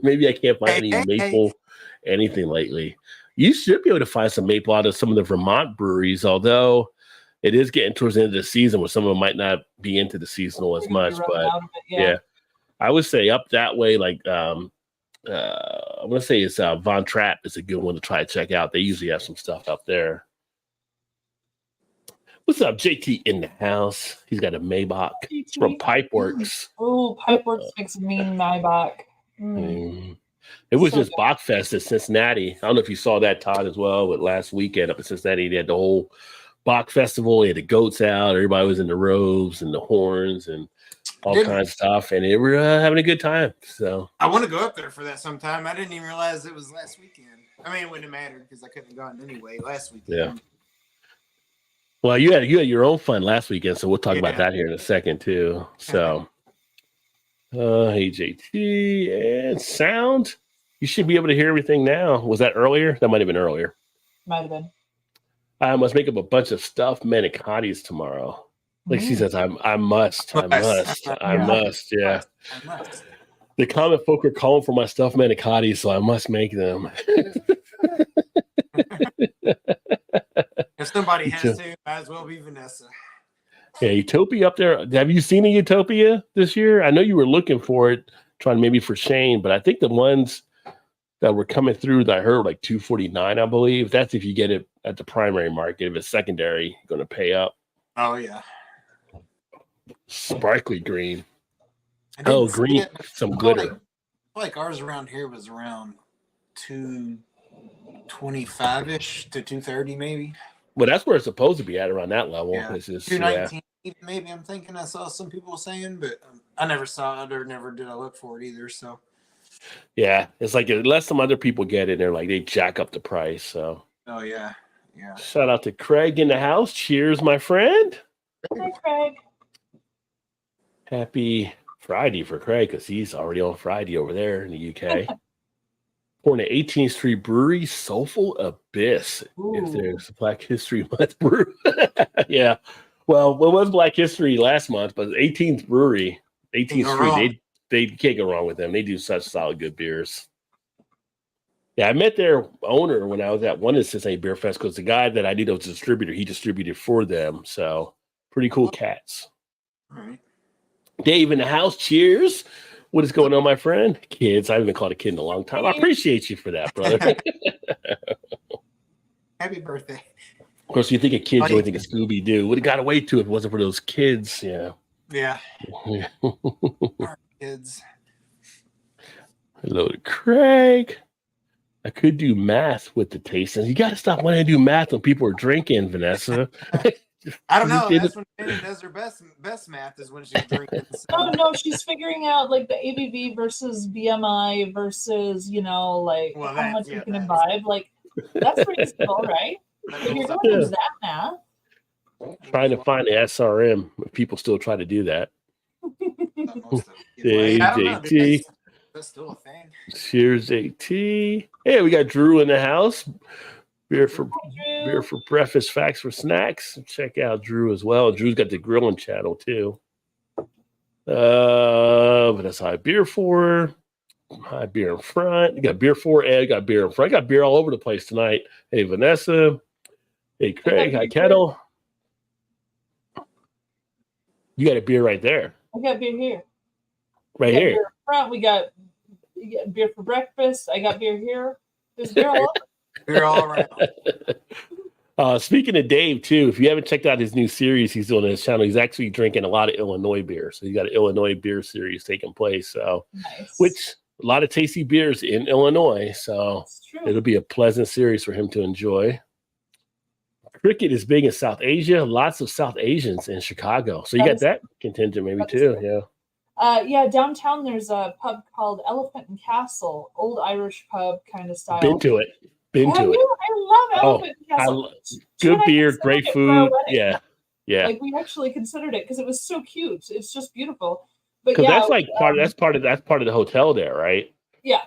Maybe I can't find any Hey. maple anything lately. You should be able to find some maple out of some of the Vermont breweries, although it is getting towards the end of the season where some of them might not be into the seasonal as They're gonna be much. running But out of it, yeah, I would say up that way, like I'm gonna say it's Von Trapp is a good one to try to check out. They usually have some stuff up there. What's up, JT in the house? He's got a Maybach. It's from Pipeworks. Oh, Pipeworks makes a mean Maybach. It was So just Bachfest at Cincinnati. I don't know if you saw that, Todd, as well. But last weekend up in Cincinnati, they had the whole Bach Festival. They had the goats out. Everybody was in the robes and the horns and all kinds of stuff. And they were having a good time. So I want to go up there for that sometime. I didn't even realize it was last weekend. I mean, it wouldn't have mattered because I couldn't have gone anyway last weekend. Yeah. Well, you had your own fun last weekend, so we'll talk about that here in a second too. So, hey JT and sound, you should be able to hear everything now. Was that earlier? That might have been earlier. Might have been. I must make up a bunch of stuffed manicottis tomorrow. Like she says, I must. Yeah. The common folk are calling for my stuffed manicotti, so I must make them. If somebody has to, might as well be Vanessa. Yeah, Utopia up there. Have you seen a Utopia this year? I know you were looking for it, trying maybe for Shane, but I think the ones that were coming through that I heard like $249, I believe. That's if you get it at the primary market. If it's secondary, you're going to pay up. Oh, yeah. Sparkly green. Oh, green. Some glitter. I feel like ours around here was around 225-ish to 230 maybe. Well, that's where it's supposed to be at, around that level. Yeah. It's just, 219 maybe. I'm thinking I saw some people saying, but I never saw it or never did I look for it either. So yeah, it's like unless some other people get it, they're like they jack up the price. So oh yeah. Shout out to Craig in the house. Cheers, my friend. Hi, Craig. Happy Friday for Craig because he's already on Friday over there in the UK. Born at 18th Street Brewery, Soulful Abyss. Ooh. If there's Black History Month brew. Yeah. Well, it was Black History last month, but 18th Brewery, 18th Street, they can't go wrong with them. They do such solid good beers. Yeah, I met their owner when I was at one of the Cincinnati Beer Fest because the guy that I knew that was a distributor, he distributed for them. So pretty cool cats. All right. Dave in the house, cheers. What is going on, my friend? Kids, I haven't been called a kid in a long time. I appreciate you for that, brother. Happy birthday. Of course, you think of kids, you only think of Scooby-Doo. Would have got away to if it wasn't for those kids. Yeah. Yeah. Kids. Hello to Craig. I could do math with the tastings. You got to stop wanting to do math when people are drinking, Vanessa. I don't know. That's when Jenny does her best math is when she's drinking. So. Oh no, she's figuring out like the ABV versus BMI versus how much you can imbibe. Like that's pretty simple, right? If you're going to use that math. Trying to find the SRM. People still try to do that. JT. That's still a thing. Cheers, JT. Hey, we got Drew in the house. Beer for breakfast, facts for snacks. Check out Drew as well. Drew's got the grilling channel too. But that's high beer for. High beer in front. You got beer for Ed. Got beer in front. I got beer all over the place tonight. Hey, Vanessa. Hey, Craig. Hi, Kettle. You got a beer right there. I got beer here. Right here. Beer in front. We got beer for breakfast. I got beer here. There's beer all over. Beer all around. Speaking of Dave, too, if you haven't checked out his new series he's doing on his channel, he's actually drinking a lot of Illinois beer. So he's got an Illinois beer series taking place. So, which a lot of tasty beers in Illinois. So it'll be a pleasant series for him to enjoy. Cricket is big in South Asia. Lots of South Asians in Chicago. So you got that contingent maybe too. Yeah. Yeah, downtown there's a pub called Elephant and Castle, old Irish pub kind of style. Been to it. I love Elephant and Castle. Good beer, great food. Yeah. Like we actually considered it because it was so cute. It's just beautiful. But that's like part of the hotel there, right? Yeah.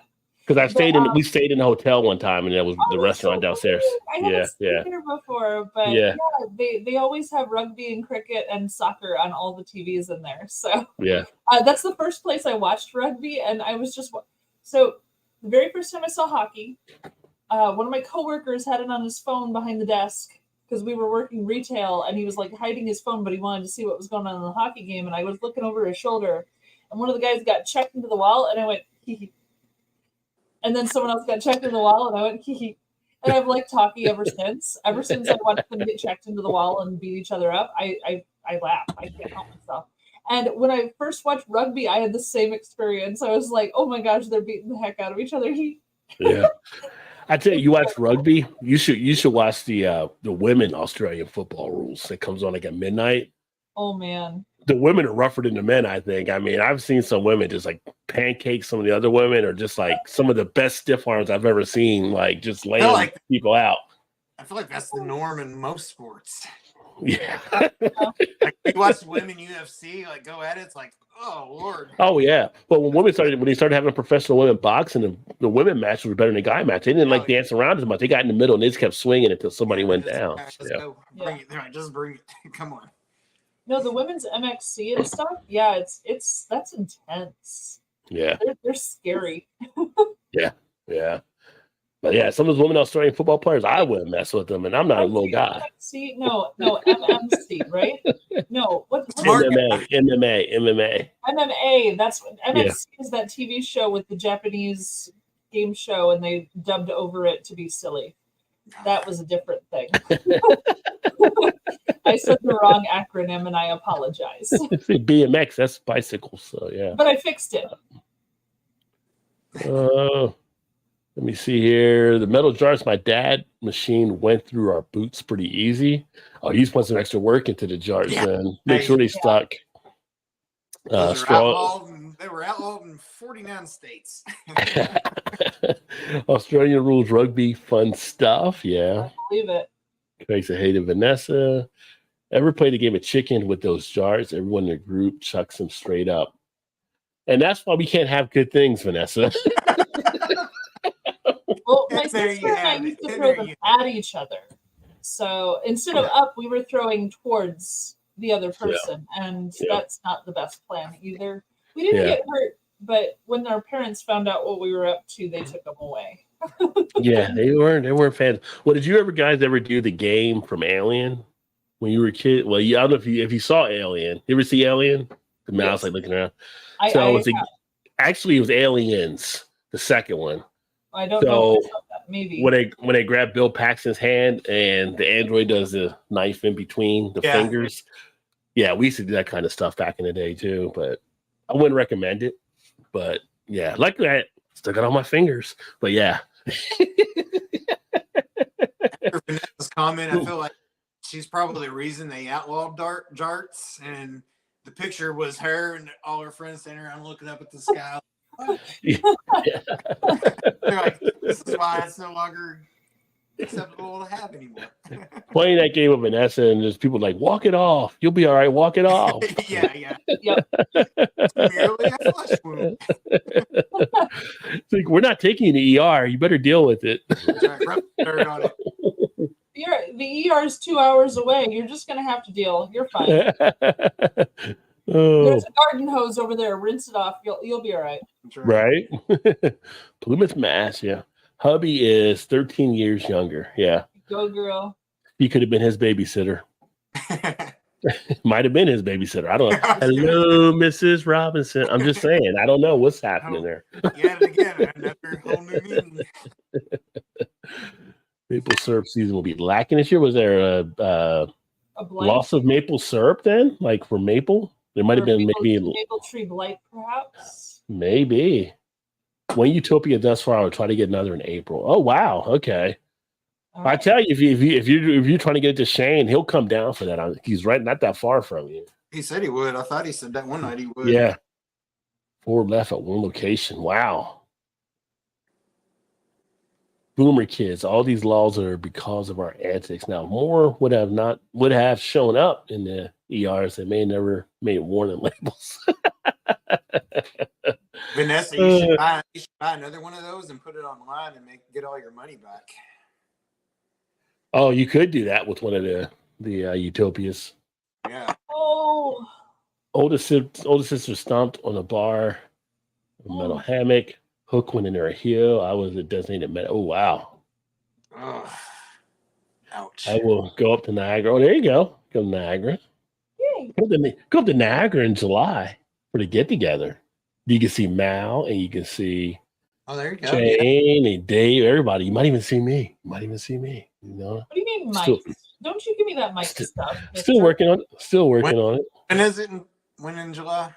Because we stayed in a hotel one time, and that was the restaurant downstairs. I haven't stayed there before, but they always have rugby and cricket and soccer on all the TVs in there. So that's the first place I watched rugby, and I was just so the very first time I saw hockey, one of my coworkers had it on his phone behind the desk because we were working retail, and he was like hiding his phone, but he wanted to see what was going on in the hockey game, and I was looking over his shoulder, and one of the guys got checked into the wall, and I went hee hee. And then someone else got checked in the wall, and I went hee hee. And I've liked hockey ever since. Ever since I watched them get checked into the wall and beat each other up, I laugh. I can't help myself. And when I first watched rugby, I had the same experience. I was like, oh my gosh, they're beating the heck out of each other. Yeah. I tell you, you watch rugby, you should watch the women Australian football rules that comes on like at midnight. Oh man. The women are rougher than the men, I think. I mean, I've seen some women just like pancake some of the other women, or just like some of the best stiff arms I've ever seen, like just laying people out. I feel like that's the norm in most sports. Yeah. Like, you watch women UFC like go at it, it's like, oh Lord. Oh yeah. But when they started having professional women boxing, the women match was better than the guy match. They didn't dance around as much. They got in the middle and they just kept swinging until somebody went down. Go. Bring it. Just bring it. Come on. No, the women's MXC and stuff. Yeah, that's intense. Yeah, they're scary. yeah. But yeah, some of those women Australian football players, I wouldn't mess with them, and I'm not a little guy. MXC? No, MMC, right? No, what's MMA. That's what MXC is, that TV show with the Japanese game show, and they dubbed over it to be silly. That was a different thing. I said the wrong acronym, and I apologize. BMX, that's bicycles, so yeah. But I fixed it. Let me see here. The metal jars my dad machine went through our boots pretty easy. Oh, he's put some extra work into the jars, then. Make sure they stuck. They were outlawed in 49 states. Australian rules rugby, fun stuff. Yeah. I believe it. Thanks to Hayden Vanessa. Ever played a game of chicken with those jars? Everyone in the group chucks them straight up. And that's why we can't have good things, Vanessa. Well, my sister and I used to throw them at each other. So instead of up, we were throwing towards the other person. And that's not the best plan either. We didn't get hurt, but when our parents found out what we were up to, they took them away. Yeah, they weren't fans. Well, did you guys ever do the game from Alien when you were a kid? Well, I don't know if you saw Alien. You ever see Alien? The mouse like looking around. Actually, it was Aliens, the second one. I don't know. Maybe when they grab Bill Paxton's hand and the android does the knife in between the fingers. Yeah, we used to do that kind of stuff back in the day too, but I wouldn't recommend it. But yeah, like that, still got on my fingers. But yeah. After Vanessa's comment, I feel like she's probably the reason they outlawed jarts, and the picture was her and all her friends sitting around looking up at the sky. They're like, this is why it's no longer acceptable to have anymore. Playing that game with Vanessa and there's people like, walk it off. You'll be all right. Walk it off. Yeah. Yep. Merely a flesh wound. It's like, we're not taking you to ER. You better deal with it. Rub dirt on it. The ER is 2 hours away. You're just going to have to deal. You're fine. There's a garden hose over there. Rinse it off. You'll be all right. Right? Plymouth, Mass. Yeah. Hubby is 13 years younger. Yeah. Go, girl. You could have been his babysitter. Might have been his babysitter. I don't know. Hello, Mrs. Robinson. I'm just saying. I don't know what's happening there. Yeah, again, another whole new meaning. Maple syrup season will be lacking this year. Was there a loss of maple syrup then? Like for maple? There might have been maybe maple tree blight, perhaps. Maybe. When Utopia does far, I'll try to get another in April. Oh wow, okay. Right. I tell you, if you're trying to get it to Shane, he'll come down for that. He's right, not that far from you. He said he would. I thought he said that one night he would. Yeah. 4 left at one location. Wow. Boomer kids. All these laws are because of our antics. Now, more would have shown up in the ERs that may never made warning labels. Vanessa, you should buy another one of those and put it online and get all your money back. Oh, you could do that with one of the Utopias. Yeah. Oh. Older sister stomped on a bar, a metal hammock. Hook went in her heel. I was a designated metal. Oh, wow. Oh, ouch. I will go up to Niagara. Oh, there you go. Go to Niagara. Yay. Go up to Niagara in July for the get together. You can see Mal and you can see there you go. Jane and Dave, everybody. You might even see me. You know. What do you mean, Mike? Don't you give me that Mike stuff. Still working on it. And is it when in July?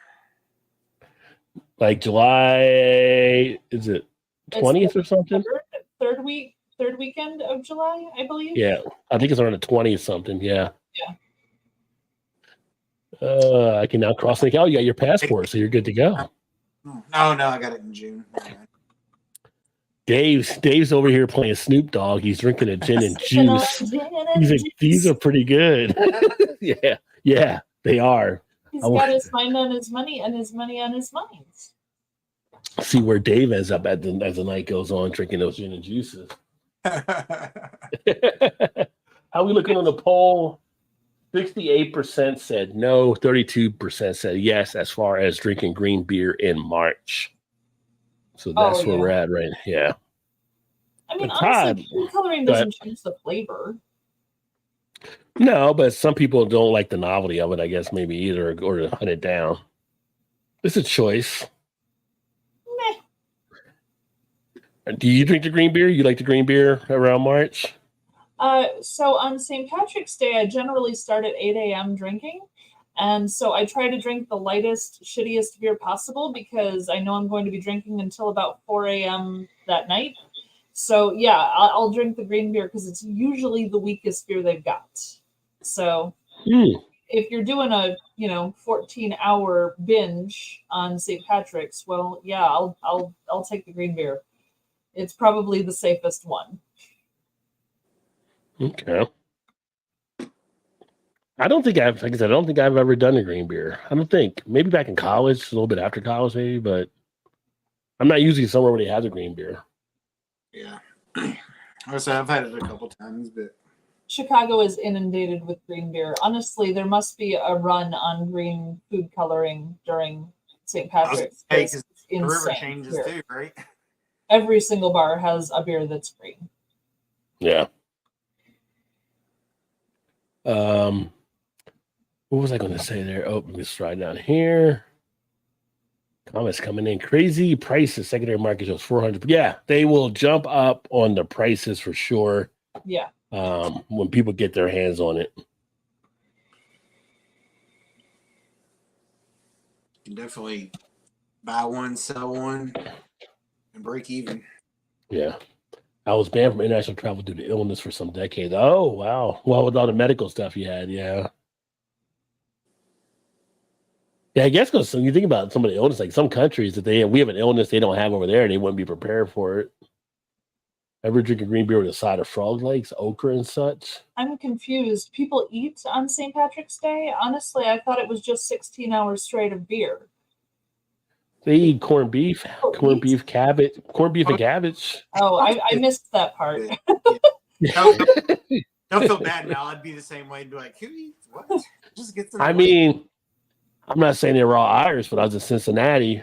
Like July, is it 20th or something? Third weekend of July, I believe. Yeah, I think it's around the 20th something. Yeah. I can now cross link out. You got your passport, so you're good to go. No, I got it in June. Dave's over here playing Snoop Dogg. He's drinking a gin and juice. He's like, these are pretty good. yeah, they are. He's got his mind on his money and his money on his mind. See where Dave ends up as the night goes on, drinking those gin and juices. How we looking on the poll? 68% said no, 32% said yes as far as drinking green beer in March. So that's where we're at, right? Yeah. I mean, honestly, food coloring doesn't change the flavor. No, but some people don't like the novelty of it, I guess, maybe either, or to hunt it down. It's a choice. Meh. Do you drink the green beer? You like the green beer around March? So on St. Patrick's Day, I generally start at 8 a.m. drinking. And so I try to drink the lightest, shittiest beer possible because I know I'm going to be drinking until about 4 a.m. that night. So yeah, I'll drink the green beer because it's usually the weakest beer they've got. So if you're doing a 14-hour binge on St. Patrick's, well, yeah, I'll take the green beer. It's probably the safest one. Okay. I don't think I've ever done a green beer. I don't think. Maybe back in college, a little bit after college, maybe, but I'm not usually somewhere where they have a green beer. Yeah. I've had it a couple times, but Chicago is inundated with green beer. Honestly, there must be a run on green food coloring during St. Patrick's. Because the river changes too, right? Every single bar has a beer that's green. Yeah. What was I going to say there? Oh, let me just slide down here. Comments coming in. Crazy prices. Secondary market shows 400. Yeah, they will jump up on the prices for sure. Yeah. When people get their hands on it. You can definitely buy one, sell one, and break even. Yeah. I was banned from international travel due to illness for some decades. Oh, wow. Well, with all the medical stuff you had, yeah. Yeah, I guess because you think about some of the illness, like some countries that we have an illness they don't have over there, they wouldn't be prepared for it. Ever drink a green beer with a side of frog legs, okra, and such? I'm confused. People eat on St. Patrick's Day? Honestly, I thought it was just 16 hours straight of beer. They eat corned beef, corned beef and cabbage. Oh, I missed that part. Don't feel bad now. I'd be the same way and be like, who eats what? Just get some. I mean, I'm not saying they were all Irish, but I was in Cincinnati.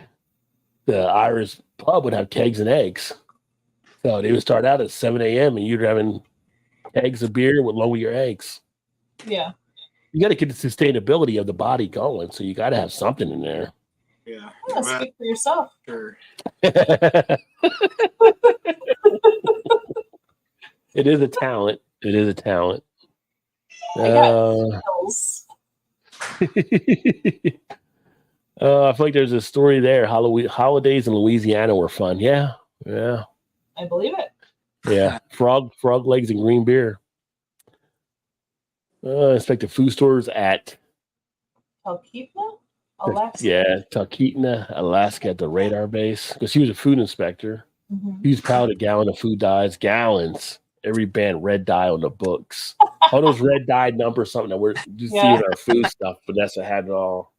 The Irish pub would have kegs and eggs. So they would start out at 7 a.m. and you're having eggs of beer along with your eggs. Yeah. You got to get the sustainability of the body going. So you got to have something in there. Yeah. Speak for yourself. Sure. It is a talent. It is a talent. I got skills. I feel like there's a story there. Holidays in Louisiana were fun. Yeah. I believe it. Yeah. Frog legs and green beer. Inspected food stores at Talkeetna, Alaska. Yeah, Talkeetna, Alaska at the radar base. Because he was a food inspector. Mm-hmm. He was proud of gallon of food dyes. Gallons. Every band red dye on the books. All those red dye numbers, something that we're just seeing our food stuff. Vanessa had it all.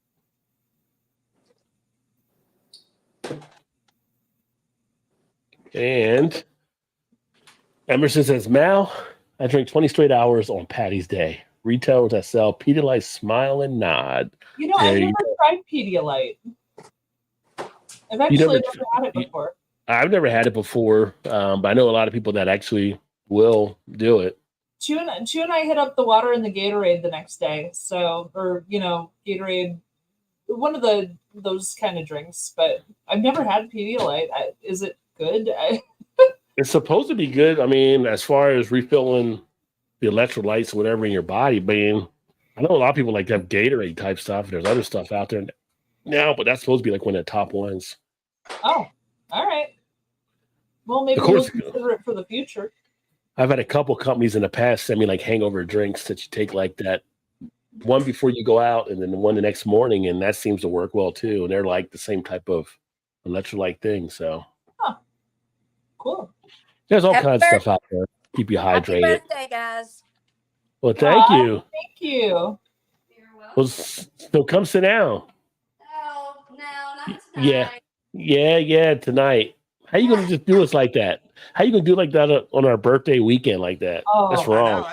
And Emerson says, Mal, I drink 20 straight hours on Patty's Day. Retailers that sell Pedialyte smile and nod. I've never tried Pedialyte. I've actually never had it before. I've never had it before, but I know a lot of people that actually will do it. Chew and I hit up the water and the Gatorade the next day. So, or, Gatorade, one of those kind of drinks, but I've never had Pedialyte. Is it good? It's supposed to be good. I mean, as far as refilling the electrolytes, whatever in your body, I know a lot of people like to have Gatorade type stuff. There's other stuff out there now, but that's supposed to be like one of the top ones. Oh, all right. Well, maybe we'll consider it for the future. I've had a couple companies in the past send me like hangover drinks that you take like that one before you go out and then the one the next morning, and that seems to work well too. And they're like the same type of electrolyte thing. So, cool. There's all kinds of stuff out there. Keep you hydrated. Happy birthday, guys. Well, thank you. Thank you. You're welcome. Well, so come sit down. No, not tonight. Yeah, tonight. How you gonna just do us like that? How you gonna do like that on our birthday weekend like that? Oh, that's wrong.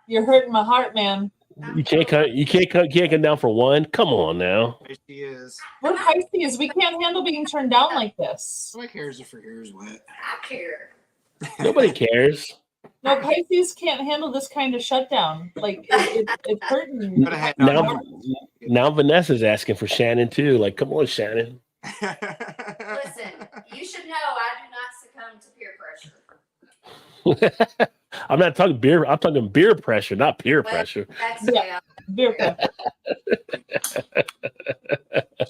You're hurting my heart, man. You can't come down for one. Come on now. She is. We're Pisces. We can't handle being turned down like this. Nobody cares if her hair is wet. I care. Nobody cares. No, Pisces can't handle this kind of shutdown. Like it's hurting. Now Vanessa's asking for Shannon too. Like, come on, Shannon. Listen, you should know I do not succumb to peer pressure. I'm not talking beer. I'm talking beer pressure, not peer pressure. That's beer pressure.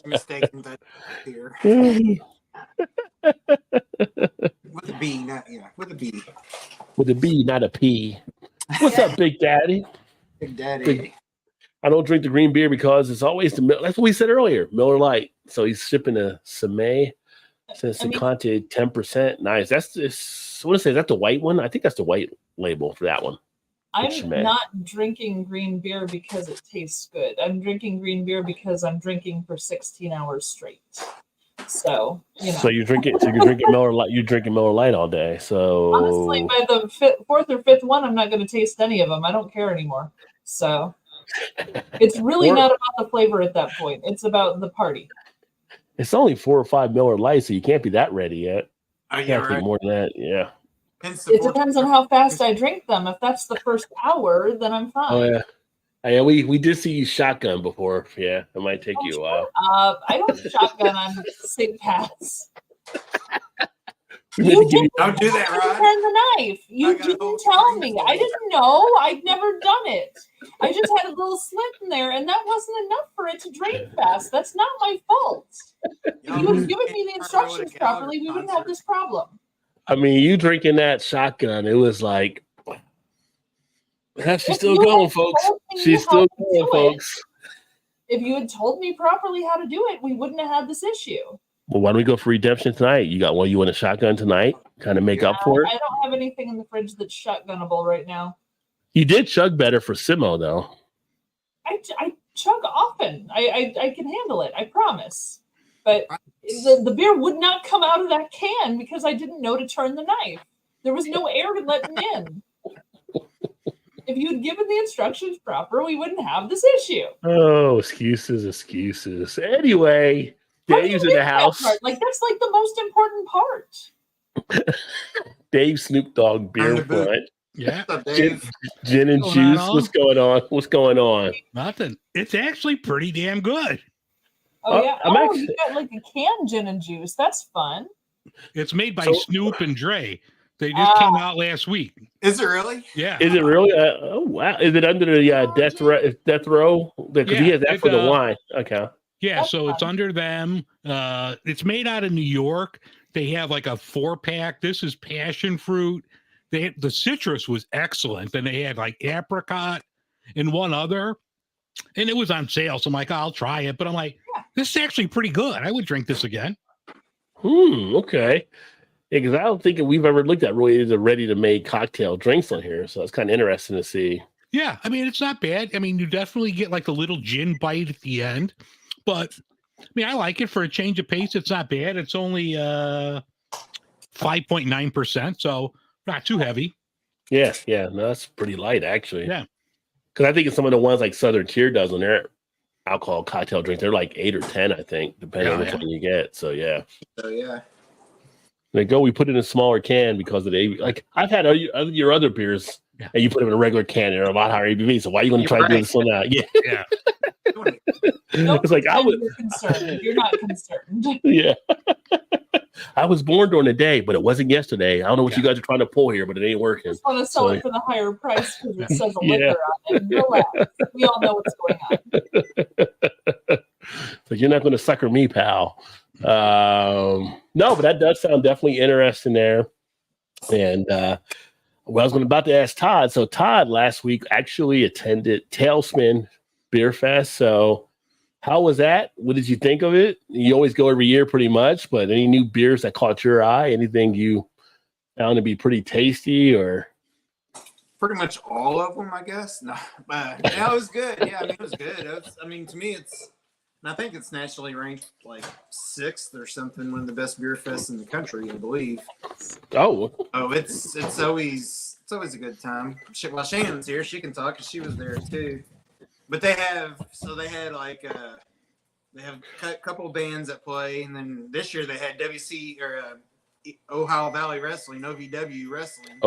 Mistaken that beer. With a B, with a B. With a B, not a P. What's up, Big Daddy? Big Daddy. I don't drink the green beer because it's always that's what we said earlier, Miller Lite. So he's shipping a Semay. Says Conte 10%. Nice. That's this. What is it? Is that the white one? I think that's the white label for that one. I'm not drinking green beer because it tastes good. I'm drinking green beer because I'm drinking for 16 hours straight. So So you're drinking Miller Lite. You're drinking Miller Lite all day. So honestly, by the fourth or fifth one, I'm not going to taste any of them. I don't care anymore. So it's really not about the flavor at that point. It's about the party. It's only 4 or 5 Miller Lights, so you can't be that ready yet. Oh, yeah, right. More than that, yeah. It depends on how fast I drink them. If that's the first hour, then I'm fine. Oh yeah, we did see you shotgun before. Yeah, it might take you a while. I don't shotgun on St. Pat's. Don't do that, Rod. Turn the knife. You didn't tell me. I didn't know. I'd never done it. I just had a little slit in there, and that wasn't enough for it to drain fast. That's not my fault. If you had given me the instructions properly, we wouldn't have this problem. I mean, you drinking that shotgun, it was like, she's still going, folks. She's still going, folks. If you had told me properly how to do it, we wouldn't have had this issue. Well, why don't we go for redemption tonight? You got one you want a shotgun tonight? Kind of make up for it? I don't have anything in the fridge that's shotgunnable right now. You did chug better for Simo, though. I chug often. I can handle it. I promise. But the beer would not come out of that can because I didn't know to turn the knife. There was no air to let it in. If you had given the instructions proper, we wouldn't have this issue. Oh, excuses. Anyway, Dave's in the house. Like that's like the most important part. Dave Snoop Dogg beer front. Yeah. Gin and juice. What's going on? Nothing. It's actually pretty damn good. Oh yeah. You got like a canned gin and juice. That's fun. It's made by Snoop and Dre. They just came out last week. Is it really? Yeah. Is it really? Oh wow! Is it under the death row? Because he has that for the wine. Okay. Yeah, so it's under them. It's made out of New York. They have like a 4-pack. This is passion fruit. The citrus was excellent. And they had like apricot and one other. And it was on sale. So I'm like, I'll try it. But I'm like, this is actually pretty good. I would drink this again. Okay. Yeah, because I don't think we've ever looked at really the ready-to-make cocktail drinks on here. So it's kind of interesting to see. Yeah, I mean, it's not bad. I mean, you definitely get like the little gin bite at the end. But I mean, I like it for a change of pace. It's not bad. It's only 5.9%, so not too heavy. Yeah, no, that's pretty light actually. Yeah, because I think it's some of the ones like Southern Tier does on their alcohol cocktail drinks. They're like 8 or 10, I think, depending on which one you get. So yeah. They go. We put it in a smaller can because of the like. I've had your other beers, and you put them in a regular can. And they're a lot higher ABV. So why are you going to try to do this one now? Yeah. It's like you're concerned. You're not concerned. Yeah. I was born during the day, but it wasn't yesterday. I don't know what you guys are trying to pull here, but it ain't working. I just want to sell it for the higher price because it says a liquor on it. Relax. We all know what's going on. So you're not going to sucker me, pal. No, but that does sound definitely interesting there. And I was about to ask Todd. So Todd last week actually attended Tailspin Beer Fest. So how was that? What did you think of it? You always go every year pretty much, but any new beers that caught your eye? Anything you found to be pretty tasty or? Pretty much all of them, I guess. No, it was good. Yeah, it was good. To me, I think it's nationally ranked like 6th or something, one of the best beer fests in the country, I believe. Oh, it's always a good time. Well, Shannon's here; she can talk because she was there too. But they have like they have a couple of bands that play, and then this year they had WC or Ohio Valley Wrestling, OVW Wrestling.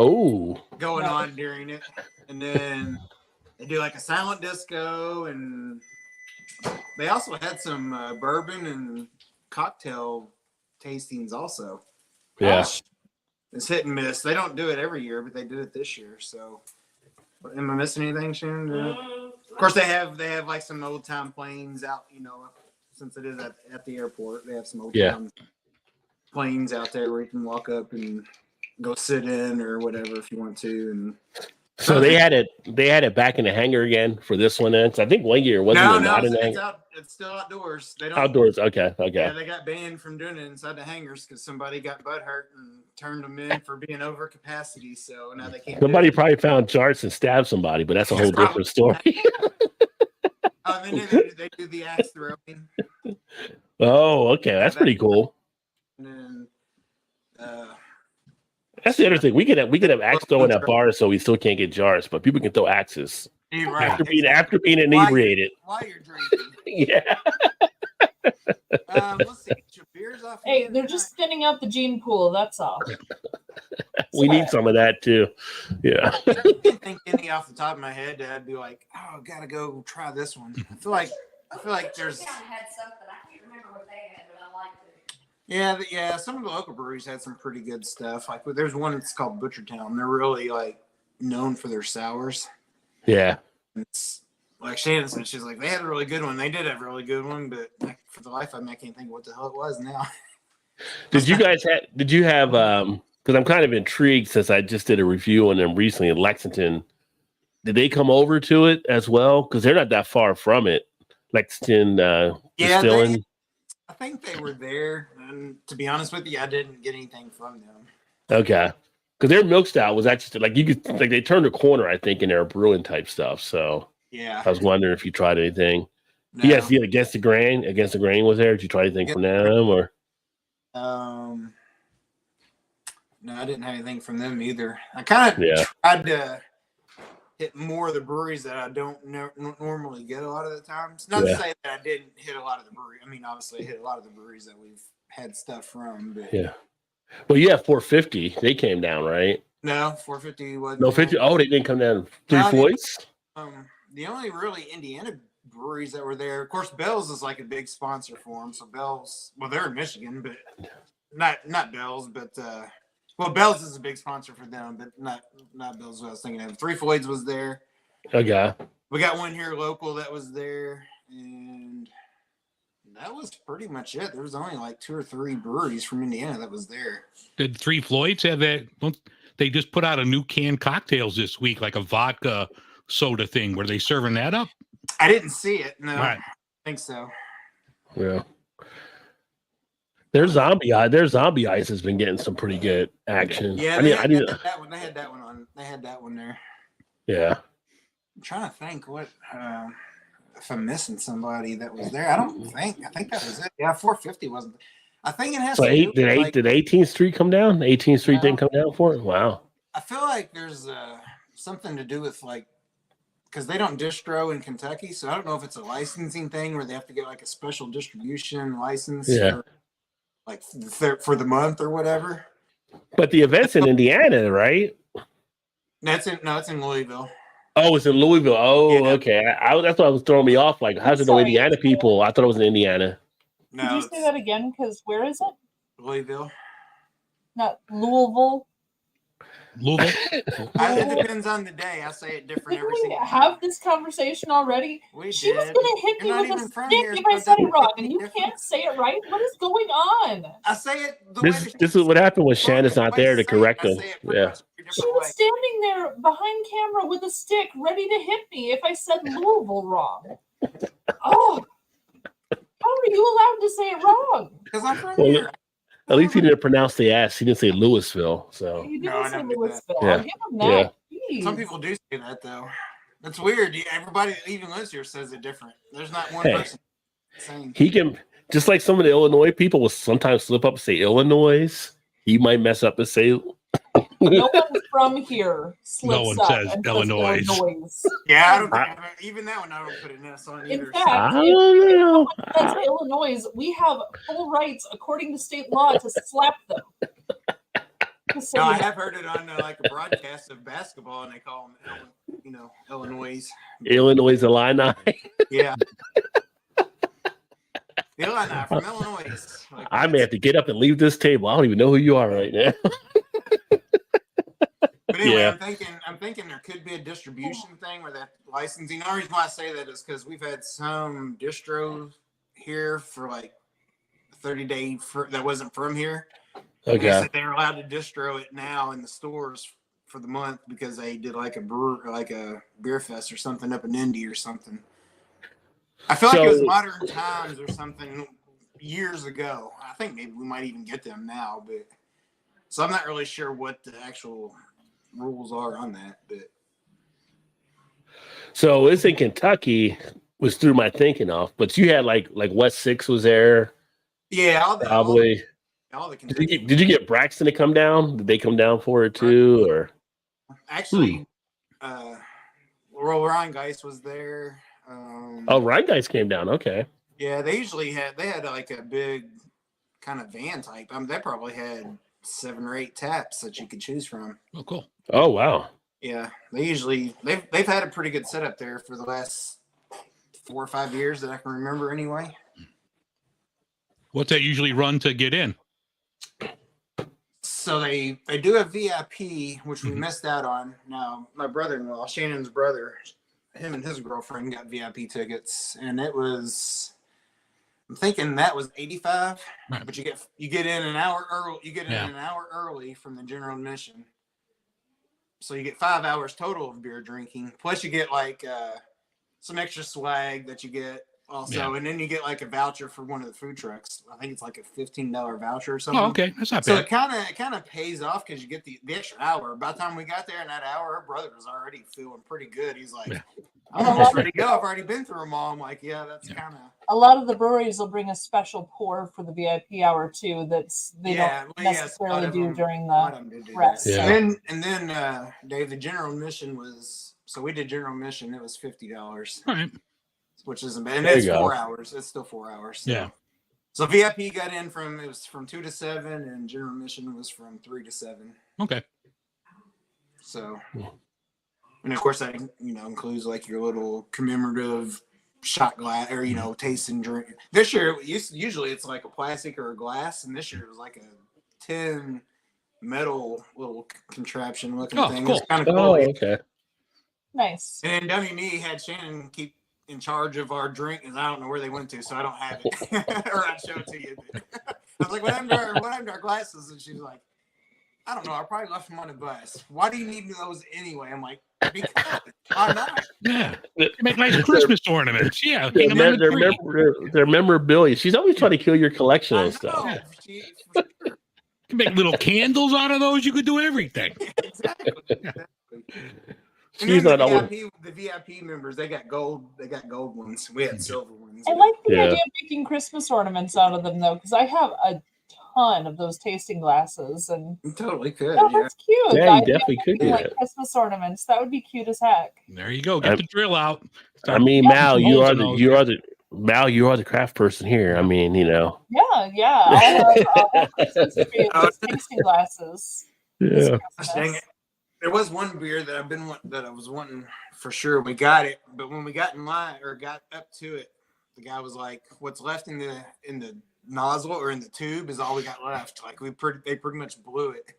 Going on during it, and then they do like a silent disco, and they also had some bourbon and cocktail tastings also. Yeah, it's hit and miss. They don't do it every year, but they did it this year. So, am I missing anything, Shannon? Of course, they have like some old time planes out. Since it is at the airport, they have some old time planes out there where you can walk up and go sit in or whatever if you want to. And so they had it back in the hangar again for this one. Then I think one year wasn't not in the hangar. It's still outdoors. They don't outdoors. Okay. Yeah, they got banned from doing it inside the hangars because somebody got butthurt and turned them in for being over capacity. So now they can't. Somebody probably found jarts and stabbed somebody, but that's a whole different story. They do the axe throwing. Oh, okay, that's pretty cool. And then, that's the other thing. We could have axe throwing at bars, so we still can't get jars, but people can throw axes after being inebriated. While you're drinking. Yeah. Let's see. Get your beers off. Hey, they're just spinning out the gene pool. That's all. We need some of that too. Yeah. I can't think any off the top of my head that I'd be like, oh, gotta go try this one. I feel like there's. Had something. I can't remember what they had, but I liked it. Yeah. Some of the local breweries had some pretty good stuff. Like there's one that's called Butchertown. They're really like known for their sours. Yeah. It's like Shannon said, she's like, they had a really good one. They did have a really good one, but for the life of me, I can't think of what the hell it was now. Did you have because I'm kind of intrigued since I just did a review on them recently in Lexington. Did they come over to it as well? Because they're not that far from it. Lexington Distilling. I think they were there. And to be honest with you, I didn't get anything from them. Okay. Because their milk style was actually they turned a corner, I think, in their brewing type stuff. So yeah, I was wondering if you tried anything. No. Yes, Against the Grain was there. Did you try anything from them or? No, I didn't have anything from them either. I kind of tried to hit more of the breweries that I don't normally get a lot of the times. Not to say that I didn't hit a lot of the breweries. I mean, obviously, I hit a lot of the breweries that we've had stuff from. But yeah. Well, you have 450. They came down, right? No, 450 wasn't. No, 50. Oh, they didn't come down. Three Floyds? The only really Indiana breweries that were there, of course, Bell's is like a big sponsor for them. So Bell's, well, they're in Michigan, but not Bell's, but Bell's is a big sponsor for them, but not Bell's. What I was thinking of. Three Floyds was there. Okay. We got one here local that was there, and that was pretty much it. There was only like 2 or 3 breweries from Indiana that was there. Did Three Floyds have that? They just put out a new canned cocktails this week, like a vodka soda thing. Were they serving that up? I didn't see it. No, right. I think so. Yeah. Their zombie ice has been getting some pretty good action. Yeah, they had that one. They had that one on. They had that one there. Yeah. I'm trying to think what if I'm missing somebody that was there. I think that was it. Yeah, 450 wasn't. I think it has So to do with, like, did 18th Street come down? 18th Street No. didn't come down for it? Wow. I feel like there's something to do with, like, because they don't distro in Kentucky, so I don't know if it's a licensing thing where they have to get like a special distribution license for, like, for the month or whatever. But the event's in Indiana, right? It's in Louisville. Oh, it's in Louisville. Oh, Yeah. okay. That's what was throwing me off. Like, how's it know Sorry. Indiana people? I thought it was in Indiana. No, Could you say that again? Because where is it? Louisville. Not Louisville. Louisville. It depends on the day. I say it different Did every we single time. have this conversation already? We She was did. going to hit You're me not with a even from stick here, if I so said it that's wrong, and you different. can't say it right. What is going on? I say it the way This is what happened when Shannon's not there to correct him. Yeah. She was standing there behind camera with a stick, ready to hit me if I said Louisville wrong. Oh, how are you allowed to say it wrong? Because I'm from Well, here. At least he didn't pronounce the S. He didn't say Louisville. So You No, didn't I say never did that. Louisville. Yeah. I'll give him that. Jeez. Some people do say that though. That's weird. Everybody that even lives here says it different. There's not one Hey. person saying. he can, just like some of the Illinois people will sometimes slip up and say Illinois. He might mess up and say No one from here slips No one up says and Illinois. Illinois. Yeah, I don't think even that one I don't put an S on In either. fact, I don't know. That's Illinois. We have full rights, according to state law, to slap them. Just so No, you I know. have heard it on like a broadcast of basketball, and they call them, Illinois. Illinois Illini. Yeah. Illini from Illinois. Like, I may have to get up and leave this table. I don't even know who you are right now. But anyway, Yeah. I'm thinking there could be a distribution thing where that licensing. The only reason why I say that is because we've had some distros here for like 30-day that wasn't from here. They Okay. said they're allowed to distro it now in the stores for the month because they did like a beer fest or something up in Indy or something. I feel like it was So- Modern Times or something years ago. I think maybe we might even get them now, but so I'm not really sure what the actual rules are on that. But So it's in Kentucky was through my thinking off, but you had like West Six was there yeah, probably. all the Did you get Braxton to come down? Did they come down for it too, or? actually, Ryan Geist was there. Oh, Ryan guys came down. Okay. Yeah, they had like a big kind of van type. They probably had 7 or 8 taps that you could choose from. Oh, cool. Oh wow. Yeah, they've had a pretty good setup there for the last 4 or 5 years that I can remember anyway. What's that usually run to get in? So they do a VIP, which we Mhm. missed out on. Now my brother-in-law, Shannon's brother, him and his girlfriend got VIP tickets, and it was. I'm thinking that was $85, Right. but you get in an hour early. You get in Yeah. an hour early from the general admission, so you get 5 hours total of beer drinking. Plus, you get like some extra swag that you get also, Yeah. and then you get like a voucher for one of the food trucks. I think it's like a $15 voucher or something. Oh, okay. That's not So bad. it kind of pays off because you get the extra hour. By the time we got there in that hour, her brother was already feeling pretty good. He's like, Yeah. I'm almost ready to go. I've already been through them all. I'm like, yeah, that's kind of. A lot of the breweries will bring a special pour for the VIP hour too. They Yeah, don't well, yes, necessarily a lot of do them- during a lot the. of them did do rest, that. Yeah. And then Dave, the general admission was so we did general admission. It was $50, All right. which isn't bad. And There you it's go. 4 hours. It's still 4 hours. So. Yeah. So VIP got in from 2 to 7, and general admission was from 3 to 7. Okay. So, and of course that includes like your little commemorative shot glass or taste and drink. This year, usually it's like a plastic or a glass, and this year it was like a tin metal little contraption looking Oh, thing. cool. It's kind of Oh, cool. okay. Nice. And then WME had Shannon keep in charge of our drink, and I don't know where they went to, so I don't have it, or I'd show it to you. I was like, what happened to our glasses? And she's like, I don't know. I probably left them on the bus. Why do you need those anyway? I'm like, because why not? Yeah. You make nice Christmas ornaments. Yeah. Their, hang 'em on the their, tree. their memorabilia. She's always trying to kill your collection I and stuff. know. Yeah. She, You can make little candles out of those. You could do everything. exactly. And She's then not always. the VIP members, they got gold ones. We had silver ones. I like the Yeah. idea of making Christmas ornaments out of them though, because I have a ton of those tasting glasses, and You totally could. oh, Yeah. that's cute. Yeah, you definitely could do like that. Christmas ornaments. That would be cute as heck. There you go. Get the drill out. I mean, Mal, some holes in those. Mal, you are the craft person here. I mean, you know. Yeah. I'll have Christmas tree of those tasting glasses. Yeah. Dang it. There was one beer that I was wanting for sure. We got it, but when we got in line or got up to it, the guy was like, "What's left in the nozzle or in the tube is all we got left." Like they pretty much blew it.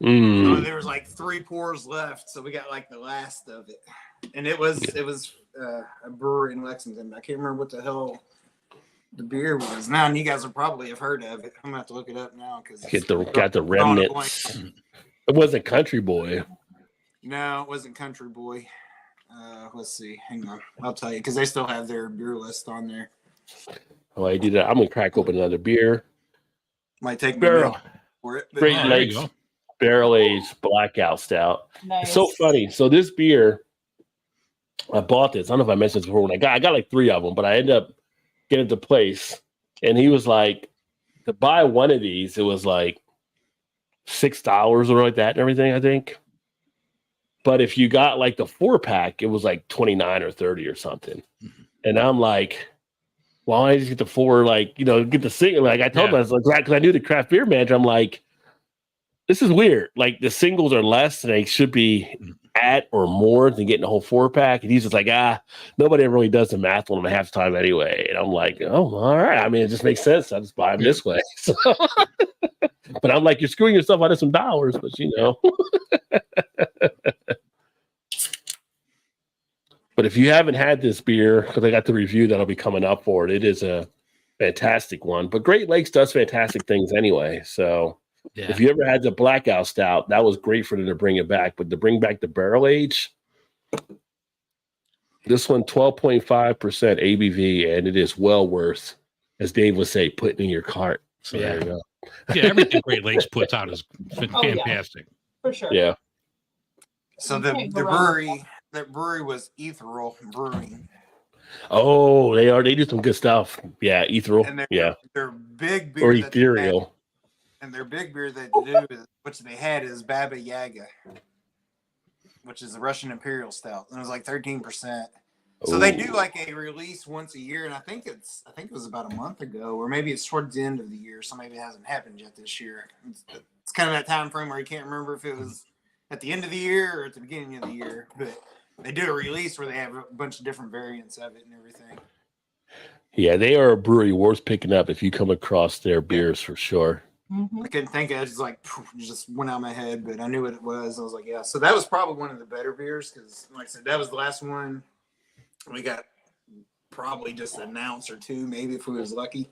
So there was like 3 pours left, so we got like the last of it, and it was a brewery in Lexington. I can't remember what the hell the beer was. Now you guys will probably have heard of it. I'm gonna have to look it up now because got the remnants. It wasn't Country Boy. No, it wasn't Country Boy. Let's see. Hang on. I'll tell you because they still have their beer list on there. Oh, I do that. I'm gonna crack open another beer. Might take me Barrel. for it. But Great there you Lakes go. Barrel Aged Blackout Stout. Nice. It's so funny. So this beer, I bought this. I don't know if I mentioned this before. When I got like 3 of them, but I ended up getting to place, and he was like, to buy one of these, it was like $6 or like that and everything, I think. But if you got like the 4-pack, it was like 29 or 30 or something. And I'm like, well, I just get the 4, like, you know, get the single. Like I told myself, because I knew the craft beer manager, I'm like, this is weird. Like the singles are less and they should be at or more than getting the whole 4-pack. And he's just like, nobody ever really does the math on them half the time anyway. And I'm like, oh, all right. I mean, it just makes sense. I just buy them this way. So, but I'm like, you're screwing yourself out of some dollars, but you know. But if you haven't had this beer, because I got the review that'll be coming up for it, it is a fantastic one. But Great Lakes does fantastic things anyway. So if you ever had the Blackout Stout, that was great for them to bring it back. But to bring back the barrel age, this one 12.5% ABV, and it is well worth, as Dave would say, putting in your cart. So there you go. Yeah, everything Great Lakes puts out is fantastic. For sure. Yeah. So the brewery. That brewery was Ethereal Brewing. Oh, they do some good stuff. Yeah, Ethereal. And their big beer or Ethereal. And their big beer that they do, which they had, is Baba Yaga, which is a Russian Imperial Stout, and it was like 13%. So they do like a release once a year, and I think it was about a month ago, or maybe it's towards the end of the year, so maybe it hasn't happened yet this year. It's kind of that time frame where you can't remember if it was at the end of the year or at the beginning of the year, but they do a release where they have a bunch of different variants of it and everything. Yeah, they are a brewery worth picking up if you come across their beers for sure. Mm-hmm. I couldn't think of it. It's like, it just went out of my head, but I knew what it was. I was like, yeah. So that was probably one of the better beers because, like I said, that was the last one. We got probably just an ounce or 2, maybe if we was lucky.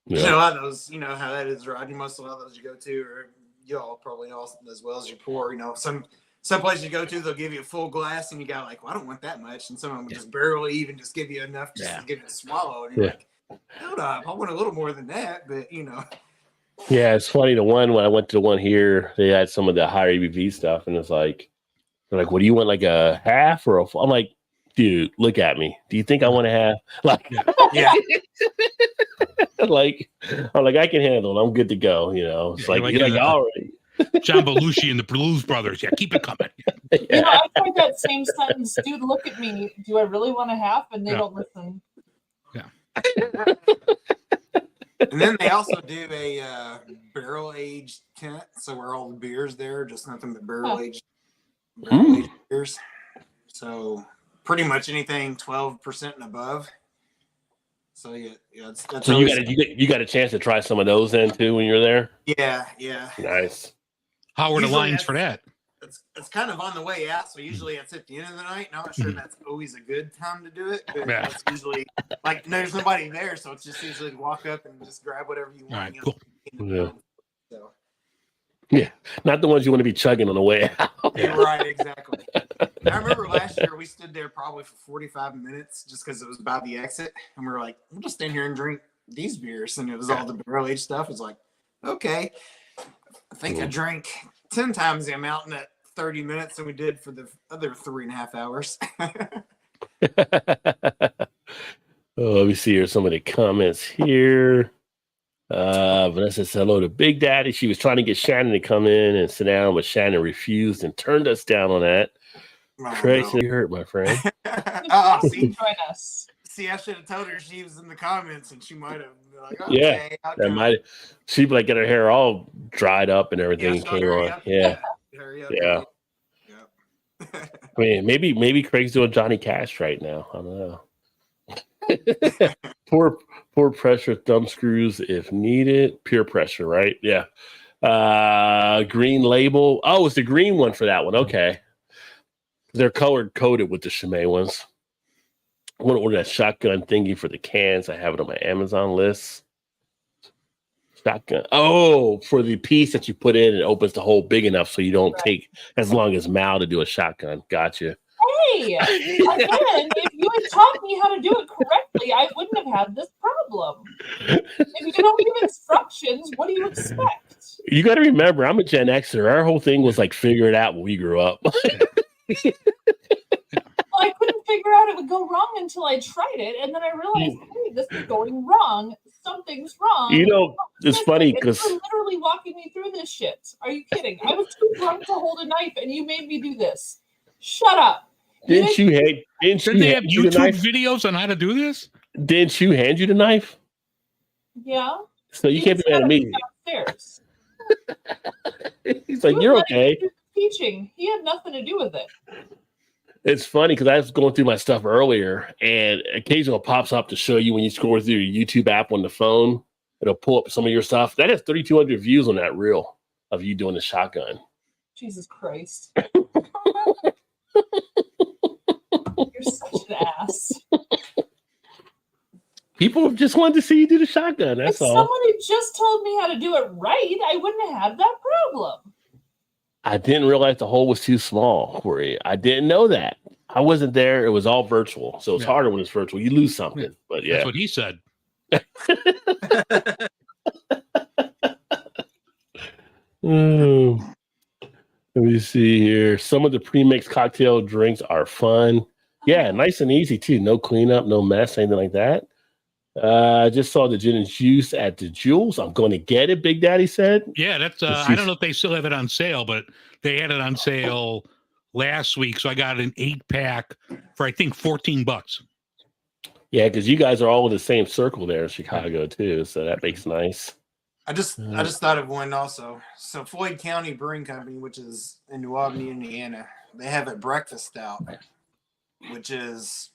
Yeah. You know how those, you know how that is, Rodney. Most of those you go to, or y'all probably know as well as you pour. You know, some places you go to, they'll give you a full glass, and you got like, well, I don't want that much, and some of them just barely even just give you enough just to give it a swallow, and you're like, hold up, I want a little more than that, but you know. Yeah, it's funny. The one when I went to the one here, they had some of the higher ABV stuff, and it's like, they're like, "What do you want? Like a half or a full?" I'm like, "Dude, look at me. Do you think I want a half?" Like, yeah. Like, I'm like, I can handle it. I'm good to go. You know, it's like you're like already. John Belushi and the Blues Brothers. Yeah, keep it coming. You know, I've heard that same sentence. Dude, look at me. Do I really want a half? And they don't listen. Yeah. And then they also do a barrel aged tent, so where all the beers there, just nothing but barrel aged beers. So pretty much anything 12% and above. So yeah, that's so you got a chance to try some of those then too when you're there. Yeah. Nice. How are the lines for that? It's kind of on the way out, so usually it's at the end of the night, and I'm not sure that's always a good time to do it, but it's usually like there's nobody there, so it's just usually to walk up and just grab whatever you want. All right, cool. Yeah. So. Yeah, not the ones you want to be chugging on the way out. Yeah, right, exactly. I remember last year we stood there probably for 45 minutes just because it was by the exit, and we were like, we'll just stand here and drink these beers, and it was all the barrel aged stuff. It's like, okay, I think I drank 10 times the amount in that 30 minutes than we did for the other 3.5 hours. Oh, let me see here some of the comments here. Vanessa says hello to Big Daddy. She was trying to get Shannon to come in and sit down, but Shannon refused and turned us down on that. Craig, you hurt, my friend. Join us. See, I should have told her she was in the comments, and she might have been like, okay, that might. She'd like get her hair all dried up and everything came on. Yeah. Yeah. I mean, maybe Craig's doing Johnny Cash right now. I don't know. Pour pressure thumb screws if needed. Peer pressure, right? Yeah. Green label. Oh, it's the green one for that one. Okay. They're color coded with the Chimay ones. I want to order that shotgun thingy for the cans. I have it on my Amazon list. Shotgun. Oh, for the piece that you put in, it opens the hole big enough so you don't take as long as Mal to do a shotgun. Gotcha. Hey, again, if you had taught me how to do it correctly, I wouldn't have had this problem. If you don't give instructions, what do you expect? You got to remember, I'm a Gen Xer. Our whole thing was like figure it out when we grew up. Well, I couldn't figure out it would go wrong until I tried it, and then I realized, hey, this is going wrong. Something's wrong. You know, it's funny because you're literally walking me through this shit. Are you kidding? I was too drunk to hold a knife, and you made me do this. Shut up. Didn't they have YouTube videos on how to do this? Didn't you hand you the knife? Yeah. So you can't be mad at me. Downstairs. He's like, you're okay. Teaching. He had nothing to do with it. It's funny because I was going through my stuff earlier, and occasionally it pops up to show you when you scroll through your YouTube app on the phone. It'll pull up some of your stuff. That has 3,200 views on that reel of you doing the shotgun. Jesus Christ. You're such an ass. People just wanted to see you do the shotgun. That's if all. Someone had just told me how to do it right, I wouldn't have had that problem. I didn't realize the hole was too small, Corey. I didn't know that. I wasn't there. It was all virtual. So it's harder when it's virtual. You lose something. But yeah. That's what he said. Let me see here. Some of the pre-mixed cocktail drinks are fun. Yeah, nice and easy too. No cleanup, no mess, anything like that. I just saw the gin and juice at the Jules. I'm going to get it, Big Daddy said. Yeah, that's. I don't know if they still have it on sale, but they had it on sale last week. So I got an 8-pack for, I think, $14. Yeah, because you guys are all in the same circle there in Chicago too. So that makes nice. I just thought of one also. So Floyd County Brewing Company, which is in New Albany, Indiana, they have a breakfast stout, which is,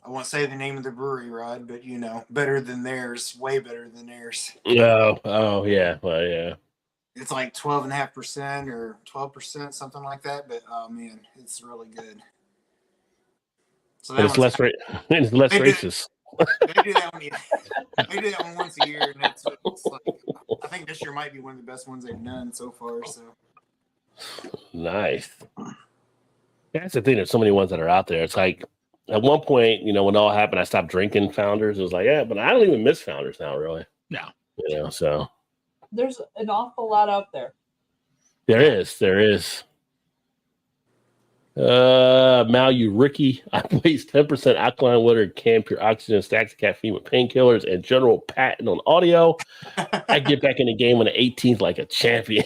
I won't say the name of the brewery, Rod, but you know, better than theirs, way better than theirs. Oh yeah, well yeah. It's like 12.5% or 12%, something like that. But oh man, it's really good. So it's less racist. They do that one. They do that one once a year, and it's like, I think this year might be one of the best ones they've done so far. So nice. That's the thing. There's so many ones that are out there. It's like at one point, you know, when it all happened, I stopped drinking Founders. It was like, yeah, but I don't even miss Founders now, really. No, you know, so there's an awful lot out there. There is. Mal, you rookie. I waste 10% alkaline water, can pure oxygen, stacks of caffeine with painkillers, and general patent on audio. I get back in the game on the 18th like a champion.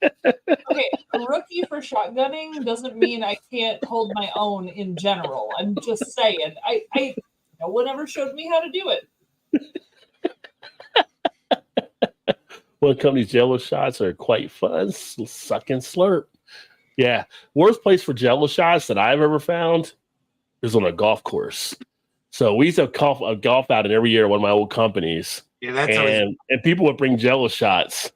Okay, a rookie for shotgunning doesn't mean I can't hold my own in general. I'm just saying. No one ever showed me how to do it. One company's Jello shots are quite fun. Suck and slurp. Yeah, worst place for Jello shots that I've ever found is on a golf course. So we used to have a golf outing every year at one of my old companies. Yeah, that's and people would bring Jello shots.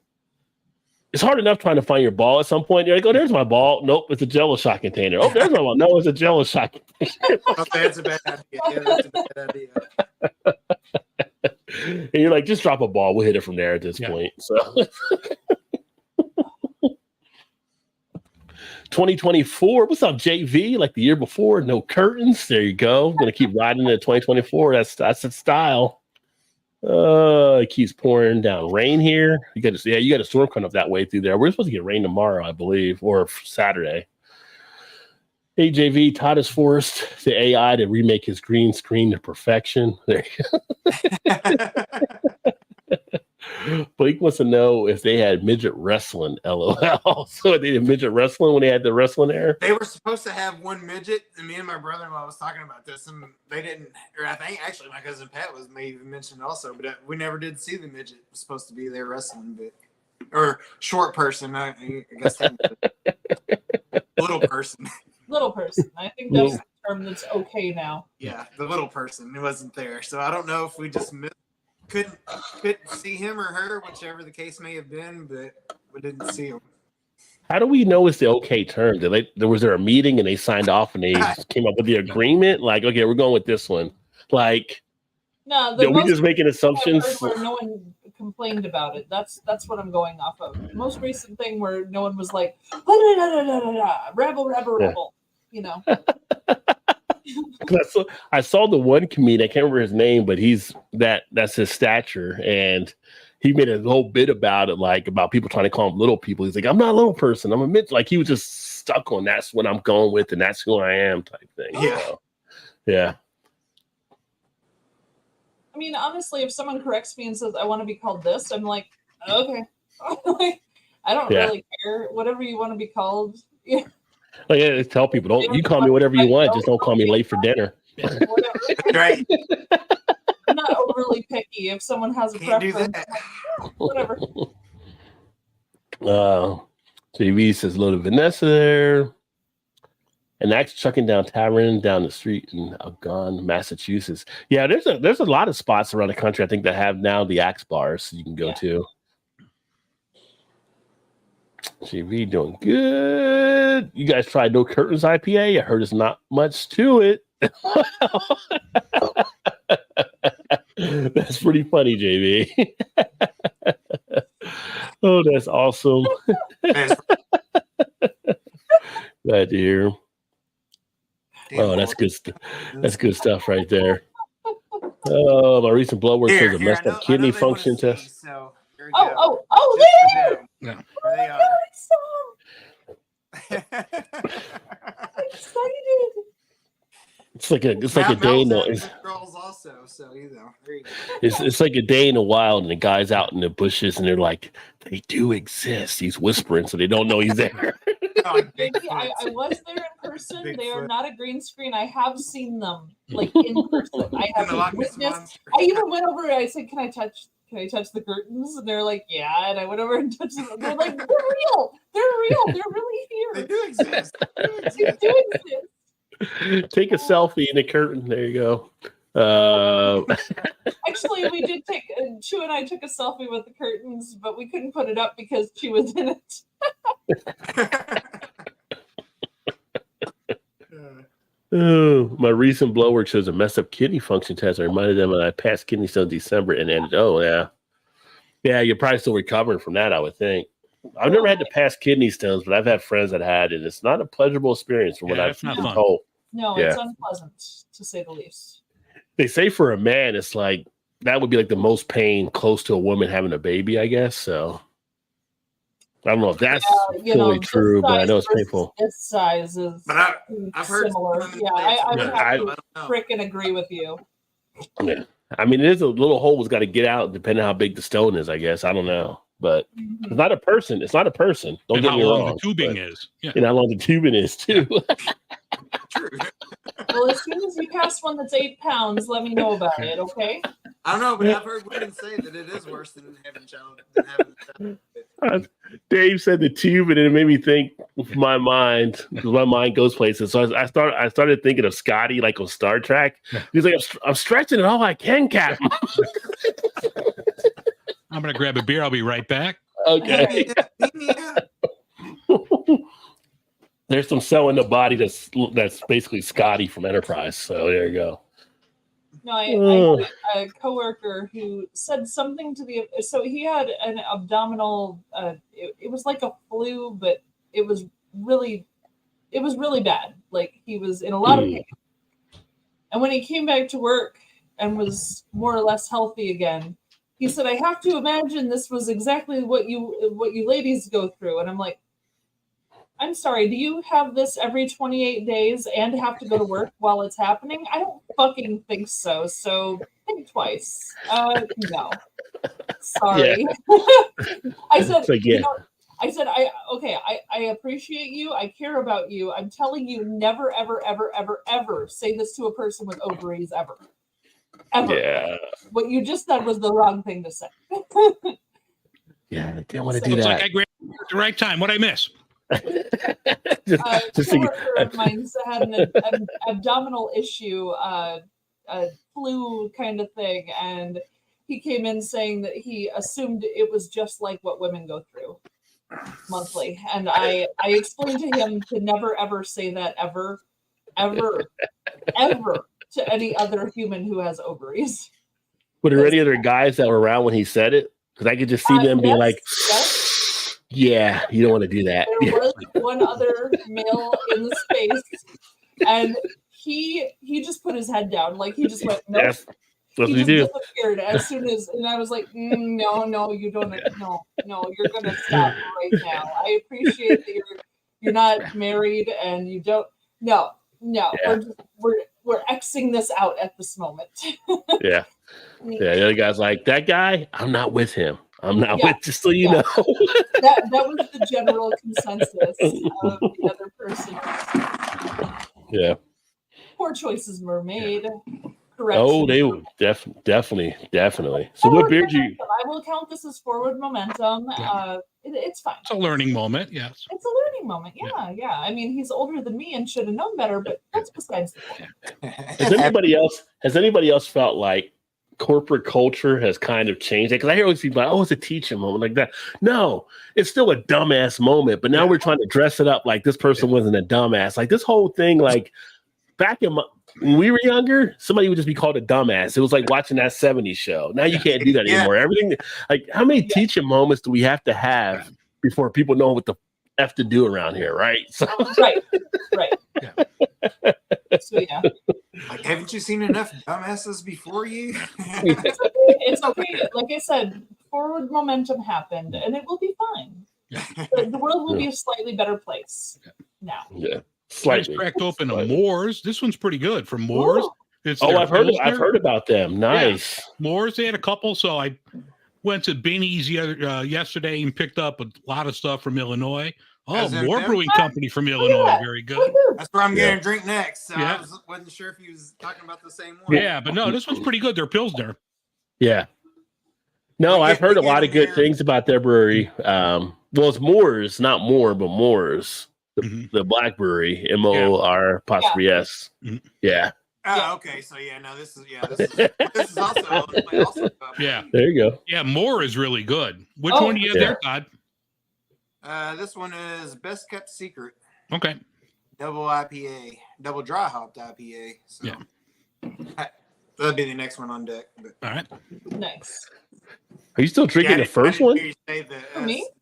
It's hard enough trying to find your ball at some point. You're like, oh, there's my ball. Nope, it's a Jello shot container. Oh, there's my ball. No, it's a Jello shot container. Okay, that's a bad idea. Yeah, that's a bad idea. And you're like, just drop a ball. We'll hit it from there at this point. So 2024. What's up, JV? Like the year before, no curtains. There you go. I'm gonna keep riding into 2024. That's the style. It keeps pouring down rain here. You got a storm coming up that way through there. We're supposed to get rain tomorrow, I believe, or Saturday. Hey, JV, Todd has forced the AI to remake his green screen to perfection. There you go. Blake wants to know if they had midget wrestling. LOL. So they did midget wrestling when they had the wrestling there. They were supposed to have one midget, and me and my brother-in-law was talking about this, and they didn't. Or I think actually my cousin Pat was maybe mentioned also, but we never did see the midget. It was supposed to be there wrestling, but or short person. I guess little person. Little person. I think that's the term that's okay now. Yeah, the little person. It wasn't there, so I don't know if we just couldn't see him or her, whichever the case may have been, but we didn't see him. How do we know it's the okay term? Was there a meeting and they signed off and they came up with the agreement? Like, okay, we're going with this one. Like, no, we just making assumptions. Where no one complained about it. That's what I'm going off of. The most recent thing where no one was like, rebel, you know. I saw the one comedian, I can't remember his name, but that's his stature, and he made a whole bit about it, like about people trying to call him little people. He's like, I'm not a little person, I'm a mid. Like he was just stuck on that's what I'm going with and that's who I am type thing. Yeah. So, yeah. I mean, honestly, if someone corrects me and says I want to be called this, I'm like, okay. I don't really care. Whatever you want to be called. Yeah. Like, I tell people, don't you call me whatever you want, just don't call me late for dinner. Right. I'm not overly picky. If someone has a preference, whatever. JV says hello to Vanessa there. And that's chucking down tavern down the street in Algon, Massachusetts. Yeah, there's a lot of spots around the country I think that have now the Axe bars you can go to. JV doing good. You guys tried No Curtains IPA? I heard it's not much to it. That's pretty funny, JV. Oh, that's awesome. Glad to hear. Oh, that's good. That's good stuff right there. Oh, my recent blood work shows a messed up kidney function test. So, there! Yeah. There they are. I'm excited. It's like a day in the girls also, so you know. There you go. It's like a day in the wild, and the guy's out in the bushes, and they're like, they do exist. He's whispering, so they don't know he's there. I was there in person. They are not a green screen. I have seen them like in person. I have witnessed. I even went over. I said, "Can I touch the curtains?" And they're like, "Yeah." And I went over and touched them. They're like, "They're real. They're real. They're really here. They do exist. They do exist." Take a selfie in the curtain. There you go. Actually, we did Chu and I took a selfie with the curtains, but we couldn't put it up because she was in it. Oh, my recent blood work shows a messed up kidney function test. I reminded them that I passed kidney stones in December and ended. Oh, yeah. Yeah, you're probably still recovering from that, I would think. I've never had to pass kidney stones, but I've had friends that had it. It's not a pleasurable experience from what I've been told. No, it's unpleasant, to say the least. They say for a man, it's like, that would be like the most pain close to a woman having a baby, I guess. So I don't know if that's fully true, but I know it's painful. This size is I've heard similar. Yeah, I would have to freaking agree with you. Yeah. I mean, it is a little hole that's got to get out depending on how big the stone is, I guess. I don't know. But it's not a person. It's not a person. Don't get me wrong. How long the tubing is. Yeah. And how long the tubing is, too. True. Well, as soon as you pass one that's 8 pounds, let me know about it, okay? I don't know, but I've heard women say that it is worse than having a child. Dave said the tube, and it made me think with my mind. My mind goes places. So I started thinking of Scotty, like on Star Trek. He's like, I'm stretching it all I can, Captain. I'm gonna grab a beer. I'll be right back. Okay. There's some cell in the body that's basically Scotty from Enterprise. So there you go. No, I had a coworker who said something to so he had an abdominal. It was like a flu, but it was really bad. Like he was in a lot of pain. And when he came back to work and was more or less healthy again, he said, "I have to imagine this was exactly what you ladies go through." And I'm like, I'm sorry, do you have this every 28 days and have to go to work while it's happening? I don't fucking think so. So think twice. No. Sorry. I said, I appreciate you. I care about you. I'm telling you, never, ever, ever, ever, ever say this to a person with ovaries ever. Ever. Yeah. What you just said was the wrong thing to say. Yeah, I didn't want to do that. Like I grabbed it at the right time. What'd I miss? A coworker of mine had an abdominal issue, a flu kind of thing, and he came in saying that he assumed it was just like what women go through monthly. And I explained to him to never ever say that ever to any other human who has ovaries. Were there any other guys that were around when he said it? Because I could just see them being like, yeah, you don't want to do that. There was one other male in the space, and he just put his head down. Like, he just went, nope. That's what he we just do. disappeared as soon as, and I was like, no, you don't, no, you're going to stop right now. I appreciate that you're not married and you don't, no, Yeah. we're Xing this out at this moment. Yeah. Yeah, the other guy's like, that guy, I'm not with him. I'm not with, just so you know. that was the general consensus of the other person. Yeah. Poor choices were made. Oh, they were definitely. So what beer do you? I will count this as forward momentum. It's fine. It's a learning moment, yes. It's a learning moment. Yeah. I mean, he's older than me and should have known better, but that's besides the point. Has anybody else felt like corporate culture has kind of changed? Because I hear always people like, oh, it's a teaching moment like that. No, it's still a dumbass moment, but now we're trying to dress it up like this person wasn't a dumbass. Like this whole thing, like back when we were younger, somebody would just be called a dumbass. It was like watching that 70s show. Now you can't do that anymore. Everything, like, how many teaching moments do we have to have before people know what the F to do around here, right? So. Right. So, yeah. Like, haven't you seen enough dumbasses before you? It's okay. Like I said, forward momentum happened, and it will be fine. The world will be a slightly better place now. Yeah. Slightly. Cracked open a Moore's. This one's pretty good from Moore's. I've heard about them. Nice. Yeah. Moore's, they had a couple. So I went to Binny's yesterday and picked up a lot of stuff from Illinois. Oh, Moore Brewing Company from Illinois. Very good. That's where I'm getting a drink next. So I wasn't sure if he was talking about the same one. Yeah, but no, this one's pretty good. They're Pilsner. Yeah. No, I've heard a lot of good things about their brewery. Well, it's Moore's, not Moore, but Moore's. The Black Brewery, MOR apostrophe S. Yeah. Oh, okay. So this is also yeah. There you go. Yeah, Moore is really good. Which one do you have there, Todd? This one is Best Kept Secret. Okay. Double IPA, double dry hopped IPA. So that'll be the next one on deck. But. All right. Nice. Are you still drinking the first one? You say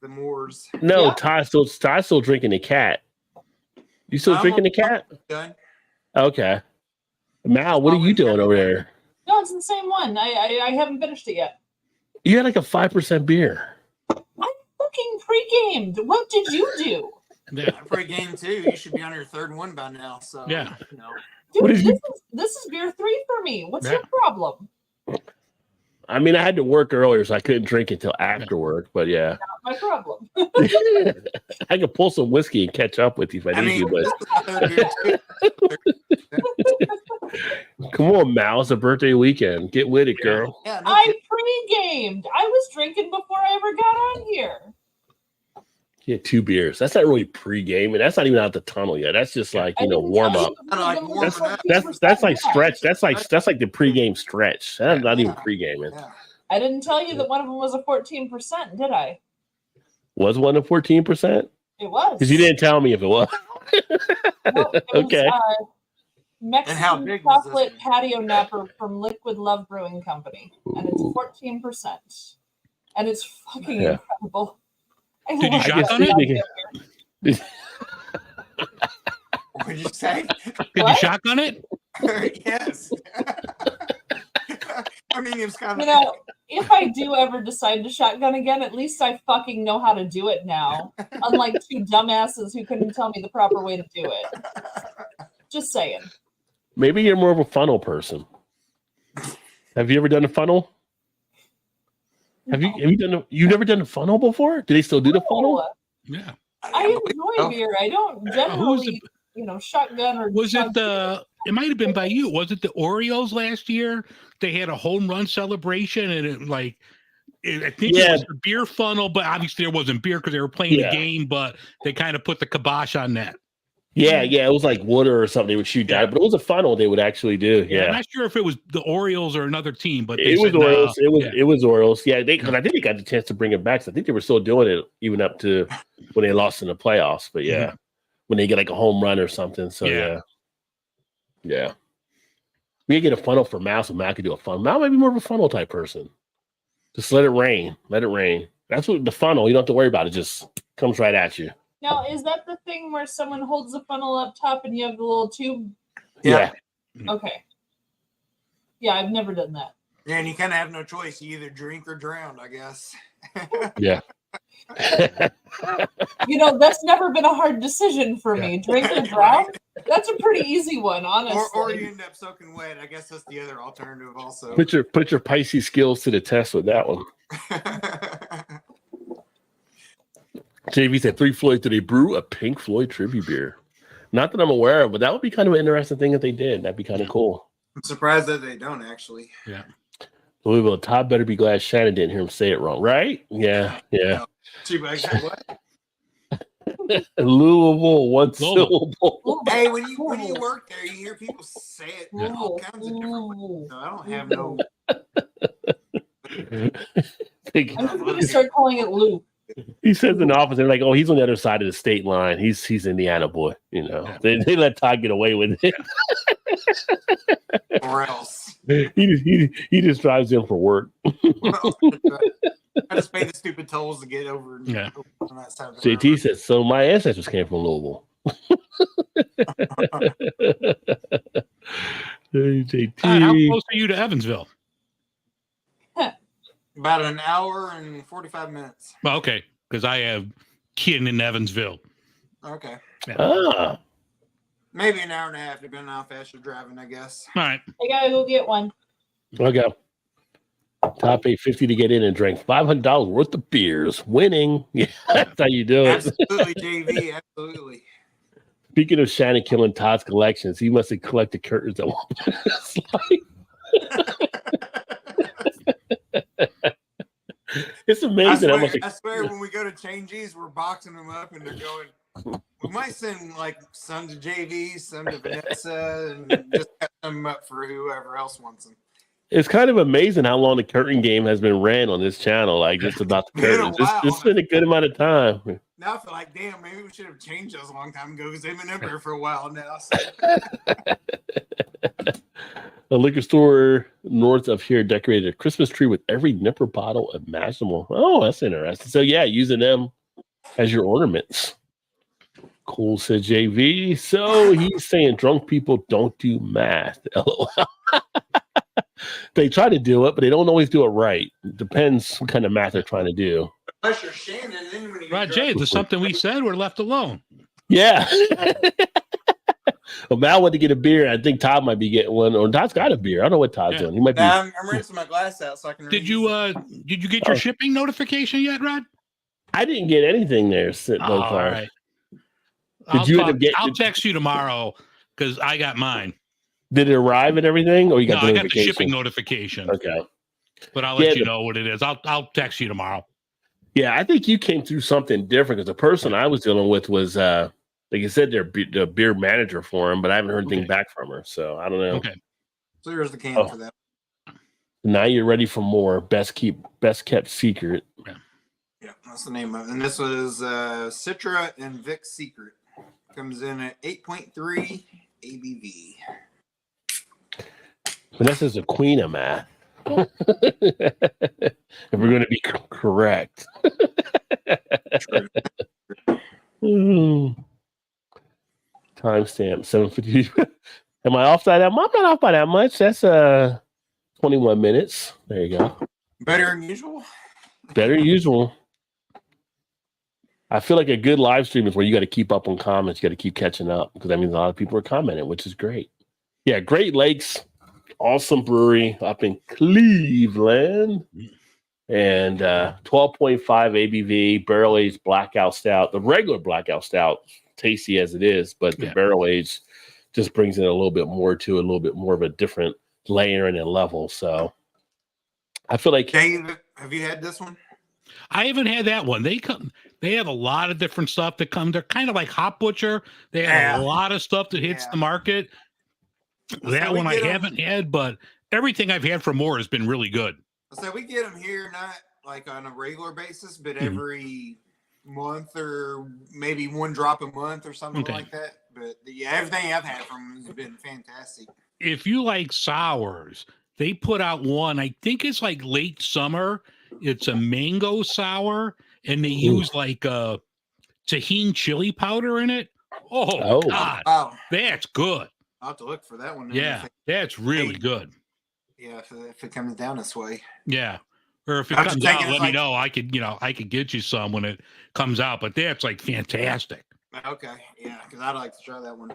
the Moors. No, Todd's still drinking the cat. You still drinking the cat? Done. Okay. Mal, what are you doing over there? No, it's the same one. I haven't finished it yet. You had like a 5% beer. I'm fucking pre-gamed. What did you do? Yeah. I'm pre-gamed too. You should be on your third one by now. So yeah. Dude, this is beer 3 for me. What's your problem? I mean, I had to work earlier, so I couldn't drink until after work. But yeah, not my problem. I could pull some whiskey and catch up with you if I need to. But come on, Mal, it's a birthday weekend. Get with it, girl. Yeah, I pre-gamed. I was drinking before I ever got on here. Yeah, 2 beers. That's not really pre-game, and that's not even out the tunnel yet. That's just like warm up. That's like stretch. That's like the pre-game stretch. That's not even pre-gaming. Yeah. I didn't tell you that one of them was a 14%, did I? Was one a 14%? It was. Because you didn't tell me if it was. No, it okay. Was, Mexican chocolate patio napper from Liquid Love Brewing Company, and it's 14%, and it's fucking incredible. Did you shotgun it? What did you say? Did you shotgun it? Yes. I mean, it was kind of. if I do ever decide to shotgun again, at least I fucking know how to do it now. Unlike two dumbasses who couldn't tell me the proper way to do it. Just saying. Maybe you're more of a funnel person. Have you ever done a funnel? Have you done? You've never done a funnel before? Do they still do the funnel? Yeah. I enjoy beer. I don't generally, shotgun or. Was it the? It might have been by you. Was it the Orioles last year? They had a home run celebration, and I think it was a beer funnel, but obviously there wasn't beer because they were playing the game. But they kind of put the kibosh on that. Yeah, it was like water or something they would shoot down, but it was a funnel they would actually do. Yeah, I'm not sure if it was the Orioles or another team, but it was Orioles. It was Orioles. Yeah, because I think they got the chance to bring it back. So I think they were still doing it even up to when they lost in the playoffs. But when they get like a home run or something. So yeah. We could get a funnel for Mal, so Mal could do a funnel. Mal might be more of a funnel type person. Just let it rain. Let it rain. That's what the funnel. You don't have to worry about it. Just comes right at you. Now, is that the thing where someone holds the funnel up top and you have the little tube? Yeah. Okay. Yeah, I've never done that. Yeah, and you kind of have no choice. You either drink or drown, I guess. Yeah. That's never been a hard decision for me. Drink or drown? That's a pretty easy one, honestly. Or you end up soaking wet. I guess that's the other alternative also. Put your Pisces skills to the test with that one. JV said 3 Floyd, did they brew a Pink Floyd tribute beer? Not that I'm aware of, but that would be kind of an interesting thing if they did. That'd be kind of cool. I'm surprised that they don't actually. Yeah. Louisville, Todd better be glad Shannon didn't hear him say it wrong, right? Yeah. What? Louisville, one syllable. Hey, when you work there, you hear people say it all kinds of different ways. So I don't have no. I'm going to start calling it Lou. He says in the office, they're like, "Oh, he's on the other side of the state line. He's Indiana boy." They let Todd get away with it, or else he just drives in for work. I just pay the stupid tolls to get over. On that side of the JT says, "So my ancestors came from Louisville." JT, how close are you to Evansville? About an hour and 45 minutes. Well, okay, because I have kin in Evansville. Okay. Yeah. Maybe an hour and a half, depending on how fast you're driving, I guess. All right. I gotta go get one. Okay. Top 850 to get in and drink $500 worth of beers. Winning. Yeah, that's how you do it. Absolutely, JV. Absolutely. Speaking of Shannon killing Todd's collections, he must have collected curtains at one point in his life. It's amazing how much. I swear, when we go to Changes, we're boxing them up, and they're going. We might send like some to JV, some to Vanessa, and just cut them up for whoever else wants them. It's kind of amazing how long the curtain game has been ran on this channel. Like just about the curtains. It's been a good amount of time. Now I feel like, damn, maybe we should have changed those a long time ago because they've been up here for a while now. So. A liquor store north of here decorated a Christmas tree with every nipper bottle imaginable. Oh, that's interesting. So yeah, using them as your ornaments. Cool, said JV. So he's saying drunk people don't do math. LOL. They try to do it, but they don't always do it right. Depends what kind of math they're trying to do. Unless you're Shannon, then when you right, Jay, there's something we said, we're left alone. Yeah. Well, Mal went to get a beer. I think Todd might be getting one, or Todd's got a beer. I don't know what Todd's doing. He might be. I'm rinsing my glass out so I can. Did you get your shipping notification yet, Rod? I didn't get anything there. All right. I'll text you tomorrow because I got mine. Did it arrive and everything, or you got? No, I got the shipping notification. Okay, but I'll let you know what it is. I'll text you tomorrow. Yeah, I think you came through something different because the person I was dealing with was, like you said, they're the beer manager for him, but I haven't heard anything back from her, so I don't know. Okay, so here's the can for that. Now you're ready for more. Best kept secret. Yeah, that's the name of it. And this was Citra and Vic Secret. Comes in at 8.3 ABV. Vanessa's a queen of math. If we're going to be correct. Timestamp 7:50. Am I off by that? I'm not off by that much. That's 21 minutes. There you go. Better than usual. Better than usual. I feel like a good live stream is where you got to keep up on comments. You got to keep catching up because that means a lot of people are commenting, which is great. Yeah, Great Lakes, awesome brewery up in Cleveland. And 12.5 ABV, barrel-aged blackout stout. The regular blackout stout, tasty as it is, but the barrel-aged just brings in a little bit more to it, a little bit more of a different layering and level. So I feel like... Dave, have you had this one? I haven't had that one. They have a lot of different stuff that come. They're kind of like Hop Butcher. They have a lot of stuff that hits the market. That one I haven't had, but everything I've had from Moore has been really good. So we get them here, not like on a regular basis, but every month or maybe one drop a month or something like that. But everything I've had from them has been fantastic. If you like sours, they put out one, I think it's like late summer. It's a mango sour, and they use like tahini chili powder in it. Oh. God. Wow. That's good. I'll have to look for that one. Yeah, that's really good. Yeah, if it comes down this way. Yeah. Or if it comes out, let me know. I could get you some when it comes out. But that's like fantastic. Okay. Yeah, because I'd like to try that one.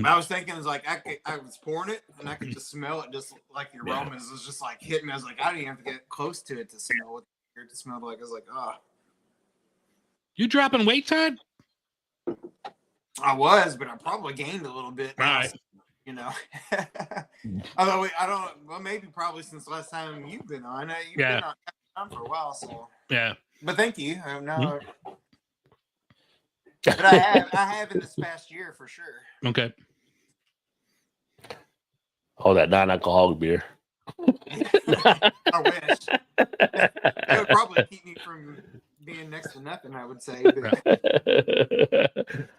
I was thinking, it's like I was pouring it and I could just smell it, just like the aromas was just like hitting me. I was like, I didn't have to get close to it to smell what it smelled like. I was like, You dropping weight, Todd? I was, but I probably gained a little bit. Right. You know, although I don't. Well, maybe probably since the last time you've been on. You've been on for a while, so yeah. But thank you. But I have in this past year for sure. Okay. Oh, that non-alcoholic beer. I wish. It would probably keep me from being next to nothing, I would say. But...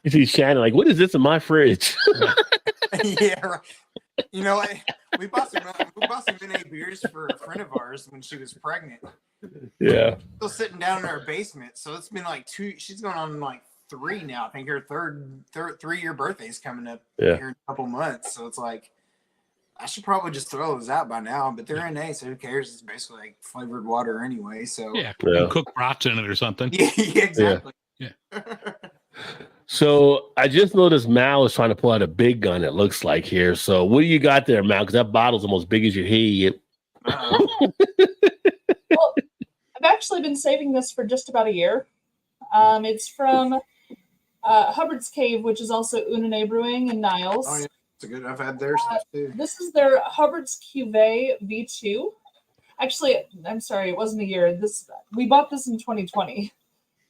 You see Shannon like, what is this in my fridge? Yeah, right. You know, we bought some NA beers for a friend of ours when she was pregnant. Yeah. Still sitting down in our basement. So it's been like she's going on like 3 now. I think her third 3-year birthday is coming up here in a couple months. So it's like, I should probably just throw those out by now, but they're NA, so who cares? It's basically like flavored water anyway. So cook broths in it or something. Yeah, exactly. Yeah. So I just noticed Mal is trying to pull out a big gun, it looks like here. So what do you got there, Mal? Because that bottle's almost big as your head. Well, I've actually been saving this for just about a year. It's from Hubbard's Cave, which is also Unanay Brewing in Niles. Oh, yeah. It's good. I've had theirs too. This is their Hubbard's Cuvée V2. Actually, I'm sorry, it wasn't a year. We bought this in 2020.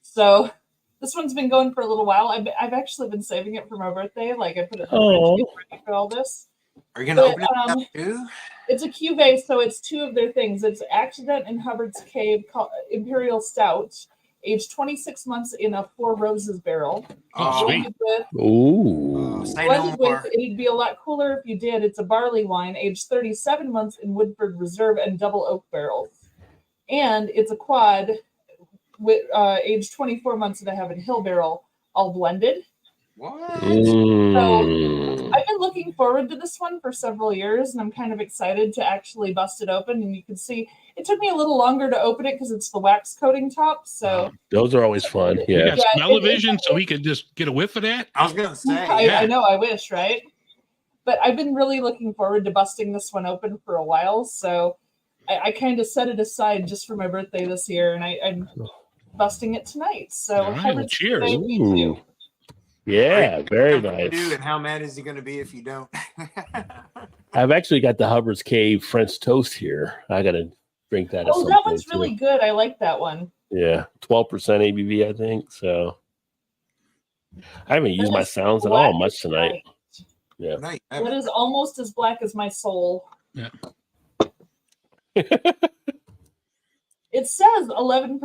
So this one's been going for a little while. I've actually been saving it for my birthday. Like I put it in the fridge ready for all this. Are you gonna open it up too? It's a cuvée, so it's 2 of their things. It's Accident and Hubbard's Cave Imperial Stout, aged 26 months in a 4 Roses barrel. Sweet. It'd be a lot cooler if you did. It's a barley wine, aged 37 months in Woodford Reserve and double oak barrels. And it's a quad with aged 24 months in a Heaven Hill barrel, all blended. What? So I've been looking forward to this one for several years, and I'm kind of excited to actually bust it open. And you can see it took me a little longer to open it because it's the wax coating top. So those are always fun. Yeah. Smell-o-vision, so we could just get a whiff of that. I was gonna say. I know. I wish, right? But I've been really looking forward to busting this one open for a while. So I kind of set it aside just for my birthday this year, and I'm busting it tonight. So cheers. Yeah, very nice. And how mad is he going to be if you don't? I've actually got the Hubbard's Cave French toast here. I got to drink that. Oh, that one's really good. I like that one. Yeah, 12% ABV, I think. So I haven't used my sounds at all much tonight. Yeah, that is almost as black as my soul. Yeah. It says 11%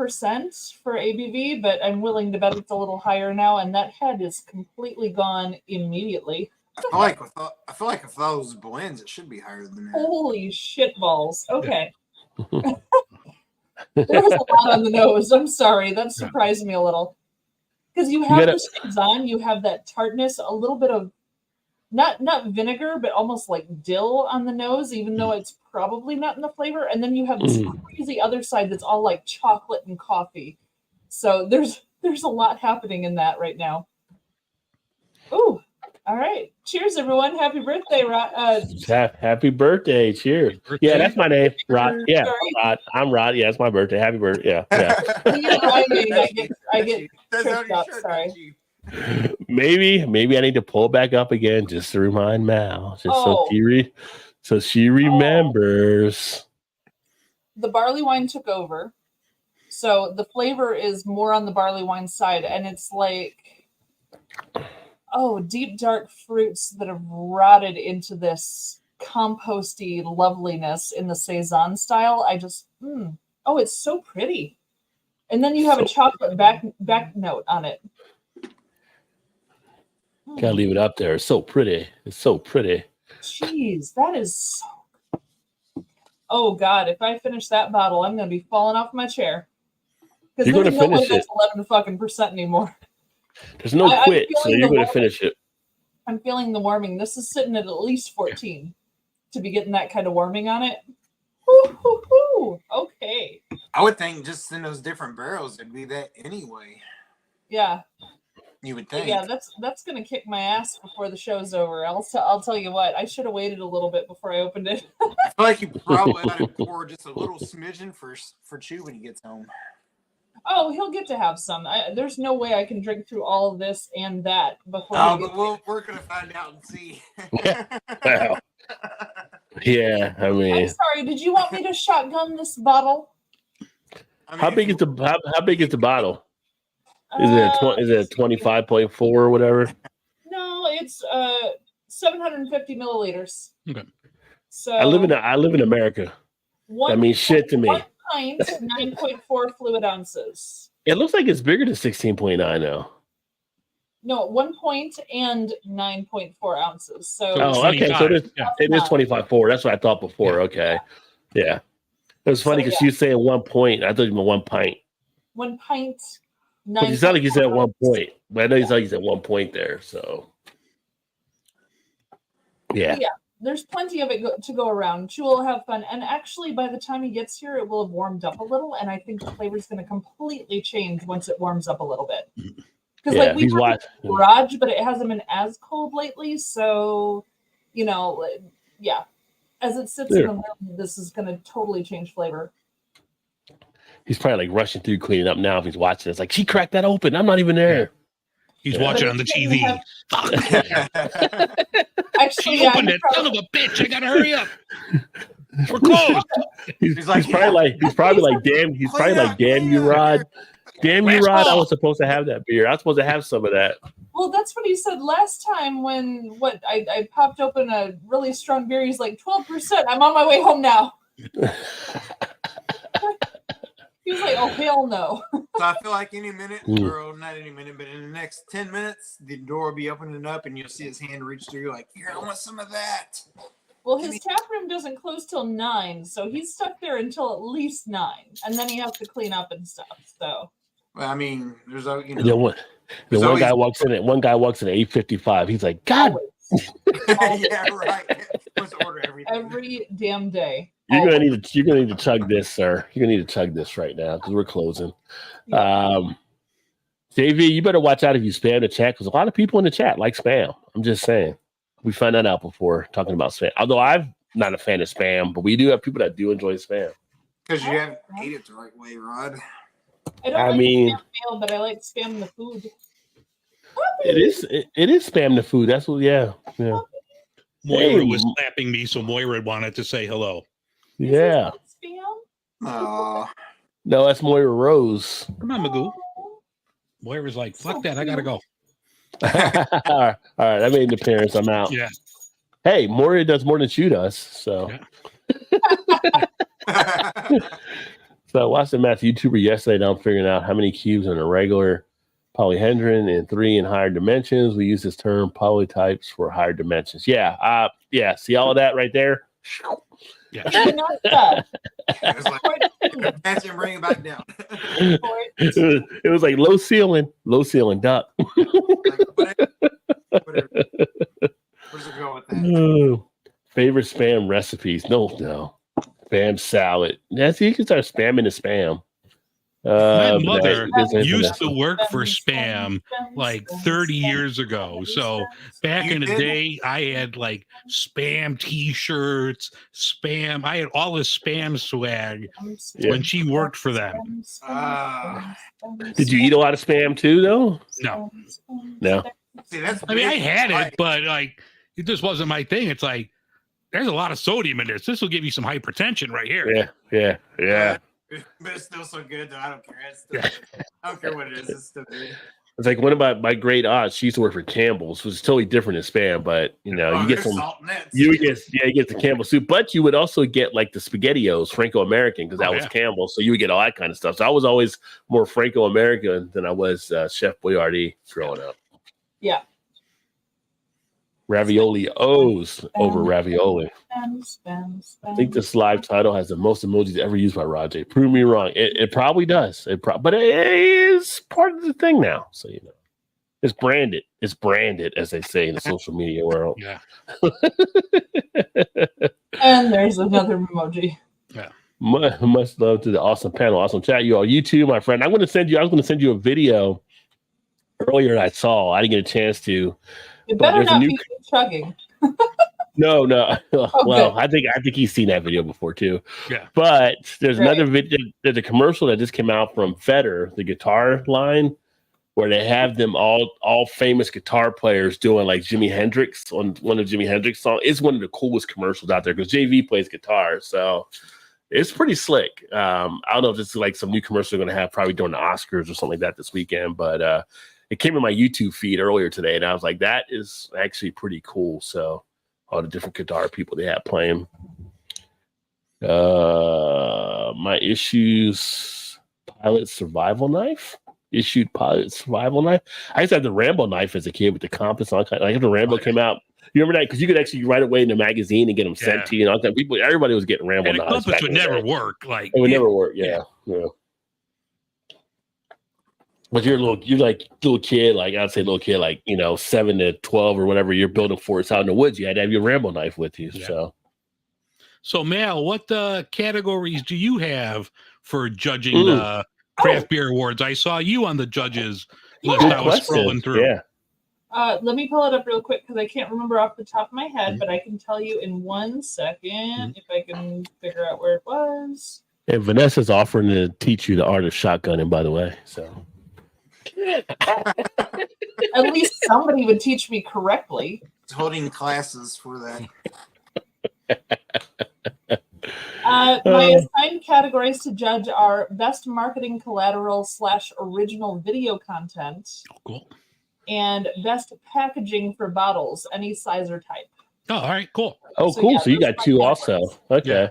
for ABV, but I'm willing to bet it's a little higher now, and that head is completely gone immedially. I feel like if those blends, it should be higher than that. Holy shit balls. Okay. There was a lot on the nose. I'm sorry. That surprised me a little. Because you have those things on, you have that tartness, a little bit of not vinegar, but almost like dill on the nose, even though it's probably not in the flavor. And then you have this crazy other side that's all like chocolate and coffee. So there's a lot happening in that right now. Ooh, all right. Cheers, everyone. Happy birthday, Rod. Happy birthday. Cheers. Birthday? Yeah, that's my name. Rod. Yeah, Sorry. Rod. I'm Rod. Yeah, it's my birthday. Happy birthday. Yeah. I get That's tripped on your up, shirt, sorry. don't you? Maybe I need to pull it back up again just to remind Mal. Just Oh. so she remembers. The barley wine took over. So the flavor is more on the barley wine side, and it's like, deep dark fruits that have rotted into this composty loveliness in the Saison style. I just, it's so pretty. And then you have a chocolate back note on it. Gotta leave it up there. It's so pretty. It's so pretty. Jeez, that is so. Oh God, if I finish that bottle, I'm gonna be falling off my chair. Because You're there's gonna no way finish that's 11% anymore. There's no I'm quit, so feeling you're the gonna warming. finish it. I'm feeling the warming. This is sitting at least 14 to be getting that kind of warming on it. Woo-hoo-hoo. Okay. I would think just in those different barrels, it'd be that anyway. Yeah. You would think. Yeah, that's gonna kick my ass before the show's over. I'll tell you what. I should have waited a little bit before I opened it. I feel like you probably ought to pour just a little smidgen for Chew when he gets home. Oh, he'll get to have some. There's no way I can drink through all of this and that before. We're gonna find out and see. Wow. Yeah, I I'm mean, sorry. Did you want me to shotgun this bottle? how big is the bottle? Is it 25.4 or whatever? No, it's 750 milliliters. Okay. So I live in America. That means shit to me. 1 pint, 9.4 fluid ounces. It looks like it's bigger than 16.9 though. No, 1 point and 9.4 ounces. So Oh, okay. So it is 25.4. That's what I thought before. Yeah. Okay. Yeah. It was funny because she was saying 1 point. I thought you meant 1 pint. 1 pint. But you sound like you said 1 point. But I know you said 1 point there. So yeah. There's plenty of it to go around. Chew will have fun. And actually, by the time he gets here, it will have warmed up a little. And I think the flavor is going to completely change once it warms up a little bit. Because we have a garage, but it hasn't been as cold lately. So, as it sits in the room, this is going to totally change flavor. He's probably like rushing through cleaning up now if he's watching. It's like, she cracked that open. I'm not even there. He's watching on the TV. Actually, she opened it. Son of a bitch! I gotta hurry up. We're closed. He's probably like, damn you, Rod. Damn you, Rod. I was supposed to have that beer. I was supposed to have some of that. Well, that's what he said last time when I popped open a really strong beer. He's like, 12%. I'm on my way home now. He was like, oh, hell no. So I feel like any minute, or not any minute, but in the next 10 minutes, the door will be opening up and you'll see his hand reach through. Like, here, I want some of that. Well, his tap room doesn't close till 9, so he's stuck there until at least 9, and then he has to clean up and stuff. So, well, I mean, there's one guy walks in at 8:55. He's like, God. Yeah, right. Let's order everything every damn day. You're gonna need to chug this, sir. You're gonna need to chug this right now because we're closing. JV, you better watch out if you spam the chat because a lot of people in the chat like spam. I'm just saying. We found that out before talking about spam. Although I'm not a fan of spam, but we do have people that do enjoy spam. Because you haven't ate it the right way, Rod. I don't spam mail, but I like spam the food. It is spam the food. That's what. Yeah. Moira was slapping me, so Moira wanted to say hello. Yeah. Spam? No, that's Moira Rose. Come on, Magoo. Moira's like, fuck that. I gotta go. All right, I made an appearance. I'm out. Yeah. Hey, Moira does more than Chew does. So. Yeah. So I watched a math YouTuber yesterday. Now I'm figuring out how many cubes in a regular polyhedron and 3 in higher dimensions. We use this term polytypes for higher dimensions. Yeah. See all of that right there? Yeah. It was like, catch and bring it back down. It was like low ceiling duck. Whatever. that. Favorite spam recipes? No. Spam salad. That's you can start spamming the spam. My mother there's used to work for Spam like 30 years ago. So back in the day, I had like Spam T-shirts, Spam. I had all this Spam swag when she worked for them. Did you eat a lot of Spam too, though? No. See, that's I mean, I had it, but like it just wasn't my thing. It's like there's a lot of sodium in this. This will give you some hypertension right here. Yeah. But it's still so good, though. I don't care. It's still good. I don't care what it is. It's still good. It's like one of my great aunts. She used to work for Campbell's, which is totally different than Spam. But you get some, you get the Campbell soup, but you would also get like the SpaghettiOs, Franco American, because that was Campbell. So you would get all that kind of stuff. So I was always more Franco American than I was Chef Boyardee growing up. Yeah. Ravioli O's over ravioli. I think this live title has the most emojis ever used by Rajay. Prove me wrong. It probably does. But it is part of the thing now. So it's branded. It's branded, as they say in the social media world. Yeah. And there's another emoji. Yeah. Much love to the awesome panel, awesome chat. You too, my friend. I was going to send you a video earlier. I saw. I didn't get a chance to. It better not be chugging. No. Well, I think he's seen that video before too. Yeah. But there's another video. There's a commercial that just came out from Feder, the guitar line, where they have them all famous guitar players doing like Jimi Hendrix on one of Jimi Hendrix songs. It's one of the coolest commercials out there because JV plays guitar, so it's pretty slick. I don't know if this is like some new commercial they're going to have probably during the Oscars or something like that this weekend, but it came in my YouTube feed earlier today, and I was like, that is actually pretty cool. So all the different guitar people they have playing. My issues, pilot survival knife. Issued pilot survival knife. I used to have the Rambo knife as a kid with the compass on. Like when the Rambo came out, you remember that? Because you could actually write away in the magazine and get them sent to you. And all that. People, everybody was getting Rambo and knives. The compass would never work. Like it would never work. Yeah. But you're like little kid, like I'd say little kid, like 7 to 12 or whatever. You're building forts out in the woods. You had to have your Rambo knife with you. Yeah. So Mal, what categories do you have for judging the craft beer awards? I saw you on the judges list. I was scrolling through. Yeah. Let me pull it up real quick because I can't remember off the top of my head, but I can tell you in 1 second if I can figure out where it was. And Vanessa's offering to teach you the art of shotgunning, by the way. So at least somebody would teach me correctly. Holding classes for that. My assigned categories to judge are best marketing collateral / original video content. Cool. And best packaging for bottles, any size or type. Oh, all right, cool. Oh, so, cool. Yeah, so you got two also. Okay.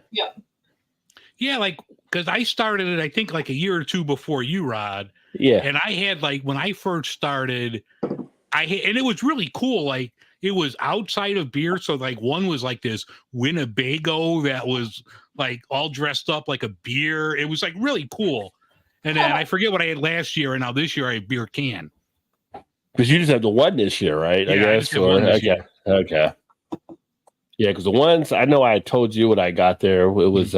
Yeah, like because I started it, I think like a year or two before you, Rod. Yeah. And I had like when I first started, and it was really cool. Like it was outside of beer. So like one was like this Winnebago that was like all dressed up like a beer. It was like really cool. And then I forget what I had last year, and now this year I have beer can. Because you just have the one this year, right? Yeah, I guess. Okay. Yeah, because the ones I know I told you what I got there. It was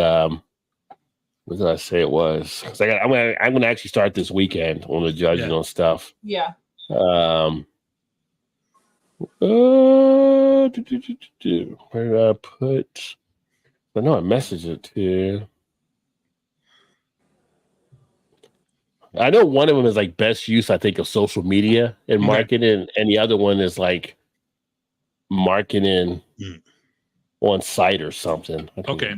what did I say it was? Because I'm gonna actually start this weekend on the judging on stuff. Yeah. Where did I put? I know I messaged it to you. I know one of them is like best use, I think, of social media and marketing, and the other one is like marketing on site or something. Okay.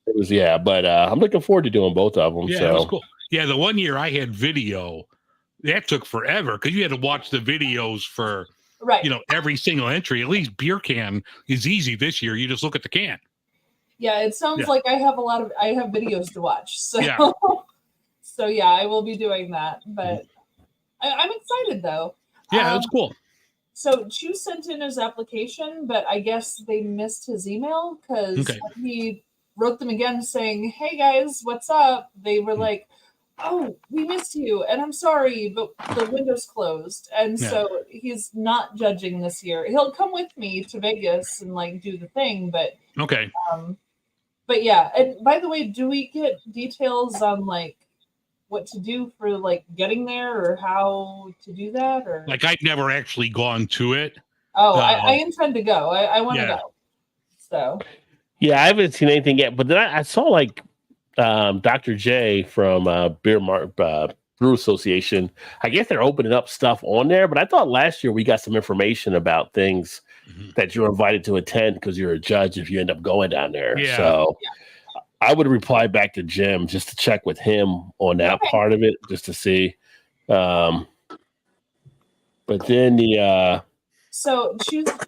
It was, but I'm looking forward to doing both of them. Yeah, that was cool. Yeah, the one year I had video, that took forever because you had to watch the videos for every single entry. At least beer can is easy this year. You just look at the can. Yeah, it sounds like I have videos to watch. So So I will be doing that, but I'm excited though. Yeah, that's cool. So Chu sent in his application, but I guess they missed his email because he wrote them again saying, "Hey guys, what's up?" They were like, oh, we miss you, and I'm sorry, but the window's closed, and so he's not judging this year. He'll come with me to Vegas and like do the thing, but okay. But yeah, and by the way, do we get details on like what to do for like getting there or how to do that? Or like I've never actually gone to it. Oh, I intend to go. I want to go. So yeah, I haven't seen anything yet, but then I saw like Dr. J from Brew Association. I guess they're opening up stuff on there, but I thought last year we got some information about things that you're invited to attend because you're a judge if you end up going down there. Yeah. So I would reply back to Jim just to check with him on that part of it, just to see. But then so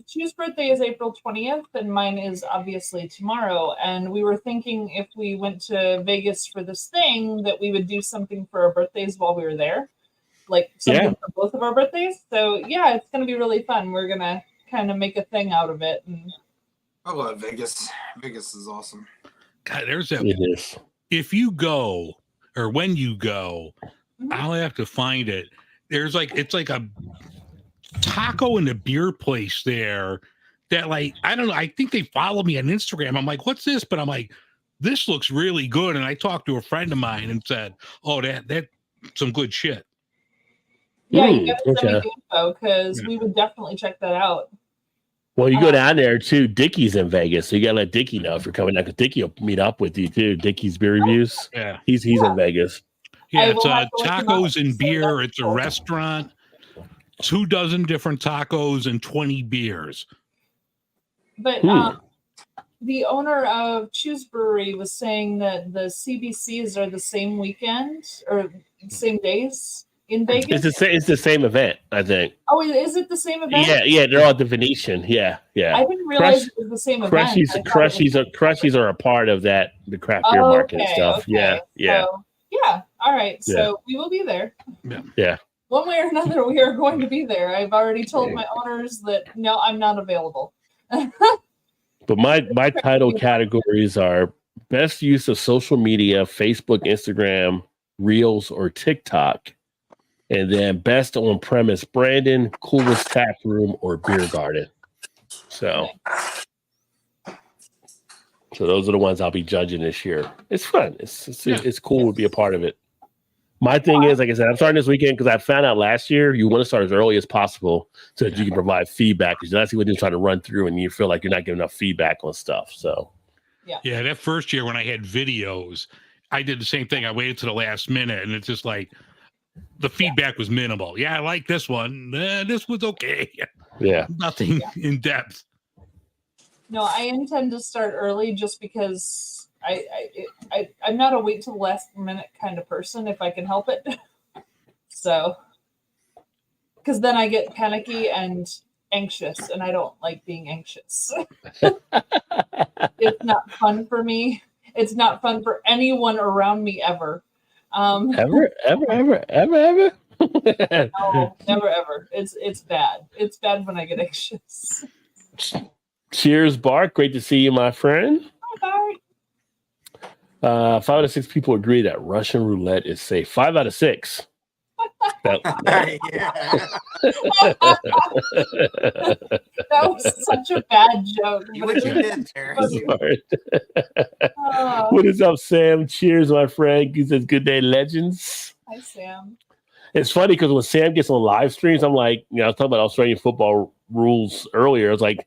Chu's birthday is April 20th, and mine is obviously tomorrow. And we were thinking if we went to Vegas for this thing that we would do something for our birthdays while we were there, like something for both of our birthdays. So yeah, it's gonna be really fun. We're gonna kind of make a thing out of it. And I love Vegas. Vegas is awesome. God, if you go or when you go, I'll have to find it. There's like it's like a taco and a beer place there that like I don't know. I think they follow me on Instagram. I'm like, what's this? But I'm like, this looks really good. And I talked to a friend of mine and said, oh, that some good shit. Yeah, you gotta send me info because we would definitely check that out. Well, you go down there too. Dickie's in Vegas, so you gotta let Dickie know if you're coming down. Because Dickie will meet up with you too. Dickie's Beer Reviews. Yeah, he's in Vegas. Yeah, it's tacos and beer. It's a restaurant. 24 different tacos and 20 beers. But the owner of Chu's Brewery was saying that the CBCs are the same weekend or same days in Vegas. It's the same event, I think. Oh, is it the same event? Yeah, they're all at the Venetian. Yeah. I didn't realize it was the same event. Crushies are a part of that, the craft beer market and stuff. Okay. Yeah. So, all right. So we will be there. Yeah. One way or another, we are going to be there. I've already told my owners that no, I'm not available. But my title categories are best use of social media, Facebook, Instagram, Reels, or TikTok. And then best on-premise branding, coolest tap room, or beer garden. So those are the ones I'll be judging this year. It's fun. It's cool to be a part of it. My thing is, like I said, I'm starting this weekend because I found out last year you want to start as early as possible so that you can provide feedback. Because that's what you're trying to run through, and you feel like you're not getting enough feedback on stuff. So, yeah, that first year when I had videos, I did the same thing. I waited to the last minute, and it's just like the feedback was minimal. Yeah, I like this one. This was okay. Yeah, nothing in depth. No, I intend to start early just because I'm not a wait till the last minute kind of person if I can help it. So, because then I get panicky and anxious, and I don't like being anxious. It's not fun for me. It's not fun for anyone around me ever. Ever? No, never ever. It's bad. It's bad when I get anxious. Cheers, Bart. Great to see you, my friend. Hi, Bart. 5 out of 6 people agree that Russian roulette is safe. 5 out of 6. That was such a bad joke. What you did there? What is up, Sam? Cheers, my friend. He says, "Good day, legends." Hi, Sam. It's funny because when Sam gets on live streams, I'm like, I was talking about Australian football rules earlier. I was like,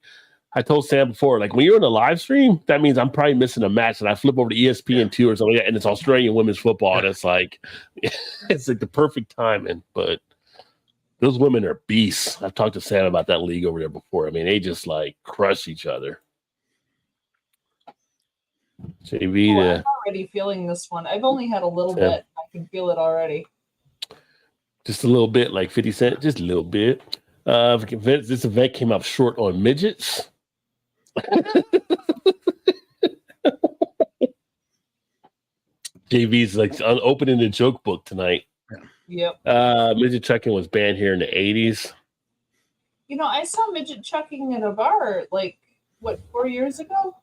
I told Sam before, like when you're in a live stream, that means I'm probably missing a match, and I flip over to ESPN2 or something, and it's Australian women's football, and it's like the perfect timing. But those women are beasts. I've talked to Sam about that league over there before. I mean, they just like crush each other. JV, I'm already feeling this one. I've only had a little bit. I can feel it already. Just a little bit, like 50 Cent, just a little bit. This event came up short on midgets. JV's like opening the joke book tonight. Yep. Midget chucking was banned here in the 80s. I saw midget chucking at a bar like 4 years ago?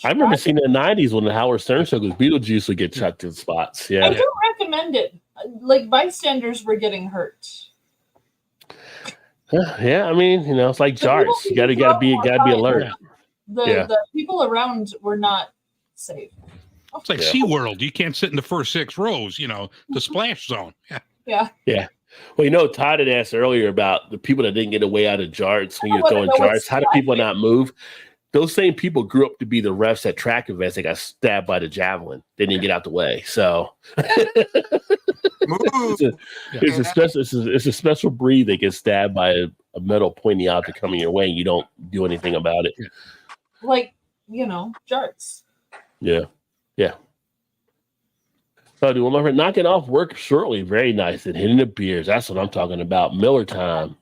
I remember seeing in the 90s when the Howard Stern show because Beetlejuice would get chucked in spots. Yeah. I don't recommend it. Like bystanders were getting hurt. Yeah, I mean, it's like jarts. You gotta be alert. The people around were not safe. It's like SeaWorld. You can't sit in the first 6 rows, the splash zone. Yeah. Well, Todd had asked earlier about the people that didn't get away out of jarts when you're throwing jarts. How do people not move? Those same people grew up to be the refs at track events. They got stabbed by the javelin. They didn't get out the way. So it's a special breed that gets stabbed by a metal pointy object coming your way and you don't do anything about it. Like, jarts. Yeah. So do one more knocking off work shortly. Very nice. And hitting the beers. That's what I'm talking about. Miller time.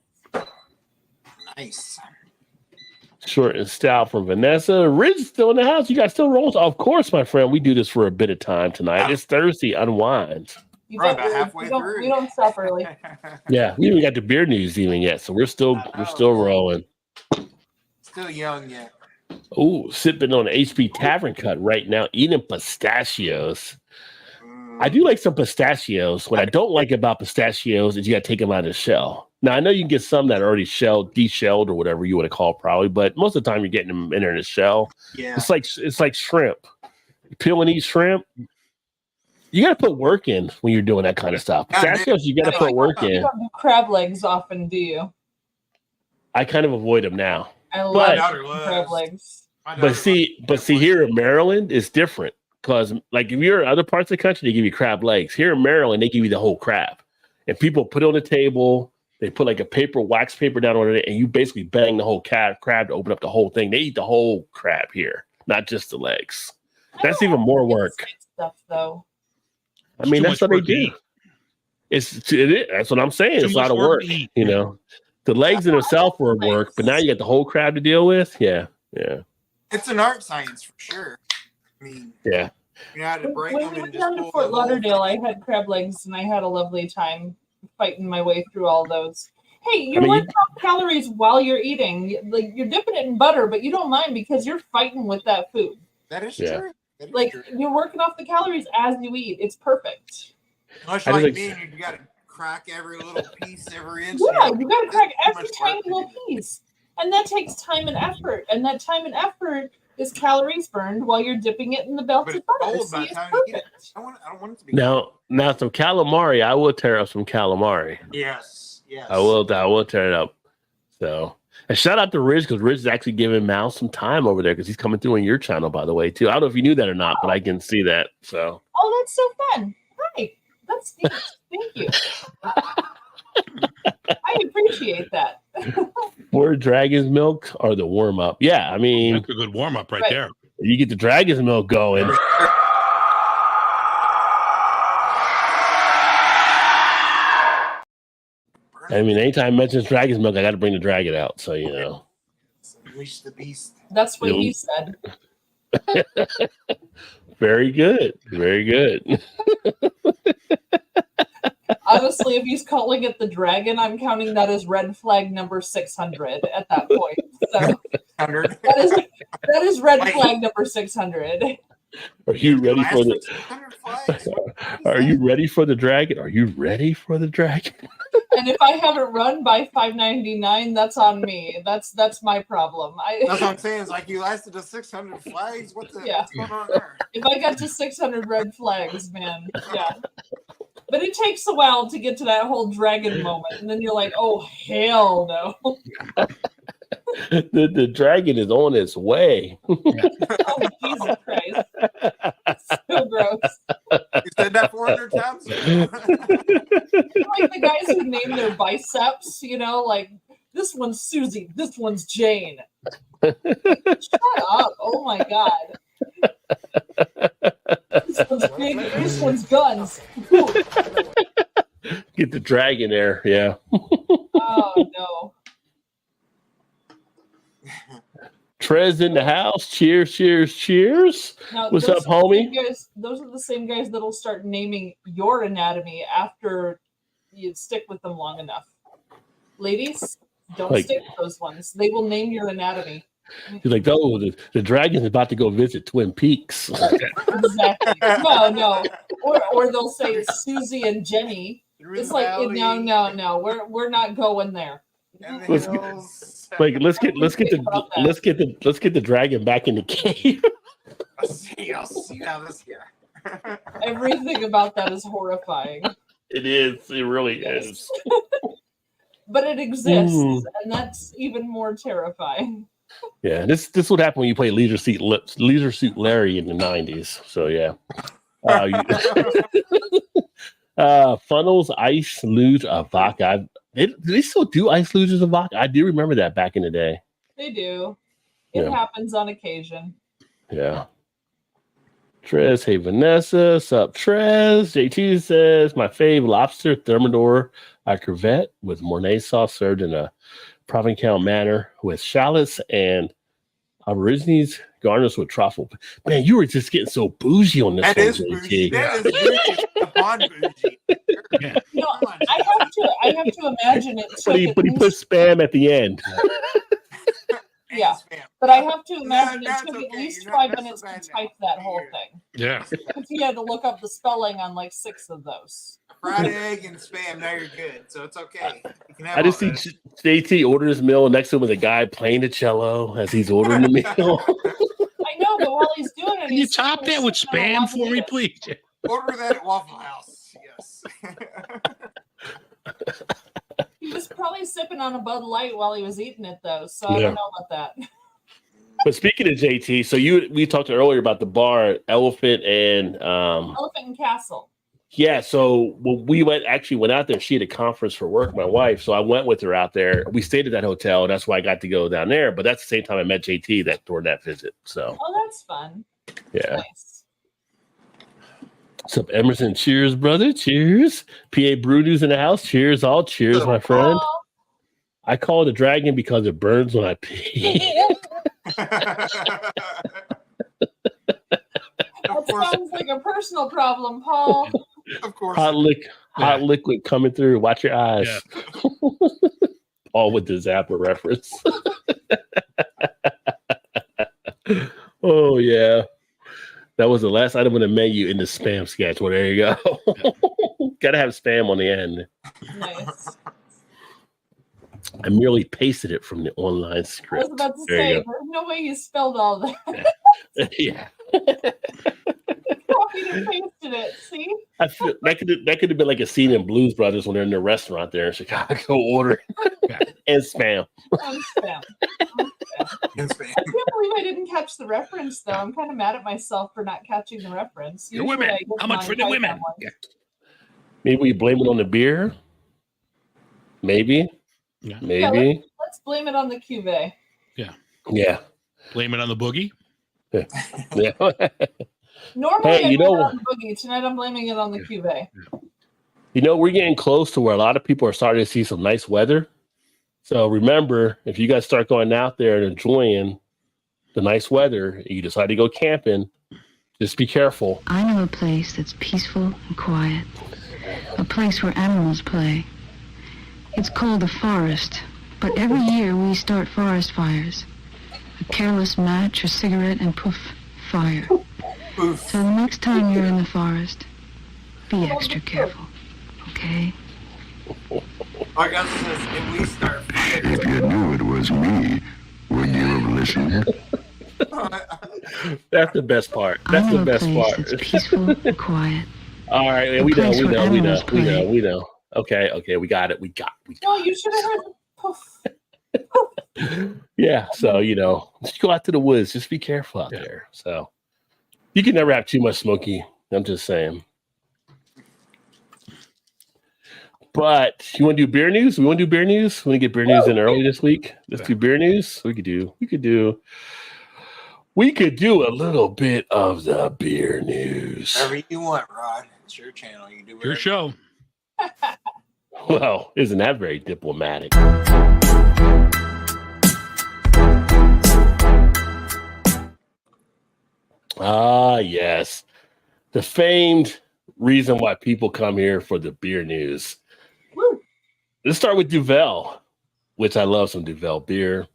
Nice. Short and stout from Vanessa. Ridge is still in the house. You guys still rolls? Of course, my friend. We do this for a bit of time tonight. It's Thursday. Unwind. We don't stop early. Yeah, we haven't got the beer news even yet, so we're still rolling. Still young yet. Oh, sipping on an HP Tavern Cut right now, eating pistachios. I do like some pistachios. What I don't like about pistachios is you got to take them out of the shell. Now, I know you can get some that are already deshelled or whatever you want to call it probably, but most of the time you're getting them in the shell. Yeah. It's like shrimp. You peel and eat shrimp. You got to put work in when you're doing that kind of stuff. Pistachios, you got to put work in. You don't do crab legs often, do you? I kind of avoid them now. I love crab legs. But see, here in Maryland, it's different. Because, like, if you're in other parts of the country, they give you crab legs. Here in Maryland, they give you the whole crab. And people put it on the table. They put, like, wax paper down on it, and you basically bang the whole crab to open up the whole thing. They eat the whole crab here, not just the legs. That's even more work. Stuff, though. I mean, that's what they do. That's what I'm saying. It's a lot of work, The legs in themselves were work, but now you got the whole crab to deal with. Yeah. It's an art science for sure. I mean, yeah. You had to break when them we and went down to Fort Lauderdale, I had crab legs, and I had a lovely time fighting my way through all those. Hey, you're working off calories while you're eating. Like, you're dipping it in butter, but you don't mind because you're fighting with that food. That is true. You're working off the calories as you eat. It's perfect. Much like me, you got to crack every little piece, every inch. Yeah, you got to crack every tiny little piece. And that takes time and effort. And that time and effort is calories burned while you're dipping it in the melted butter. See, it's perfect. I don't want it to be. Now some calamari. I will tear up some calamari. Yes. I will tear it up. So, and shout out to Ridge because Ridge is actually giving Mal some time over there because he's coming through on your channel, by the way, too. I don't know if you knew that or not, but I can see that. So. Oh, that's so fun. Hi. That's neat. Thank you. I appreciate that. Where Dragon's Milk or the warm up? Yeah, I mean that's a good warm up right there. You get the Dragon's Milk going. I mean, anytime I mention Dragon's Milk, I got to bring the dragon out. So Unleash the beast. That's what he said. Very good. Very good. Honestly, if he's calling it the dragon, I'm counting that as red flag number 600 at that point. So that is red flag number 600. Are you ready for the? Are you ready for the dragon? Are you ready for the dragon? And if I haven't run by 599, that's on me. That's my problem. That's what I'm saying. It's like you lasted to 600 flags. What's going on there? If I got to 600 red flags, man, yeah. But it takes a while to get to that whole dragon moment, and then you're like, "Oh hell no!" the dragon is on its way. Oh Jesus Christ! So gross. You said that 400 times. Like the guys who name their biceps, like this one's Susie, this one's Jane. Shut up! Oh my god. This one's big. This one's guns. Get the dragon there, yeah. Oh no. Trez in the house. Cheers, cheers, cheers. Now, what's up, homie? Those are the same guys that'll start naming your anatomy after you stick with them long enough. Ladies, don't stick with those ones. They will name your anatomy. He's like, oh, the dragon's about to go visit Twin Peaks. Exactly. No. Or they'll say Susie and Jenny. It's like no. We're not going there. Let's get the dragon back in the cave. I'll see how this guy. Everything about that is horrifying. It is. It really is. But it exists, and that's even more terrifying. Yeah, this would happen when you play Leisure Suit Larry in the 90s. So yeah. Funnels, ice, luge, vodka. Do they still do ice luges of vodka? I do remember that back in the day. They do. It happens on occasion. Yeah. Trez, hey Vanessa, sup Trez. JT says my fave lobster thermidor crevette with Mornay sauce served in a Provençal manner with shallots and aborigines garnished with truffle. Man, you were just getting so bougie on this. That one, is JT. bougie. That is bougie. Upon bougie. Yeah. No, I have to imagine it. But he put spam at the end. Yeah, but I have to imagine it took at least 5 minutes to type that whole thing. Yeah. Because he had to look up the spelling on like 6 of those. Fried egg and spam. Now you're good, so it's okay. You can have I just see JT order his meal, and next to him is a guy playing the cello as he's ordering the meal. I know, but while he's doing it, Can you top that with spam for me, please? Order that at Waffle House. Yes. He was probably sipping on a Bud Light while he was eating it, though. So I don't know about that. But speaking of JT, so we talked earlier about the bar, Elephant and Elephant and Castle. Yeah, so we went out there. She had a conference for work, my wife. So I went with her out there. We stayed at that hotel. That's why I got to go down there. But that's the same time I met JT during that visit. So That's fun. Yeah. Nice. What's up, Emerson? Cheers, brother. Cheers. PA Brew News in the house. Cheers, all. Cheers, my friend. I call it a dragon because it burns when I pee. That sounds like a personal problem, Paul. Of course. Hot liquid coming through. Watch your eyes. Yeah. All with the Zappa reference. Oh, yeah. That was the last item on the menu in the spam sketch. Well, there you go. Got to have spam on the end. Nice. I merely pasted it from the online script. I was about to say, there's no way you spelled all that. Yeah. Copied and pasted it. See? I feel that could have been like a scene in Blues Brothers when they're in the restaurant there in Chicago ordering and spam. Spam. I can't believe I didn't catch the reference, though. I'm kind of mad at myself for not catching the reference. The women. How much for the women? Yeah. Maybe we blame it on the beer. Maybe. Yeah. Maybe. Yeah, let's blame it on the cuvee. Yeah. Yeah. Blame it on the boogie. Yeah. Normally, I blame it on the boogie. Tonight, I'm blaming it on the cuvee. We're getting close to where a lot of people are starting to see some nice weather. So remember, if you guys start going out there and enjoying the nice weather, and you decide to go camping, just be careful. I know a place that's peaceful and quiet. A place where animals play. It's called the forest, but every year we start forest fires. A careless match or cigarette and poof, fire. So the next time you're in the forest, be extra careful, okay? Augustus says, if we start fires. If you knew it was me, would you have listened? That's the best part. That's the best part. It's peaceful and quiet. All right, man, we know. Okay, we got it. We got No, you should have heard the poof. Yeah, so just go out to the woods. Just be careful out there. So you can never have too much smoky. I'm just saying. But you want to do beer news? We want to do beer news? We want to get beer news in early this week. Let's do beer news. We could do a little bit of the beer news. Whatever you want, Rod. It's your channel. You can do whatever. Your show. Well, isn't that very diplomatic? Ah, yes. The famed reason why people come here for the beer news. Woo. Let's start with Duvel, which I love some Duvel beer.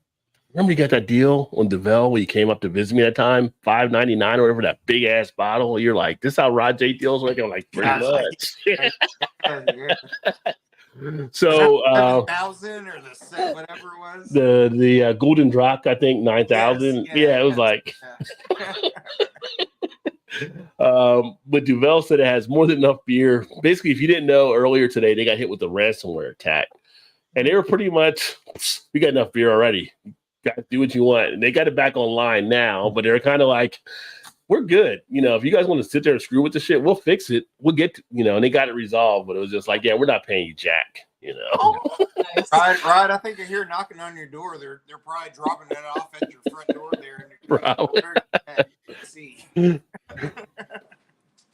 Remember you got that deal on DeVille when you came up to visit me that time, $5.99 or whatever, that big ass bottle. You're like, this how Rod J deals like? I'm like, pretty much. So 7,000 or the whatever it was. The Golden Drock, I think 9,000. It was like. But Duvel said it has more than enough beer. Basically, if you didn't know, earlier today they got hit with the ransomware attack, and they were pretty much, we got enough beer already. Got to do what you want. And they got it back online now, but they're kind of like, we're good. If you guys want to sit there and screw with the shit, we'll fix it. We'll get to, and they got it resolved, but it was just like, yeah, we're not paying you jack, Nice. Right. I think I hear knocking on your door. They're probably dropping it off at your front door there. Probably. See.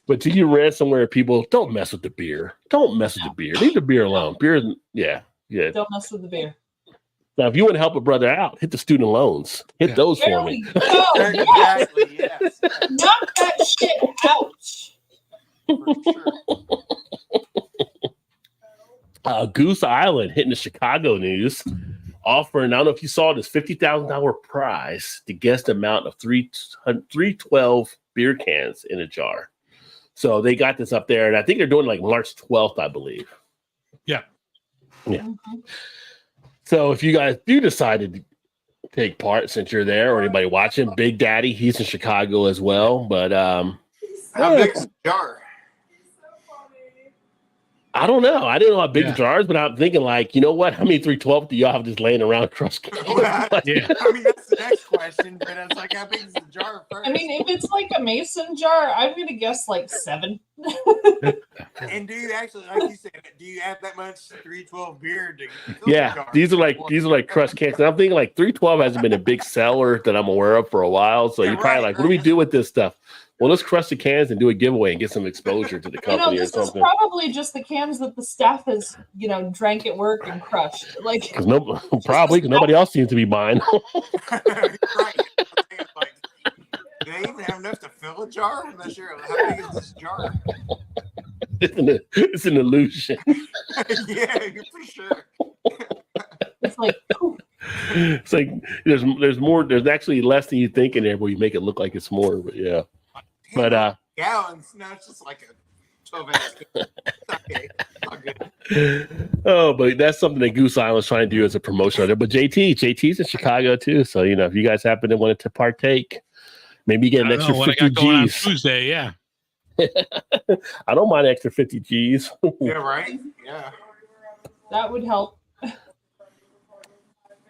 But to you ransomware people, don't mess with the beer. Don't mess with the beer. Leave the beer alone. Beer, yeah. Don't mess with the beer. Now, if you want to help a brother out, hit the student loans. Hit those There for we me. go. Exactly. Yes. Knock that shit out. For sure. Goose Island hitting the Chicago news, offering, I don't know if you saw this, $50,000 prize to guess the amount of 312 beer cans in a jar. So they got this up there, and I think they're doing like March 12th, I believe. Yeah. Mm-hmm. So if you guys do decide to take part, since you're there, or anybody watching, Big Daddy, he's in Chicago as well. But How big is the jar? I don't know. I didn't know how big the jar is, but I'm thinking like, you know what? How many 312 do y'all have just laying around crushed cans? Yeah. I mean, that's the next question, but it's like, how big is the jar first? I mean, if it's like a mason jar, I'm gonna guess like 7. And do you actually, like you said, do you have that much 312 beer to fill Yeah, the jar? these are like crushed cans. And I'm thinking like 312 hasn't been a big seller that I'm aware of for a while. So you're probably like, what do we do with this stuff? Well, let's crush the cans and do a giveaway and get some exposure to the company or This something. is probably just the cans that the staff has, drank at work and crushed. Like, Because nobody else seems to be buying. Right. Like, do they even have enough to fill a jar? I'm not sure. How big is this jar? It's an illusion. Yeah, for sure. it's like, It's like there's more. There's actually less than you think in there, where you make it look like it's more. But yeah. But Gallons. No, it's just like a 12-ounce. Okay. All good. Oh, but that's something that Goose Island's trying to do as a promotion there. But JT's in Chicago too, so if you guys happen to want to partake, maybe you get an extra 50 G's. Tuesday, yeah. I don't mind extra 50 G's. Yeah, right. Yeah. that would help.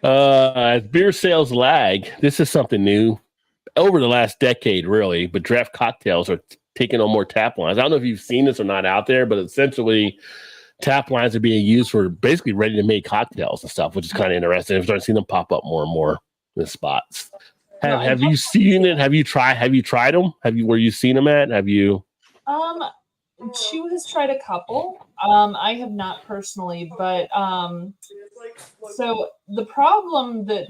As beer sales lag, this is something new over the last decade, really. But draft cocktails are taking on more tap lines. I don't know if you've seen this or not out there, but essentially, tap lines are being used for basically ready-to-make cocktails and stuff, which is kind of interesting. I'm starting to see them pop up more and more in spots. Have you seen it? Have you tried them? Where you seen them at? Have you? Chu has tried a couple. I have not personally, but so the problem that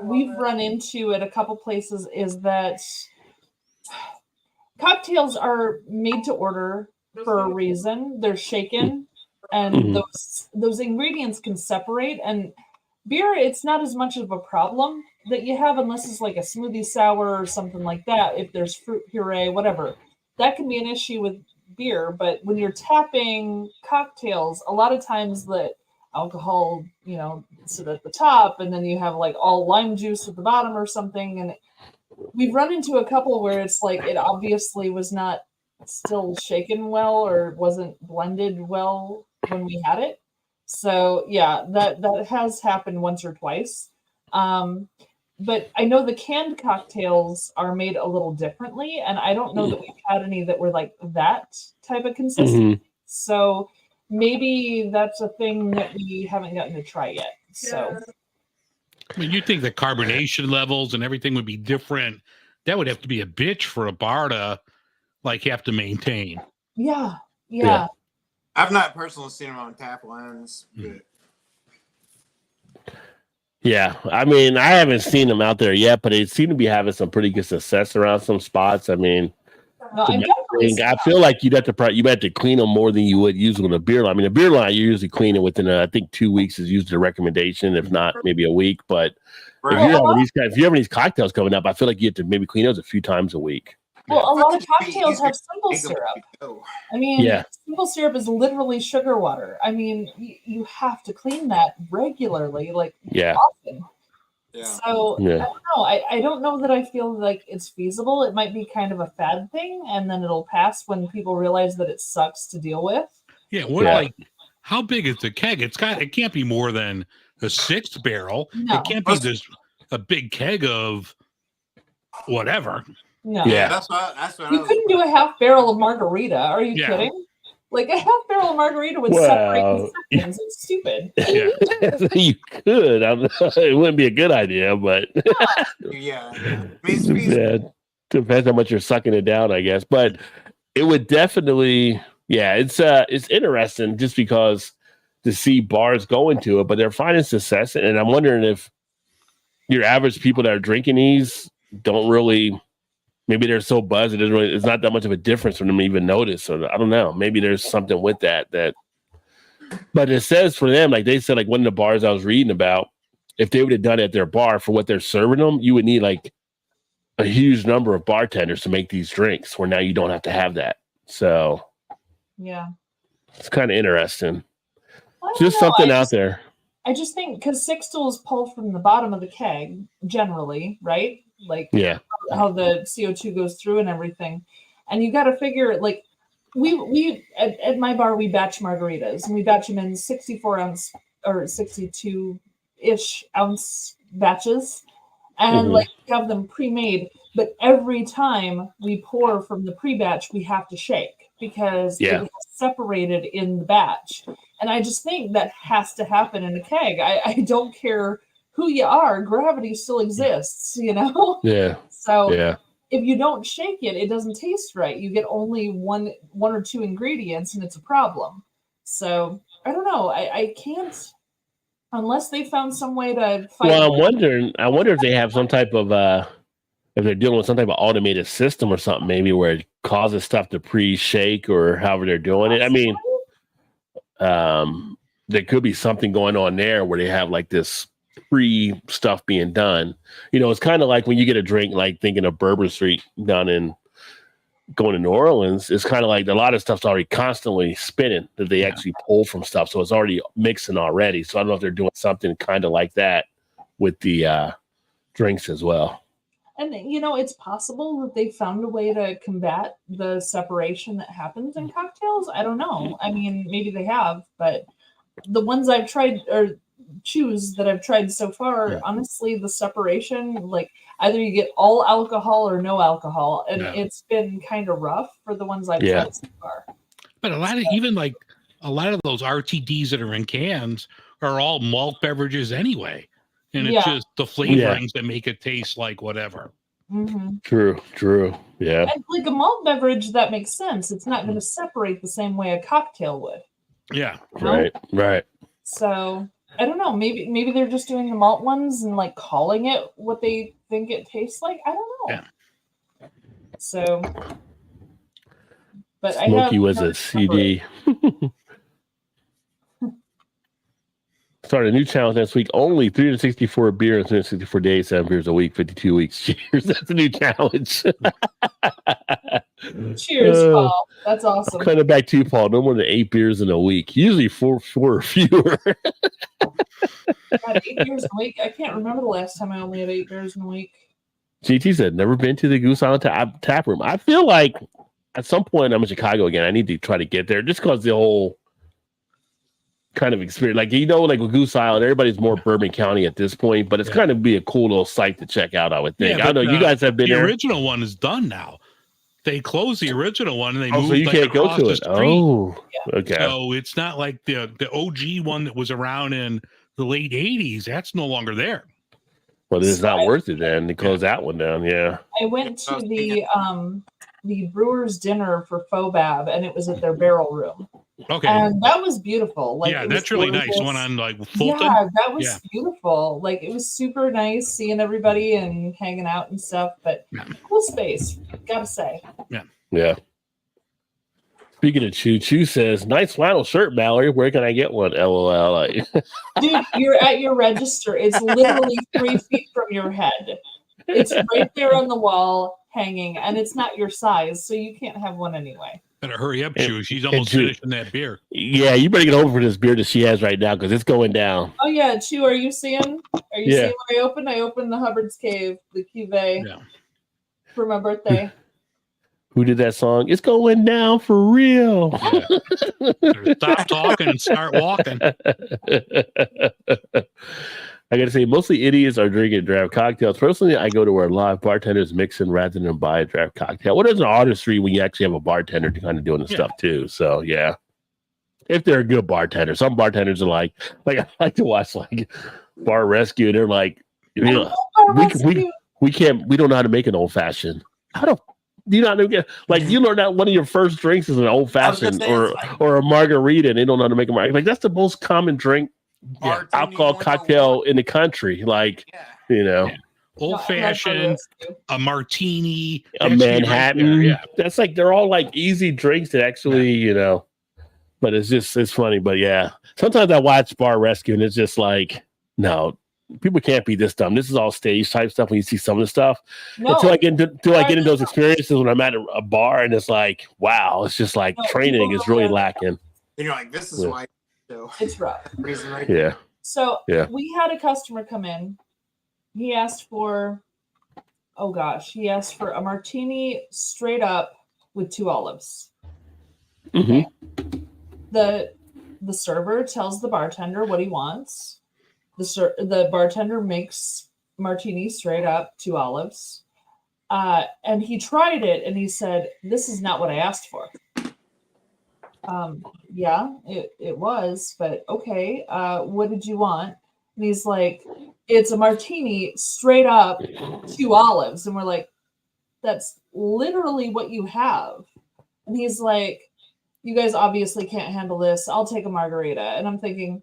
we've run into at a couple places is that cocktails are made to order for a reason. They're shaken, and those ingredients can separate. And beer, it's not as much of a problem that you have unless it's like a smoothie sour or something like that. If there's fruit puree, whatever, that can be an issue with beer. But when you're tapping cocktails, a lot of times the alcohol, sit at the top, and then you have like all lime juice at the bottom or something. And we've run into a couple where it's like it obviously was not still shaken well or wasn't blended well when we had it. So yeah, that has happened once or twice. But I know the canned cocktails are made a little differently, and I don't know that we've had any that were like that type of consistency. So maybe that's a thing that we haven't gotten to try yet. So I mean, you'd think the carbonation levels and everything would be different. That would have to be a bitch for a bar to have to maintain. Yeah. I've not personally seen them on tap lines. But... Yeah, I mean, I haven't seen them out there yet, but they seem to be having some pretty good success around some spots. I mean, no, I feel like you have to clean them more than you would usually on a beer line. I mean, a beer line you usually clean it within I think 2 weeks is usually the recommendation, if not maybe a week. But if you're having these cocktails coming up, I feel like you have to maybe clean those a few times a week. Well, a lot of cocktails have simple syrup. I mean, simple syrup is literally sugar water. I mean, you have to clean that regularly, like often. Yeah. So I don't know. I don't know that I feel like it's feasible. It might be kind of a fad thing, and then it'll pass when people realize that it sucks to deal with. Yeah. Like, how big is the keg? It can't be more than a 6 barrel. No. It can't be a big keg of whatever. No. Yeah. That's what you couldn't do a half barrel of margarita. Are you kidding? Like a half barrel of margarita would separate in seconds. It's stupid. Yeah. You could. It wouldn't be a good idea, but depends how much you're sucking it down, I guess. But it would definitely, it's interesting just because to see bars go into it, but they're finding success. And I'm wondering if your average people that are drinking these don't really. Maybe they're so buzzed it's not that much of a difference for them to even notice. Or I don't know. Maybe there's something with that. But it says for them, like they said, like one of the bars I was reading about, if they would have done it at their bar for what they're serving them, you would need like a huge number of bartenders to make these drinks. Where now you don't have to have that. So it's kind of interesting. Just something out there. I just think because 6 stools pull from the bottom of the keg generally, right? Like how the CO2 goes through and everything. And you got to figure, like, we at my bar, we batch margaritas and we batch them in 64 ounce or 62-ish ounce batches and like have them pre-made. But every time we pour from the pre-batch, we have to shake because it's separated in the batch. And I just think that has to happen in a keg. I don't care who you are, gravity still exists, you know? Yeah. So if you don't shake it, it doesn't taste right. You get only one or two ingredients and it's a problem. So I don't know. I can't, unless they found some way to fight. Well, I wonder if they have some type of, if they're dealing with some type of automated system or something, maybe where it causes stuff to pre-shake or however they're doing it. I mean, there could be something going on there where they have like this pre stuff being done. You know, it's kind of like when you get a drink, like thinking of Bourbon Street down in going to New Orleans, it's kind of like a lot of stuff's already constantly spinning that they actually pull from stuff. So it's already mixing already. So I don't know if they're doing something kind of like that with the drinks as well. And, you know, it's possible that they found a way to combat the separation that happens in cocktails. I don't know. I mean, maybe they have, but the ones I've tried or choose that I've tried so far, honestly, the separation, like either you get all alcohol or no alcohol. And it's been kind of rough for the ones I've tried so far. But a lot of those RTDs that are in cans are all malt beverages anyway. And it's just the flavorings that make it taste like whatever. Mm-hmm. True. Yeah. And like a malt beverage, that makes sense. It's not going to separate the same way a cocktail would. Yeah. You know? Right. So I don't know. Maybe they're just doing the malt ones and like calling it what they think it tastes like. I don't know. Yeah. So, but Smokey was a CD. Start a new challenge next week. Only 364 beer in 364 days, 7 beers a week, 52 weeks. Cheers. That's a new challenge. Cheers, Paul. That's awesome. I'm kind of back to you, Paul. No more than 8 beers in a week. Usually four or fewer. God, 8 beers a week? I can't remember the last time I only had 8 beers in a week. GT said, never been to the Goose Island tap room. I feel like at some point I'm in Chicago again. I need to try to get there just because the whole kind of experience, like, you know, like with Goose Island, everybody's more Bourbon County at this point, but it's kind of be a cool little site to check out, I would think. I know you guys have been there. The original one is done now. They closed the original one and they moved so you can't go to it. Oh, okay. So it's not like the OG one that was around in the late 80s. That's no longer there. Well, it's not worth it then to close that one down. Yeah. I went to the Brewers dinner for Fobab, and it was at their barrel room. Okay. And that was beautiful. Like, that's really nice. One on like Fulton. Yeah, that was beautiful. Like, it was super nice seeing everybody and hanging out and stuff, but cool space, gotta say. Yeah. Speaking of Choo says, nice flannel shirt, Mallory. Where can I get one? LOL. Like, dude, you're at your register. It's literally 3 feet from your head. It's right there on the wall hanging, and it's not your size, so you can't have one anyway. Better hurry up, Chew. She's almost finishing that beer. Yeah, you better get over this beer that she has right now because it's going down. Oh yeah, Chew, are you seeing? Are you seeing what I opened? I opened the Hubbard's Cave, the cuvee for my birthday. Who did that song? It's going down for real. Yeah. Stop talking and start walking. I gotta say, mostly idiots are drinking draft cocktails. Personally, I go to where live bartenders mix in rather than buy a draft cocktail. What is an artistry when you actually have a bartender kind of doing the stuff too? So yeah, if they're a good bartender, some bartenders are like I like to watch like Bar Rescue. They're like, you know, we don't know how to make an old fashioned. How do you not know? Like you learn that one of your first drinks is an old fashioned or a margarita, and they don't know how to make a margarita. Like that's the most common drink. Alcohol cocktail in the country, like you know, old fashioned, a martini, a Manhattan. Right that's like they're all like easy drinks that actually, you know. But it's funny. But yeah, sometimes I watch Bar Rescue and it's just like, no, people can't be this dumb. This is all stage type stuff. When you see some of the stuff, until I get into those experiences when I'm at a bar and it's like, wow, it's just like training is really lacking. And you're like, this is why. So it's rough. Right So we had a customer come in. He asked for, he asked for a martini straight up with 2 olives. Mm-hmm. The server tells the bartender what he wants. The bartender makes martini straight up, 2 olives. And he tried it and he said, "This is not what I asked for." It was, but okay. What did you want? And he's like, "It's a martini straight up, 2 olives." And we're like, "That's literally what you have." And he's like, "You guys obviously can't handle this. I'll take a margarita." And I'm thinking,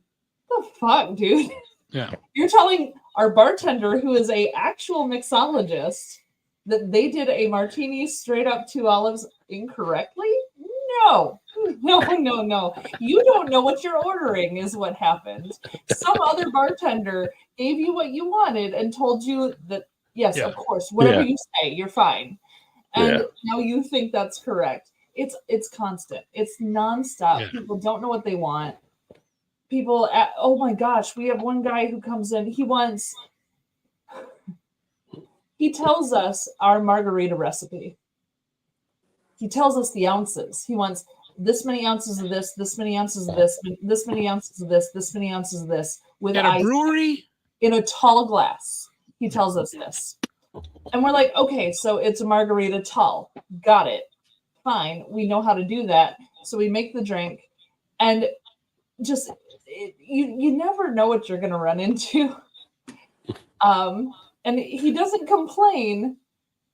the fuck, dude? Yeah. You're telling our bartender, who is a actual mixologist, that they did a martini straight up, 2 olives incorrectly? No. You don't know what you're ordering is what happened. Some other bartender gave you what you wanted and told you that, yes, of course, whatever you say, you're fine. And now you think that's correct. It's constant. It's nonstop. Yeah. People don't know what they want. Oh my gosh, we have one guy who comes in. He tells us our margarita recipe. He tells us the ounces. He wants this many ounces of this many ounces of this many ounces of this many ounces of this with at a brewery in a tall glass. He tells us this. And we're like, okay, so it's a margarita tall. Got it. Fine. We know how to do that. So we make the drink and just you never know what you're going to run into. And he doesn't complain,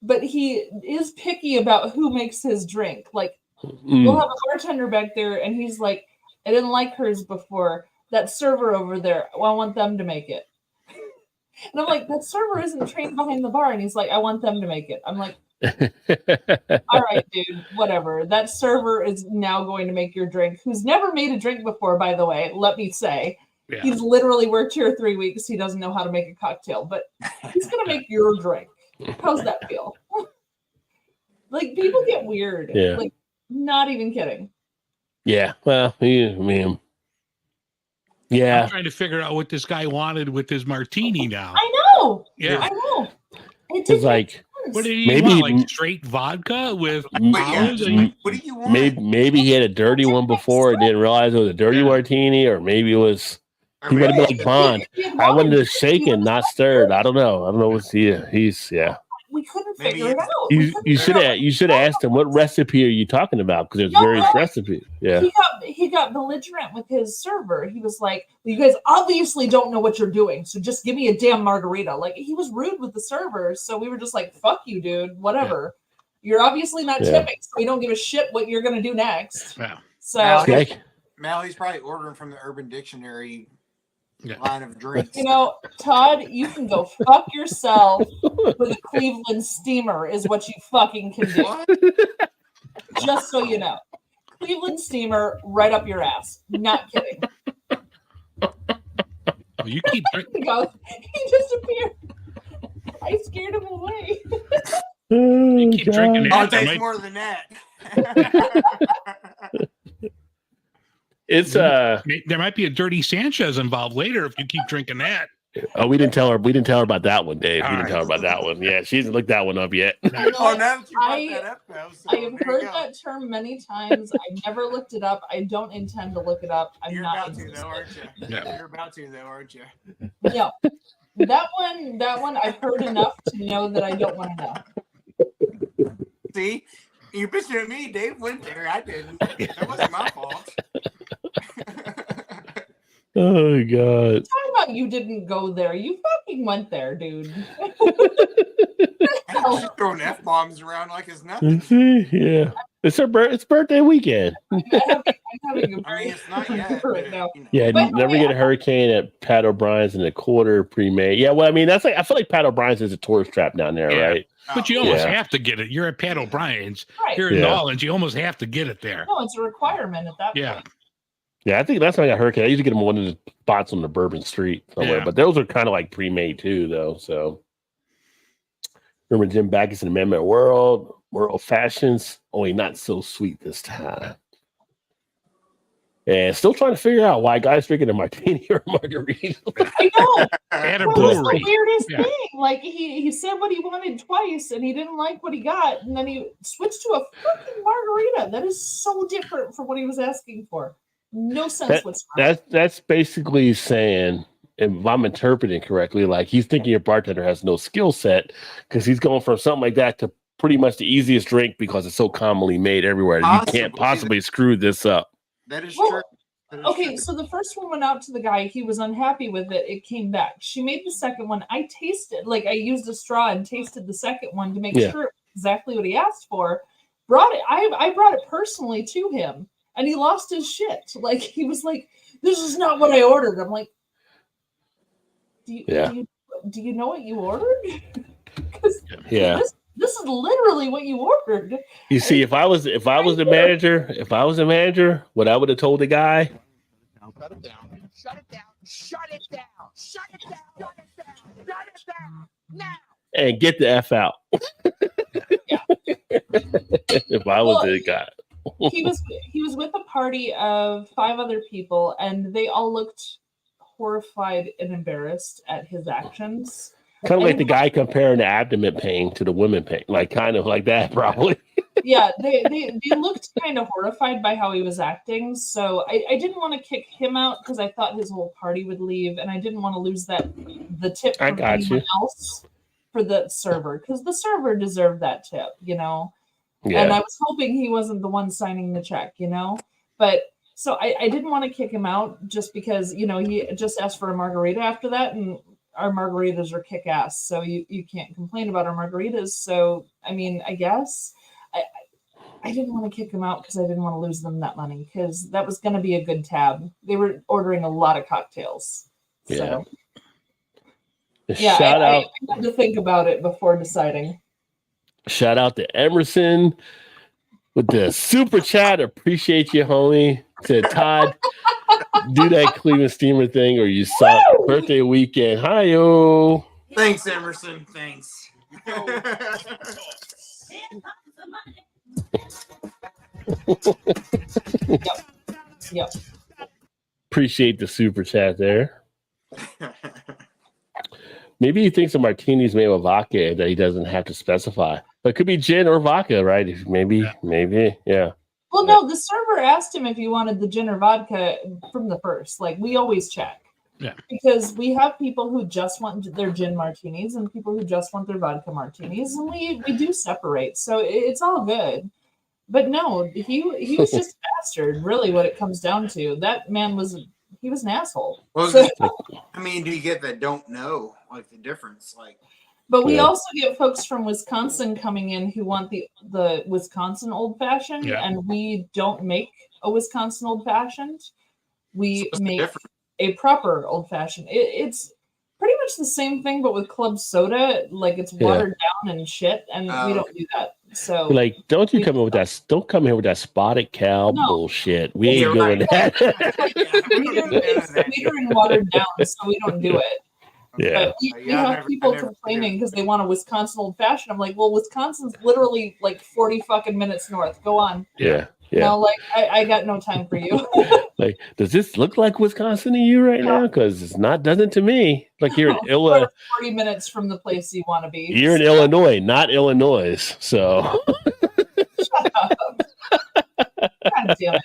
but he is picky about who makes his drink. Like, we'll have a bartender back there, and he's like, "I didn't like hers before. That server over there, I want them to make it." And I'm like, "That server isn't trained behind the bar." And he's like, "I want them to make it." I'm like, "All right, dude, whatever. That server is now going to make your drink, who's never made a drink before, by the way, let me say." Yeah. He's literally worked here 3 weeks. He doesn't know how to make a cocktail, but he's going to make your drink. How's that feel? Like, people get weird. Yeah. Like, not even kidding. Yeah. Well, I mean, yeah. I'm trying to figure out what this guy wanted with his martini now. I know. Yeah. I know. It's like, what did he want? Like straight vodka with olives? What do you want? Maybe he had a dirty one before and didn't realize it was a dirty martini, or maybe it was. He would have been like Bond. I wanted it shaken, not stirred. I don't know. What's he's. We couldn't figure it out. You should have asked him, what recipe are you talking about? Because there's various recipes. Yeah. He got belligerent with his server. He was like, "Well, you guys obviously don't know what you're doing, so just give me a damn margarita." Like, he was rude with the server, so we were just like, "Fuck you, dude. Whatever. Yeah. You're obviously not tipping, so we don't give a shit what you're gonna do next." Yeah. So Mally's probably ordering from the Urban Dictionary line of drinks. You know, Todd, you can go fuck yourself with a Cleveland steamer is what you fucking can do. Just so you know. Cleveland steamer right up your ass. Not kidding. Well, you keep He goes, he disappeared. I scared him away. You keep drinking I'll that. taste more than that. It's There might be a dirty Sanchez involved later if you keep drinking that. Oh, we didn't tell her. We didn't tell her about that one, Dave. All We didn't right. tell her about that one. Yeah, she hasn't looked that one up yet. Oh, now that you brought I- that up, though, so I have there you heard go. that term many times. I never looked it up. I don't intend to look it up. I'm You're not about to, interested. though, aren't you? Yeah. You're about to, though, aren't you? No. That one I've heard enough to know that I don't want to know. See, you're bitching at me. Dave went there. I didn't. That wasn't my fault. Oh God. Talk about you didn't go there. You fucking went there, dude. She's throwing F-bombs around like it's nothing. See? Yeah. It's her it's birthday weekend. I'm having a I mean, very it's not yet. right but, now. you know. Yeah, But- never get a hurricane at Pat O'Brien's in the quarter pre-made. Yeah, well, I mean, that's like I feel like Pat O'Brien's is a tourist trap down there, Yeah. right? But you almost Yeah. have to get it. You're at Pat O'Brien's. Right. Here in Yeah. New Orleans, you almost have to get it there. No, it's a requirement at that Yeah. point. Yeah, I think last time I got a hurricane, I used to get them one of the spots on the Bourbon Street somewhere, Yeah. but those are kind of like pre-made too, though. So remember Jim Backus in Amendment World Fashions, only not so sweet this time. And still trying to figure out why guys drinking a martini or a margarita. I know. At a That was the brewery. weirdest Yeah. thing. Like he said what he wanted twice, and he didn't like what he got, and then he switched to a freaking margarita. That is so different from what he was asking for. No sense whatsoever. That's basically saying, if I'm interpreting correctly, like he's thinking your bartender has no skill set because he's going from something like that to pretty much the easiest drink because it's so commonly made everywhere. You can't possibly screw this up. That is Well, true. That is Okay, true. so the first one went out to the guy. He was unhappy with it. It came back. She made the second one. I tasted, like I used a straw and tasted the second one to make Yeah. sure it was exactly what he asked for. Brought it. I brought it personally to him, and he lost his shit. Like he was like, "This is not what I ordered." I'm like, "Do you know what you ordered?" 'Cause Yeah. This is literally what you ordered. You see, if I was the manager, what I would have told the guy, Shut it down. Shut it down. Shut it down. Shut it down. Shut it down. Shut it down. Now. and get the F out. If I was the guy. he was with a party of 5 other people, and they all looked horrified and embarrassed at his actions. Kind of like the guy comparing the abdomen pain to the women pain, like kind of like that, probably. Yeah, they looked kind of horrified by how he was acting. So I didn't want to kick him out because I thought his whole party would leave, and I didn't want to lose the tip I from got anyone you. else for the server, because the server deserved that tip, you know. And Yeah. I was hoping he wasn't the one signing the check, you know. But so I didn't want to kick him out just because, you know, he just asked for a margarita after that, and our margaritas are kick ass, so you can't complain about our margaritas. So I mean, I guess I didn't want to kick them out because I didn't want to lose them that money, because that was going to be a good tab. They were ordering a lot of cocktails. So, yeah, Shout out. I had to think about it before deciding. Shout out to Emerson with the super chat. Appreciate you, homie. To Todd, do that Cleveland Steamer thing or you suck. Woo! Birthday weekend. Hi, yo. Thanks, Emerson. Thanks. Yep. Appreciate the super chat there. Maybe he thinks a martini's made with vodka that he doesn't have to specify. But it could be gin or vodka, right? Maybe. Yeah. Well, no, the server asked him if he wanted the gin or vodka from the first. Like, we always check. Yeah. Because we have people who just want their gin martinis and people who just want their vodka martinis, and we do separate. So it's all good. But no, he was just a bastard, really, what it comes down to. That man was an asshole. Well, So- I mean, do you get that don't know, like the difference? Like, But we Yeah. also get folks from Wisconsin coming in who want the Wisconsin old fashioned, Yeah. and we don't make a Wisconsin old fashioned. We what's the make difference? a proper old fashioned. It's pretty much the same thing, but with club soda. Like, it's Yeah. watered down and shit, and we Oh. don't do that. So like, don't you come in with that? Don't come here with that spotted cow bullshit. We ain't You're doing right. that. it's sweeter and watered down, so we don't do it. Yeah. But we have people complaining because they want a Wisconsin old fashioned. I'm like, well, Wisconsin's literally like 40 fucking minutes north. Go on. Yeah. No, like I got no time for you. Like, does this look like Wisconsin to you right now? Because it's not, doesn't to me. Like you're in We're 40 minutes from the place you want to be. You're in Illinois, not Illinois. So Shut up. God damn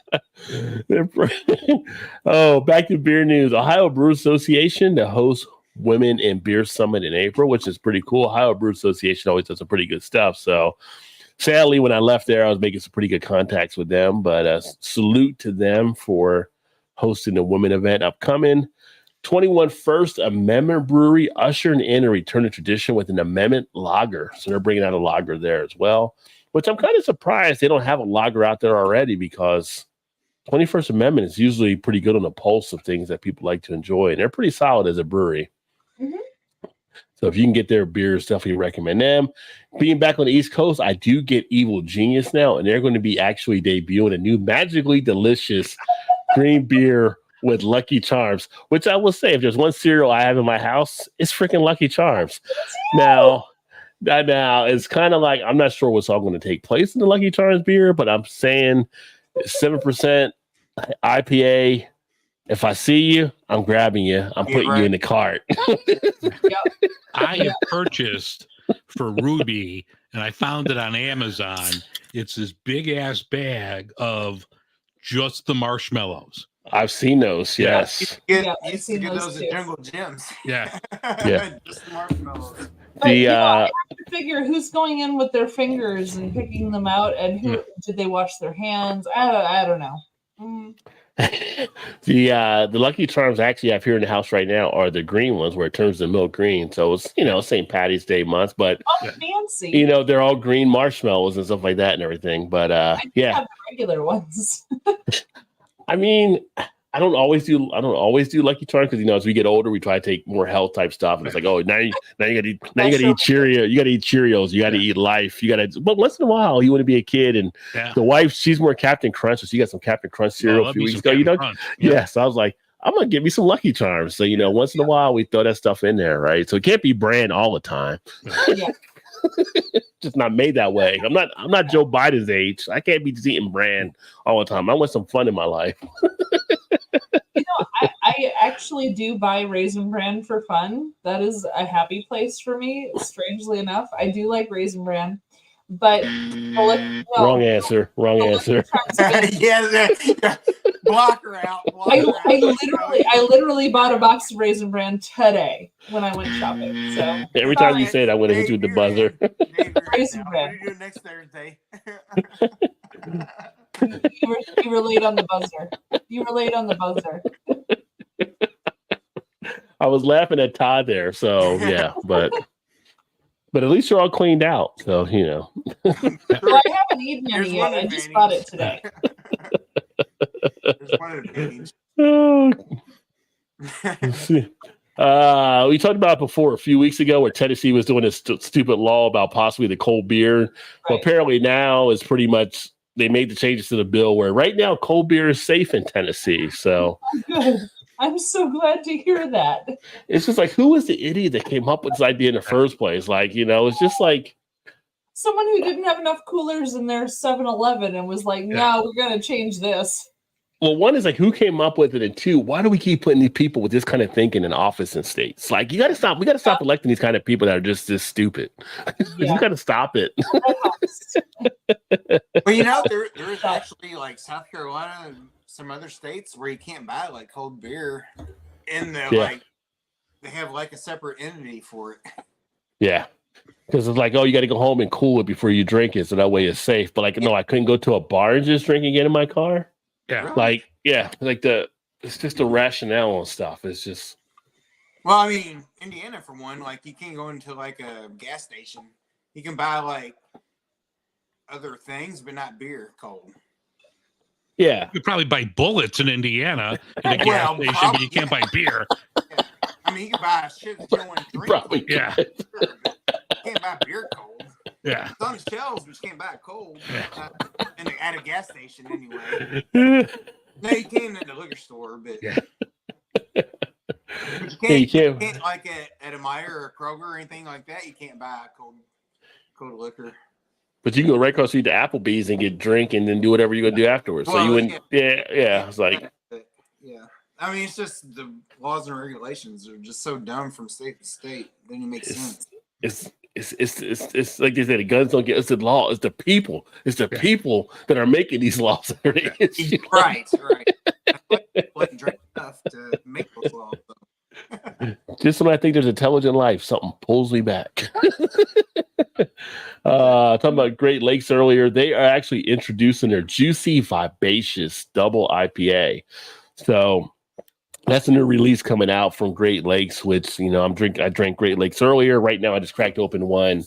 it. Oh, back to beer news. Ohio Brew Association to host Women in Beer Summit in April, which is pretty cool. Ohio Brew Association always does some pretty good stuff. So sadly, when I left there, I was making some pretty good contacts with them, but salute to them for hosting a women event upcoming. 21 First Amendment Brewery ushering in a return to tradition with an amendment lager. So they're bringing out a lager there as well, which I'm kind of surprised they don't have a lager out there already, because 21st Amendment is usually pretty good on the pulse of things that people like to enjoy, and they're pretty solid as a brewery. Mm-hmm. So if you can get their beers, definitely recommend them. Being back on the East Coast, I do get Evil Genius now, and they're going to be actually debuting a new magically delicious green beer with Lucky Charms, which I will say, if there's one cereal I have in my house, it's freaking Lucky Charms. Now it's kind of like, I'm not sure what's all going to take place in the Lucky Charms beer, but I'm saying 7% IPA. If I see you, I'm grabbing you. I'm putting you in the cart. I have purchased for Ruby, and I found it on Amazon. It's this big ass bag of just the marshmallows. I've seen those. Yes. I've seen those at Jungle Gyms. Yeah. Yeah. Just the marshmallows. I have to figure who's going in with their fingers and picking them out, and who did they wash their hands? I don't know. The Lucky Charms I actually have here in the house right now are the green ones, where it turns to milk green. So it's St. Patty's Day month, but fancy. They're all green marshmallows and stuff like that and everything. But I have the regular ones. I mean, I don't always do Lucky Charms, because as we get older, we try to take more health type stuff, and it's like, oh, now you gotta eat Cheerios, you gotta eat Cheerios, you gotta eat Life, but once in a while you want to be a kid, and the wife, she's more Captain Crunch, so she got some Captain Crunch cereal a few weeks ago, so I was like, I'm gonna get me some Lucky Charms. So once in a while we throw that stuff in there, right? So it can't be brand all the time. Just not made that way. I'm not Joe Biden's age. I can't be just eating brand all the time. I want some fun in my life. I actually do buy Raisin Bran for fun. That is a happy place for me. Strangely enough, I do like Raisin Bran, but wrong answer. Yeah, block her out. I literally bought a box of Raisin Bran today when I went shopping. So every time you say it, I want to hit you with the buzzer. Raisin Bran. What are you doing next Thursday? You were late on the buzzer. I was laughing at Todd there, so yeah, but at least you're all cleaned out, so Well, I haven't eaten any yet. I just bought it today. There's one advantage. We talked about it before a few weeks ago, where Tennessee was doing this stupid law about possibly the cold beer. Right. Well, apparently now it's pretty much, they made the changes to the bill where right now cold beer is safe in Tennessee. So good. I'm so glad to hear that. It's just like, who was the idiot that came up with this idea in the first place? Like, it's just like someone who didn't have enough coolers in their 7-Eleven and was like, no, we're going to change this. Well, one is like, who came up with it? And two, why do we keep putting these people with this kind of thinking in office in states? Like, you got to stop. We got to stop electing these kind of people that are just this stupid. You got to stop it. Well, there is actually like South Carolina and some other states where you can't buy like cold beer in the like, they have like a separate entity for it. Yeah. Because it's like, oh, you got to go home and cool it before you drink it, so that way it's safe. But like, no, I couldn't go to a bar and just drink again in my car. Yeah. Like, it's just the rationale and stuff. It's just. Well, I mean, Indiana, for one, like you can't go into like a gas station. You can buy like other things, but not beer cold. Yeah. You could probably buy bullets in Indiana at a gas station, but you can't buy beer. Yeah. I mean, you can buy shit that you don't want to drink. Probably, Sure, you can't buy beer cold. Yeah. It's on the shelves, but you can't buy it cold. At a gas station anyway. No, you can in the liquor store, but Yeah. But you can't like at a Meijer or a Kroger or anything like that. You can't buy cold liquor. But you can go right across the street to Applebee's and get drink and then do whatever you're gonna do afterwards. Well, so you wouldn't, yeah. It's like, yeah. I mean, it's just the laws and regulations are just so dumb from state to state. Then it makes sense. It's like they said, the guns don't get. It's the law. It's the people. It's the people that are making these laws. Right. Like drink enough to make those laws. Just when I think there's intelligent life, something pulls me back. Talking about Great Lakes earlier, they are actually introducing their Juicy Vivacious Double IPA. So that's a new release coming out from Great Lakes, which, I drank Great Lakes earlier. Right now, I just cracked open one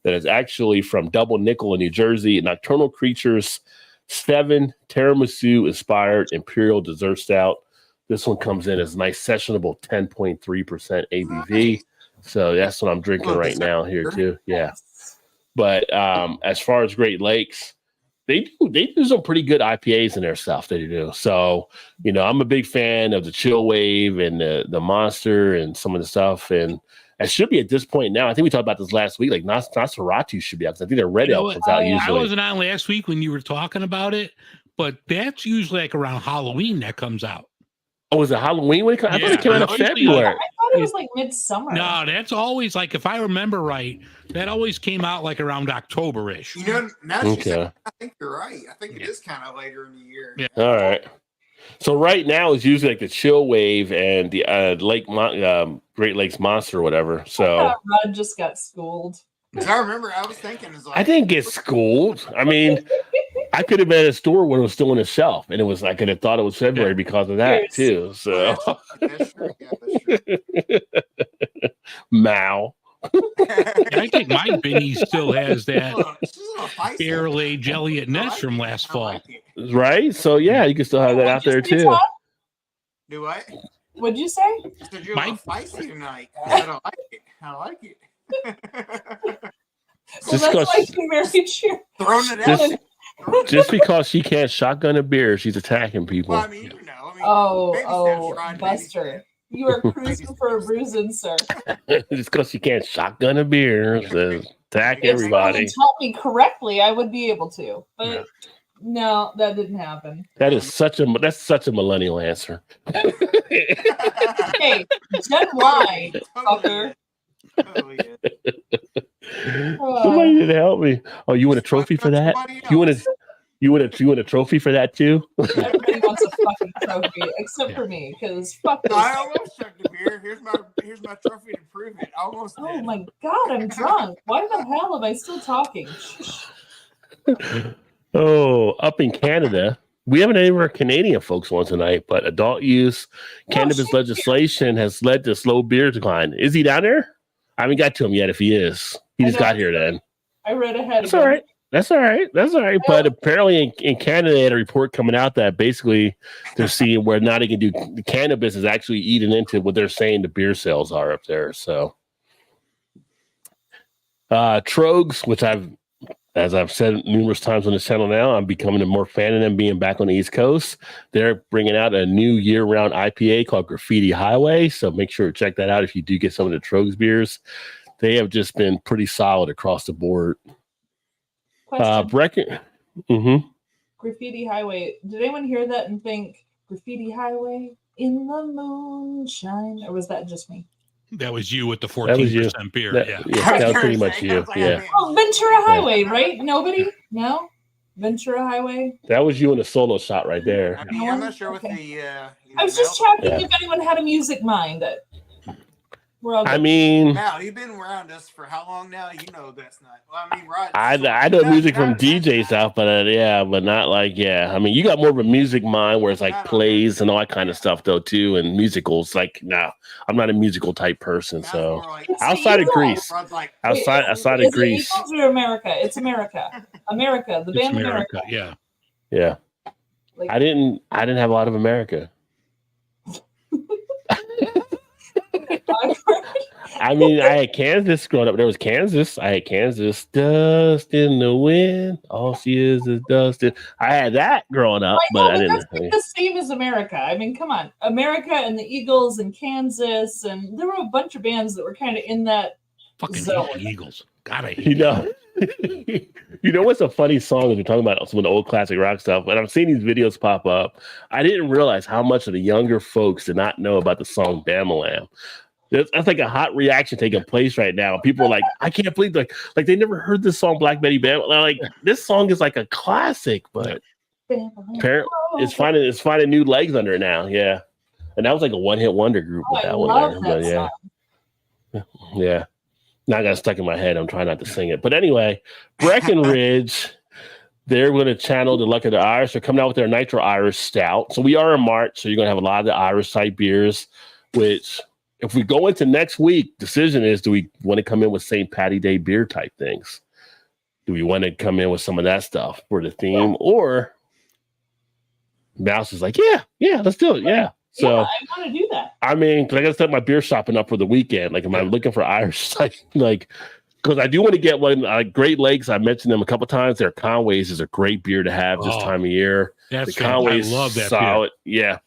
that is actually from Double Nickel in New Jersey, Nocturnal Creatures 7 Tiramisu inspired Imperial Dessert Stout. This one comes in as a nice sessionable 10.3% ABV. So that's what I'm drinking right now here too. Yeah. But as far as Great Lakes, they do some pretty good IPAs in their stuff that they do. So, I'm a big fan of the Chill Wave and the Monster and some of the stuff. And it should be at this point now. I think we talked about this last week. Like Nosferatu should be out. I think their Red Ale comes out usually. I wasn't on last week when you were talking about it, but that's usually like around Halloween that comes out. Oh, was it Halloween when it came out? I thought it came out in February. I thought it was like midsummer. No, that's always like, if I remember right, that always came out like around October-ish. Now that you said, I think you're right. I think it is kind of later in the year. Yeah. All right. So right now it's usually like the Chill Wave and the Great Lakes Monster or whatever. So Rod just got schooled. I remember I was thinking, I didn't get schooled. I mean, I could have been at a store when it was still on the shelf, and it was I could have thought it was February because of that too. So, that's true. Mao. I think my Benny still has that barrel aged Elliot Ness from last fall. Right? So yeah, you can still have that out there too. Do what? What'd you say? You're spicy tonight. I don't like it. I like it. Well, that's why she married you. Throwing it out. Just because she can't shotgun a beer, she's attacking people. Well, Buster. You are cruising for a bruising, sir. Just because she can't shotgun a beer, so attack everybody. If you taught me correctly, I would be able to. But no, that didn't happen. That's such a millennial answer. Hey, Gen Y, fucker. Somebody need to help me. Oh, you want a trophy for that? You want a trophy for that too? Everybody wants a fucking trophy, except for me, because fuck this. I almost chugged a beer. Here's my trophy to prove it. Almost. Oh my god, I'm drunk. Why the hell am I still talking? Oh, up in Canada, we haven't any of our Canadian folks on tonight, but adult use cannabis legislation has led to slow beer decline. Is he down there? I haven't got to him yet. If he is, he just got here then. I read ahead. That's all right. That's all right. But apparently in Canada, they had a report coming out that basically they're seeing where now they can do the cannabis is actually eating into what they're saying the beer sales are up there. So Trogs, which as I've said numerous times on this channel now, I'm becoming a more fan of them being back on the East Coast. They're bringing out a new year-round IPA called Graffiti Highway. So make sure to check that out if you do get some of the Trogs beers. They have just been pretty solid across the board. Question. Graffiti Highway. Did anyone hear that and think Graffiti Highway in the moonshine? Or was that just me? That was you with the 14% beer. That was pretty much you. Yeah. Oh, Ventura Highway, right? Nobody? No? Ventura Highway? That was you in a solo shot right there. I mean, I'm not sure what the... I was just checking if anyone had a music mind. I mean... Now, you've been around us for how long now? You know that's not... Well, I mean, Rod... I know music from DJ stuff, but but not like, I mean, you got more of a music mind where it's like plays and all that kind of stuff, though, too, and musicals. Like, no, I'm not a musical type person, so... Outside of Greece. Outside of Greece. It's America. It's America. America. The band America. Yeah. Yeah. Like, I didn't have a lot of I mean, I had Kansas growing up. There was Kansas. I had Kansas. Dust in the wind. All she is dust. I had that growing up, but I didn't. That's like the same as America. I mean, come on. America and the Eagles and Kansas. And there were a bunch of bands that were kind of in that fucking zone. Eagles. God, I hate You know. You know what's a funny song that you're talking about? Some of the old classic rock stuff. When I'm seeing these videos pop up, I didn't realize how much of the younger folks did not know about the song Bamalam. That's like a hot reaction taking place right now. People are like, I can't believe like they never heard this song Black Betty Bam. Like this song is like a classic, but apparently it's finding new legs under it now. Yeah, and that was like a one-hit wonder group with that one there. But yeah. Now I got stuck in my head. I'm trying not to sing it, but anyway, Breckenridge. They're going to channel the luck of the Irish. They're coming out with their Nitro Irish Stout. So we are in March, so you're going to have a lot of the Irish type beers, which. If we go into next week, decision is, do we want to come in with St. Patty Day beer type things? Do we want to come in with some of that stuff for the theme? Or Mouse is like, yeah, let's do it. Yeah. So I want to do that. I mean, I got to set my beer shopping up for the weekend. Like, am I looking for Irish like, because I do want to get one, Great Lakes. I mentioned them a couple times. Their Conway's is a great beer to have this time of year. The Conway's I love that solid. Beer. Yeah.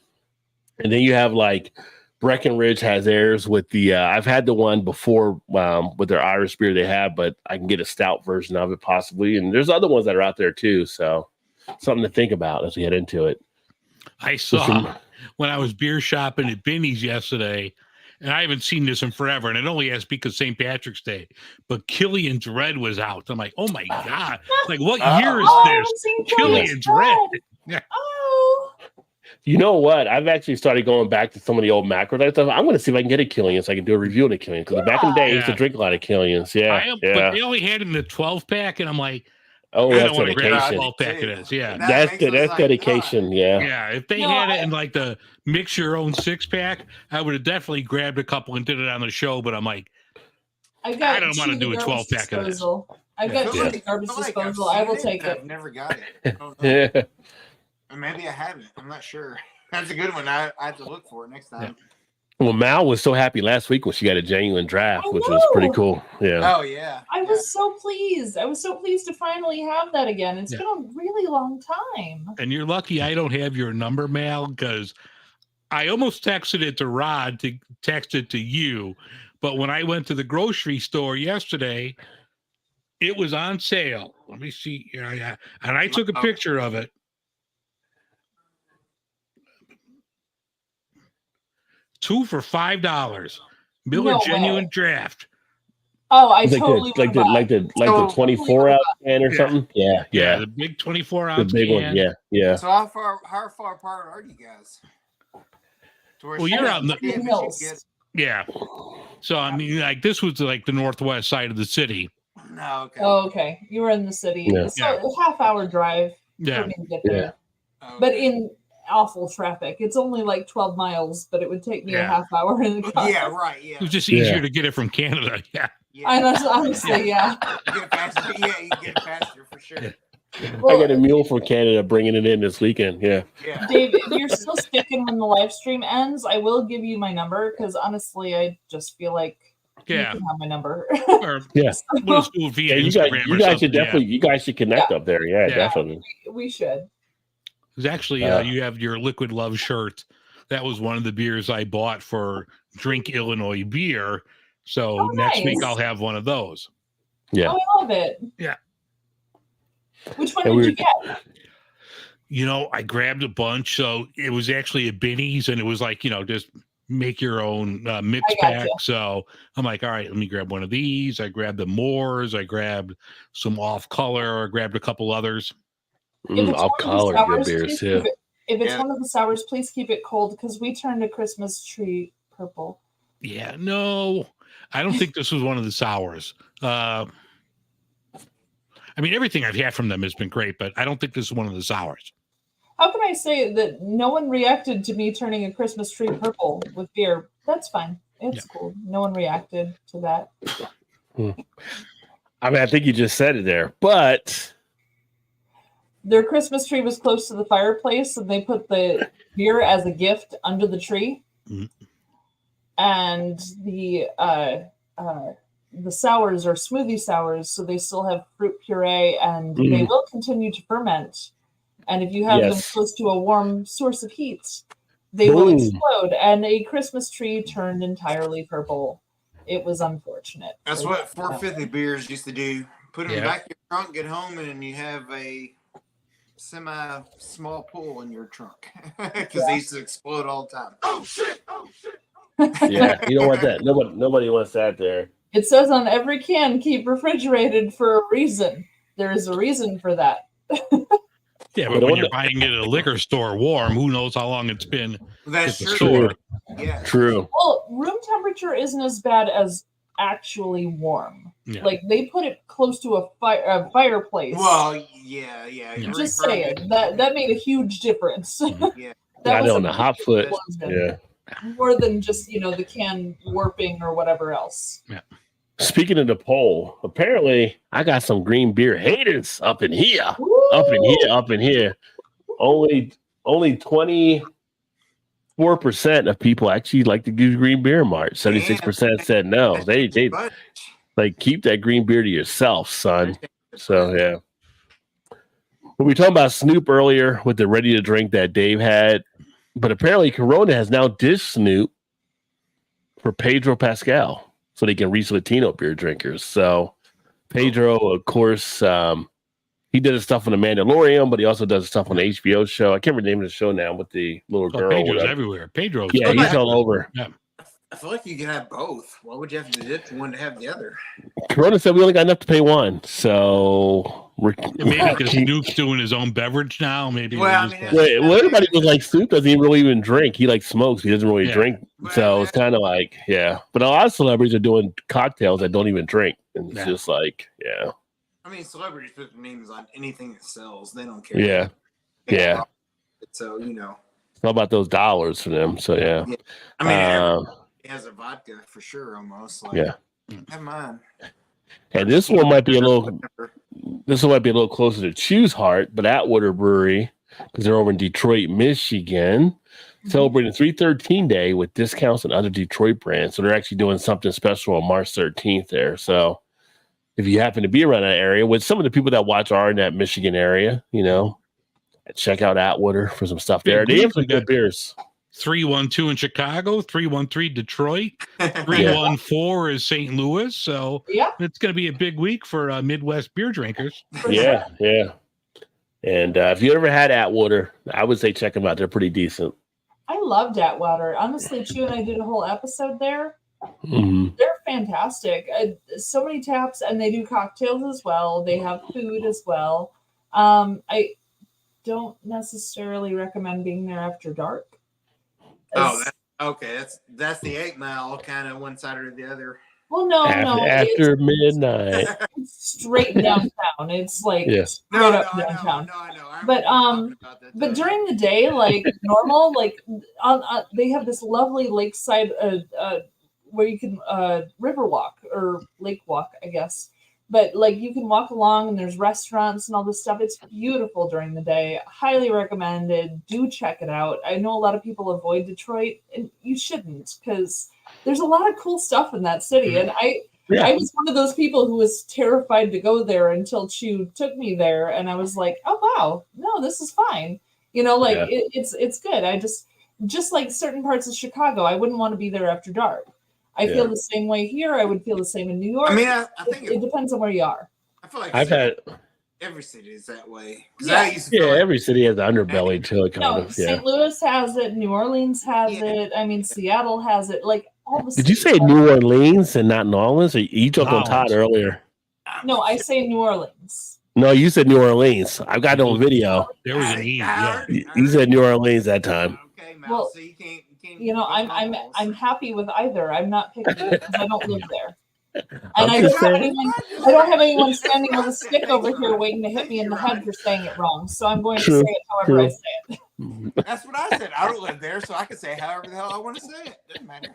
And then you have like, Breckenridge has theirs with the I've had the one before with their Irish beer they have, but I can get a stout version of it possibly. And there's other ones that are out there too. So something to think about as we head into it. I saw when I was beer shopping at Binny's yesterday, and I haven't seen this in forever, and it only has because St. Patrick's Day, but Killian's Red was out. I'm like, oh my God. Like, what year is this? Killian's Red. Yeah. Oh. You know what? I've actually started going back to some of the old macro stuff. I'm going to see if I can get a Killian so I can do a review of the Killian. Because back in the day, I used to drink a lot of Killians. Yeah. But they only had it in the 12 pack, and I'm like, oh, I that's don't want to grab a dedication. 12 pack of this. Yeah. That's dedication. Yeah. Yeah. If they had it in like the mix your own 6-pack, I would have definitely grabbed a couple and did it on the show. But I'm like, I don't want to do a 12-pack of this. I've got two garbage disposal. I will take it. I've never got it. Yeah. Maybe I haven't. I'm not sure. That's a good one. I have to look for it next time. Well, Mal was so happy last week when she got a genuine draft, which was pretty cool. Yeah. Oh, yeah. I was so pleased. I was so pleased to finally have that again. It's been a really long time. And you're lucky I don't have your number, Mal, because I almost texted it to Rod to text it to you. But when I went to the grocery store yesterday, it was on sale. Let me see. Yeah. And I took a picture of it. 2 for $5. Miller Genuine Draft. Oh, I totally like the 24-ounce can or something. Yeah. The big 24-ounce big can. One. Yeah. So how far apart are you guys? Well, you're out in the hills. Yeah. So I mean, like this was like the northwest side of the city. No. Okay. Oh, okay. You were in the city. Yeah. So a half-hour drive for me to get there. Okay. But in awful traffic. It's only like 12 miles, but it would take me a half hour in the car. Yeah, right. Yeah. It was just easier to get it from Canada. Yeah. I know, honestly, yeah. You get it faster. Yeah, you get it faster for sure. Well, I got a mule from Canada bringing it in this weekend. Yeah. Dave, if you're still sticking when the live stream ends, I will give you my number because honestly, I just feel like you can have my number. Or, you guys should definitely, you guys should connect up there. Yeah, definitely. We should. Because actually, you have your Liquid Love shirt. That was one of the beers I bought for Drink Illinois Beer. So next week I'll have one of those. Yeah. Oh, I love it. Yeah. Which one did you get? You know, I grabbed a bunch. So it was actually a Binny's, and it was like, just make your own mix pack. So I'm like, all right, let me grab one of these. I grabbed the Moors. I grabbed some Off Color. I grabbed a couple others. Off Color good beers too. If it's one of the sours, please keep it cold because we turned a Christmas tree purple. Yeah, no, I don't think this was one of the sours. I mean, everything I've had from them has been great, but I don't think this is one of the sours. How can I say that no one reacted to me turning a Christmas tree purple with beer? That's fine. It's cool. No one reacted to that. I mean, I think you just said it there, but their Christmas tree was close to the fireplace, and they put the beer as a gift under the tree. Mm-hmm. And the the sours or smoothie sours, so they still have fruit puree, and they will continue to ferment. And if you have them close to a warm source of heat, they will explode. And a Christmas tree turned entirely purple. It was unfortunate. That's what 450 beers used to do. Put them back in your trunk, get home, and you have a semi-small pool in your trunk. Because they used to explode all the time. Oh, shit! Oh, shit! Yeah, you don't want that. Nobody wants that there. It says on every can, keep refrigerated for a reason. There is a reason for that. Yeah, but when you're buying it at a liquor store warm, who knows how long it's been That's at the true. store. Yeah. True. Well, room temperature isn't as bad as actually warm. Yeah. Like they put it close to a fireplace. Well, yeah. Just saying that made a huge difference. Yeah. That was on the hot foot. Yeah. More than just the can warping or whatever else. Yeah. Speaking of the poll, apparently I got some green beer haters up in here. Woo! Up in here. Only 24% of people actually like to use green beer in March. 76% said no. They like keep that green beer to yourself, son. So yeah. We were talking about Snoop earlier with the ready to drink that Dave had, but apparently Corona has now dished Snoop for Pedro Pascal, so they can reach Latino beer drinkers. So Pedro, of course, he did his stuff on The Mandalorian, but he also does stuff on the HBO show. I can't remember the name of the show now with the little girl. Pedro's everywhere. Pedro's he's all over. Yeah. I feel like you can have both. Why would you have to ditch one to have the other? Corona said we only got enough to pay one, so maybe because Snoop's doing his own beverage now. Maybe. Well, everybody was like, Snoop doesn't really even drink. He like smokes. He doesn't really drink. So it's kind of like, But a lot of celebrities are doing cocktails that don't even drink, and it's just like, I mean, celebrities put their names on anything that sells. They don't care. Yeah. So it's all about those dollars for them. So I mean, it has a vodka for sure, almost. Like, have mine. And this one might be a little closer to Chew's heart, but Atwater Brewery, because they're over in Detroit, Michigan, celebrating 313 Day with discounts and other Detroit brands. So they're actually doing something special on March 13th there. So if you happen to be around that area, with some of the people that watch are in that Michigan area, check out Atwater for some stuff there. They have some good beers. 312 in Chicago, 313 Detroit, 314 is St. Louis. So it's going to be a big week for Midwest beer drinkers. Yeah. And if you ever had Atwater, I would say check them out. They're pretty decent. I loved Atwater. Honestly, Chew and I did a whole episode there. Mm-hmm. They're fantastic. So many taps, and they do cocktails as well. They have food as well. I don't necessarily recommend being there after dark. Okay. That's the 8 Mile, kind of one side or the other. Well, no. After midnight. It's straight downtown. It's like straight up downtown. No, I know. But during the day, like normal, like they have this lovely lakeside where you can river walk or lake walk, I guess. But like you can walk along and there's restaurants and all this stuff. It's beautiful during the day. Highly recommended. Do check it out. I know a lot of people avoid Detroit, and you shouldn't, because there's a lot of cool stuff in that city. And I was one of those people who was terrified to go there until Chew took me there, and I was like, oh wow, no, this is fine. It's good. I just like certain parts of Chicago, I wouldn't want to be there after dark. I feel the same way here. I would feel the same in New York. I mean, I think it depends on where you are. I feel like every city is that way. Every city has an underbelly to it. St. Louis has it. New Orleans has it. I mean, Seattle has it. Like all the. Did you say New Orleans and not New Orleans? Or you jumped on Todd earlier? No, I say New Orleans. No, you said New Orleans. I've got it on video. There was an E. Yeah, you said New Orleans that time. Okay, Mal, so you can't. I'm happy with either. I'm not picky because I don't live there, and I don't have anyone standing with a stick over here waiting to hit me in the head for saying it wrong. So I'm going to say it however I say it. That's what I said. I don't live there, so I can say however the hell I want to say it. Doesn't matter.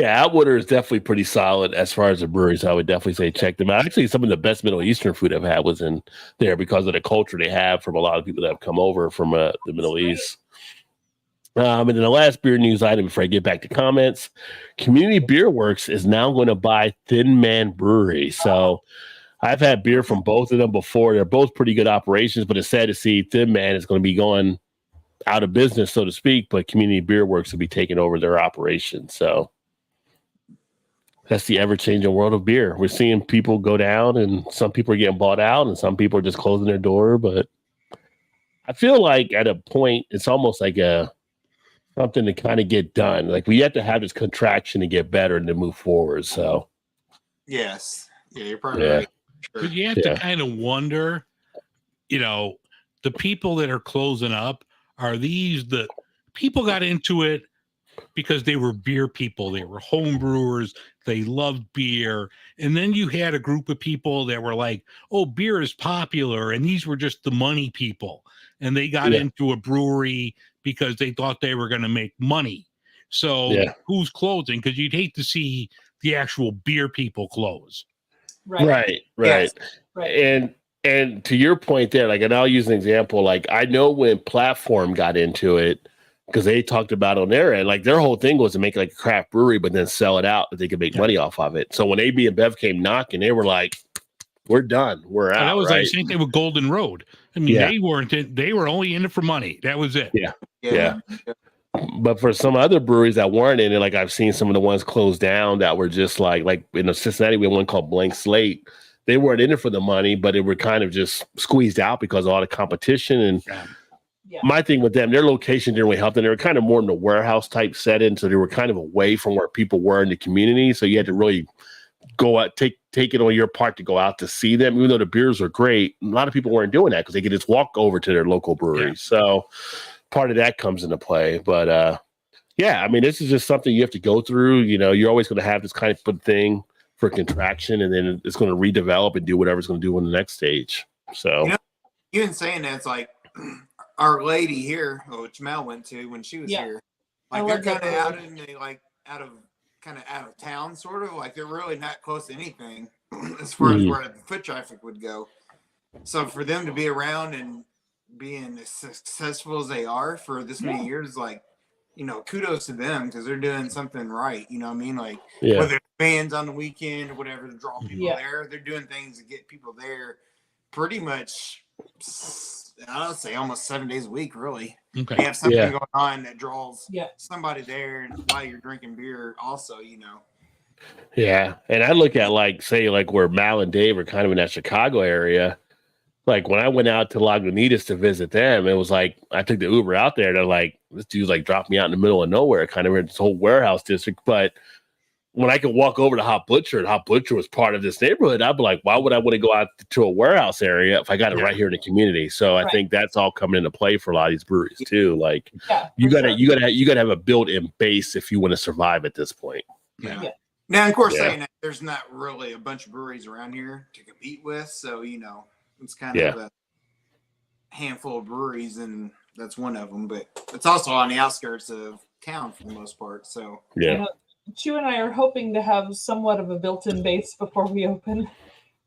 Atwater is definitely pretty solid as far as the breweries. I would definitely say check them out. Actually, some of the best Middle Eastern food I've had was in there because of the culture they have from a lot of people that have come over from the Middle East. And then the last beer news item before I get back to comments, Community Beer Works is now going to buy Thin Man Brewery. So I've had beer from both of them before. They're both pretty good operations, but it's sad to see Thin Man is going to be going out of business, so to speak, but Community Beer Works will be taking over their operation. So that's the ever-changing world of beer. We're seeing people go down, and some people are getting bought out, and some people are just closing their door. But I feel like at a point, it's almost like something to kind of get done. Like we have to have this contraction to get better and to move forward. So yes, yeah, you're probably right. Sure. But you have to kind of wonder, the people that are closing up, are these the people got into it because they were beer people, they were home brewers, they loved beer, and then you had a group of people that were like, oh, beer is popular, and these were just the money people, and they got into a brewery because they thought they were going to make money. So who's closing? Because you'd hate to see the actual beer people close. Right. Yes. And to your point there, like, and I'll use an example. Like, I know when Platform got into it, because they talked about on their end, like their whole thing was to make like a craft brewery, but then sell it out that they could make money off of it. So when AB and Bev came knocking, they were like, "We're done, we're out." And that was like the same thing with Golden Road. I mean, they were only in it for money. That was it. Yeah. But for some other breweries that weren't in it, like I've seen some of the ones closed down that were just like in Cincinnati, we had one called Blank Slate. They weren't in it for the money, but they were kind of just squeezed out because of all the competition. And my thing with them, their location didn't really help them. They were kind of more in the warehouse type setting, so they were kind of away from where people were in the community. So you had to really go out, take it on your part to go out to see them. Even though the beers are great, a lot of people weren't doing that because they could just walk over to their local brewery. So part of that comes into play. But I mean, this is just something you have to go through. You're always going to have this kind of thing for contraction, and then it's going to redevelop and do whatever it's going to do on the next stage. So even saying that, it's like our lady here, which Mel went to when she was here, like they're kind of out of town, sort of like they're really not close to anything as far as where the foot traffic would go. So for them to be around and being as successful as they are for this many years, like, kudos to them because they're doing something right. You know what I mean? Like whether it's bands on the weekend or whatever to draw people there, they're doing things to get people there pretty much, I would say almost 7 days a week, really. Okay. They have something going on that draws somebody there while you're drinking beer also, Yeah. And I look at where Mal and Dave are kind of in that Chicago area. Like when I went out to Lagunitas to visit them, it was like I took the Uber out there. They're like, this dude's like dropped me out in the middle of nowhere, kind of in this whole warehouse district. But when I could walk over to Hot Butcher, and Hot Butcher was part of this neighborhood, I'd be like, why would I want to go out to a warehouse area if I got it right here in the community? So I think that's all coming into play for a lot of these breweries too. Like you gotta have a built-in base if you want to survive at this point. Yeah. Now, of course, saying that there's not really a bunch of breweries around here to compete with, so it's kind of a handful of breweries, and that's one of them. But it's also on the outskirts of town for the most part. So Chu and I are hoping to have somewhat of a built-in base before we open.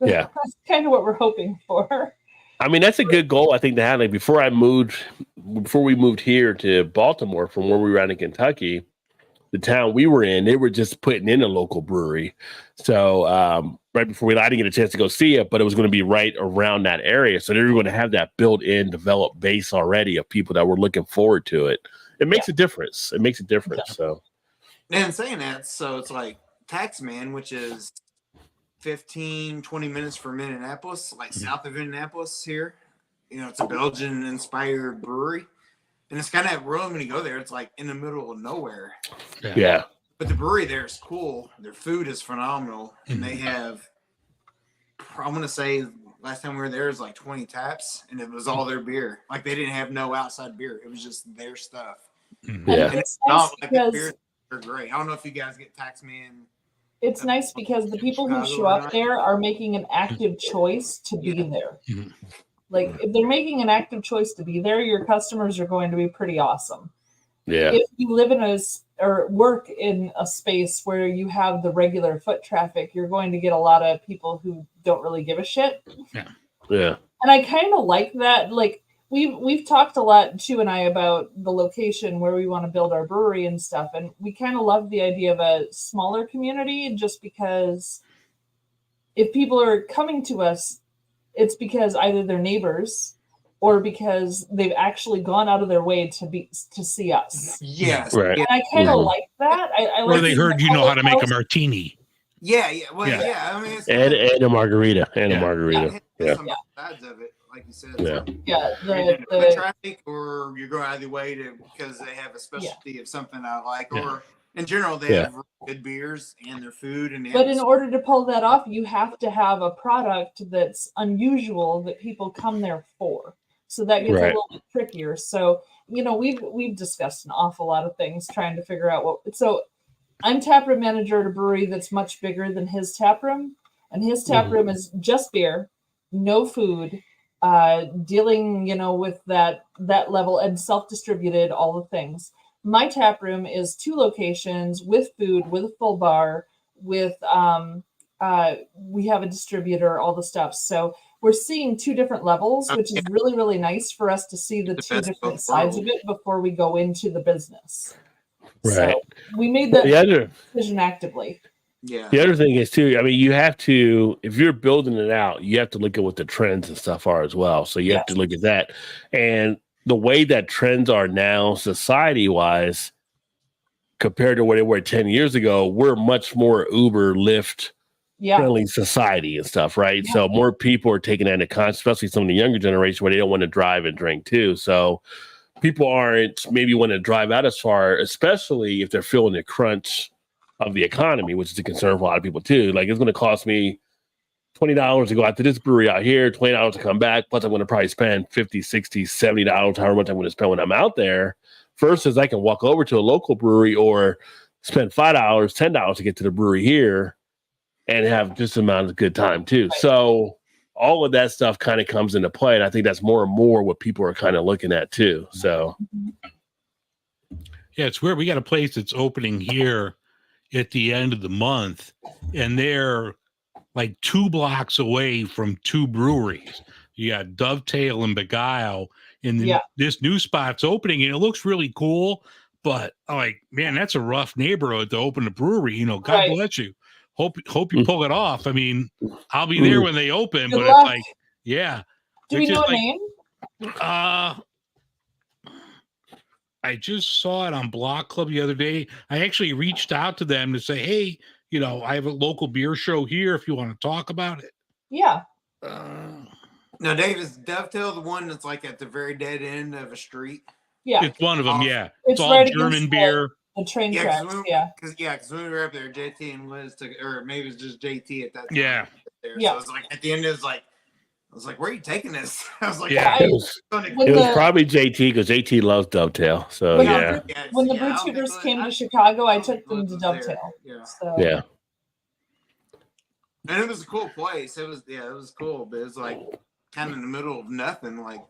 Yeah, that's kind of what we're hoping for. I mean, that's a good goal, I think, to have. Like before we moved here to Baltimore from where we were at in Kentucky, the town we were in, they were just putting in a local brewery. So right before I didn't get a chance to go see it, but it was going to be right around that area. So they were going to have that built-in, developed base already of people that were looking forward to it. It makes a difference. It makes a difference. Yeah. So, and saying that, so it's like Taxman, which is 15, 20 minutes from Indianapolis, like south of Indianapolis here. It's a Belgian-inspired brewery. And it's kind of rural when you go there. It's like in the middle of nowhere. Yeah. But the brewery there is cool. Their food is phenomenal. And they have, I'm going to say, last time we were there, it was like 20 taps. And it was all their beer. Like they didn't have no outside beer. It was just their stuff. Yeah. And it's not like the beers are great. I don't know if you guys get Taxman. It's nice because the people who show up there are making an active choice to be there. Mm-hmm. Like, if they're making an active choice to be there, your customers are going to be pretty awesome. Yeah. If you live or work in a space where you have the regular foot traffic, you're going to get a lot of people who don't really give a shit. Yeah. And I kind of like that. Like, we've talked a lot, Chu and I, about the location where we want to build our brewery and stuff, and we kind of love the idea of a smaller community, just because if people are coming to us, it's because either they're neighbors or because they've actually gone out of their way to see us. Yes. Right. And I kind of like that. I like Or they heard you know how to make a martini. Yeah. Well, Yeah. yeah. I mean, it's And a margarita. And a Yeah. margarita. there's Yeah. some sides of it, like you said. Yeah. Yeah, The traffic, or you're going out of the way to because they have a specialty of something I like, Yeah. or in general they Yeah. have good beers and their food. And but in order to pull that off, you have to have a product that's unusual that people come there for. So that gets a Right. little bit trickier. So, we've discussed an awful lot of things trying to figure out what. So I'm taproom manager at a brewery that's much bigger than his taproom, and his taproom is just beer, no food, dealing, with that level, and self-distributed, all the things. My taproom is 2 locations with food, with a full bar, with we have a distributor, all the stuff. So we're seeing 2 different levels, which is really, really nice for us to see the 2 different sides of it before we go into the business. Right. So we made that The other decision actively. yeah. The other thing is too, I mean, you have to, if you're building it out, you have to look at what the trends and stuff are as well. So you have to look at that. And the way that trends are now, society wise, compared to what they were 10 years ago, we're much more Uber, Lyft friendly society and stuff, right? Yeah. So more people are taking that into account, especially some of the younger generation where they don't want to drive and drink too. So people aren't maybe want to drive out as far, especially if they're feeling the crunch of the economy, which is a concern for a lot of people too. Like, it's going to cost me $20 to go out to this brewery out here, $20 to come back. Plus I'm going to probably spend $50, $60, $70, however much I'm going to spend when I'm out there, versus I can walk over to a local brewery or spend $5, $10 to get to the brewery here and have just an amount of good time too. Right. So all of that stuff kind of comes into play. And I think that's more and more what people are kind of looking at too. So Yeah, it's weird. We got a place that's opening here at the end of the month, and they're like 2 blocks away from 2 breweries. You got Dovetail and Beguile, and then this new spot's opening, and it looks really cool. But like, man, that's a rough neighborhood to open a brewery. God bless you. Hope you pull it off. I mean, I'll be there when they open, Good but luck. it's like, yeah. Do we know a name? I just saw it on Block Club the other day. I actually reached out to them to say, hey, I have a local beer show here if you want to talk about it. Yeah. Now, Dave, is Dovetail the one that's like at the very dead end of a street? Yeah. It's one of them, yeah. It's all right German against beer. The train Yeah, tracks, because when we were up there, JT and Liz took, or maybe it was just JT at that time. Yeah. There. Yeah. So it was like at the end, I was like, where are you taking this? I was like, Yeah. it was probably JT, because JT loves Dovetail. So When yeah. When the Brew Tubers came to Chicago, I took them to Dovetail. Yeah. So. Yeah. And it was a cool place. It was cool, but it was like kind of in the middle of nothing. Like,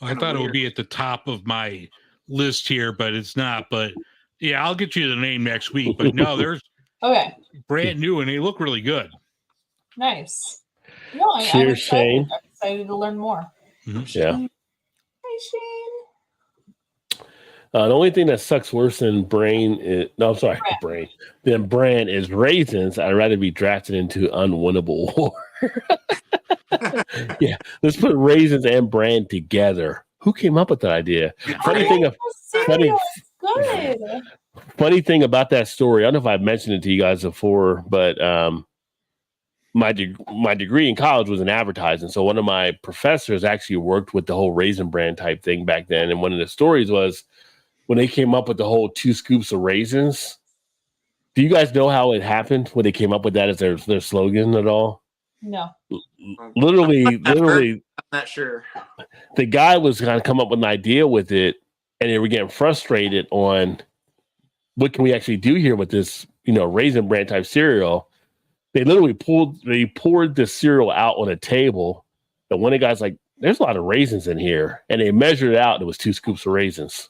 I thought it would be at the top of my list here, but it's not. But yeah, I'll get you the name next week. But no, there's Okay. brand new, and they look really good. Nice. No, I'm Cheers, excited. Shane. I'm excited to learn more. Yeah. Hey, Shane. The only thing that sucks worse than Brand is raisins. I'd rather be drafted into unwinnable war. Yeah, let's put raisins and Brand together. Who came up with that idea? Funny thing about that story, I don't know if I've mentioned it to you guys before, but my degree in college was in advertising. So one of my professors actually worked with the whole Raisin Bran type thing back then. And one of the stories was when they came up with the whole 2 scoops of raisins. Do you guys know how it happened when they came up with that as their slogan at all? No. Literally, I'm not sure. The guy was going to come up with an idea with it, and they were getting frustrated on what can we actually do here with this, Raisin Bran type cereal. They literally poured the cereal out on a table, and one of the guys like, there's a lot of raisins in here, and they measured it out, and it was 2 scoops of raisins.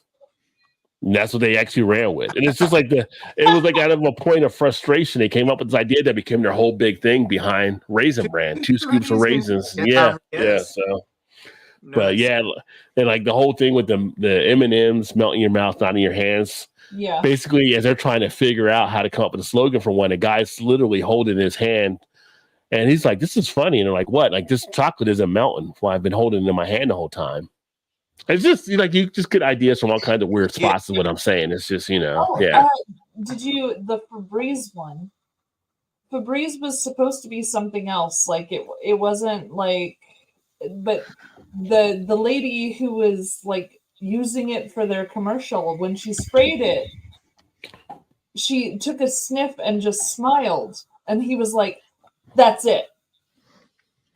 And that's what they actually ran with. And it's just like it was like out of a point of frustration, they came up with this idea that became their whole big thing behind Raisin Bran, 2 scoops of raisins. Yeah. So But yeah, and like the whole thing with the M&Ms melting your mouth, not in your hands. Yeah. Basically, as they're trying to figure out how to come up with a slogan for one, a guy's literally holding his hand, and he's like, "This is funny," and they're like, "What? Like this chocolate isn't melting? Well, I've been holding it in my hand the whole time." It's just like you just get ideas from all kinds of weird spots. Is what I'm saying. It's just Did you the Febreze one? Febreze was supposed to be something else. Like it wasn't like, but the lady who was like using it for their commercial, when she sprayed it, she took a sniff and just smiled, and he was like, "That's it.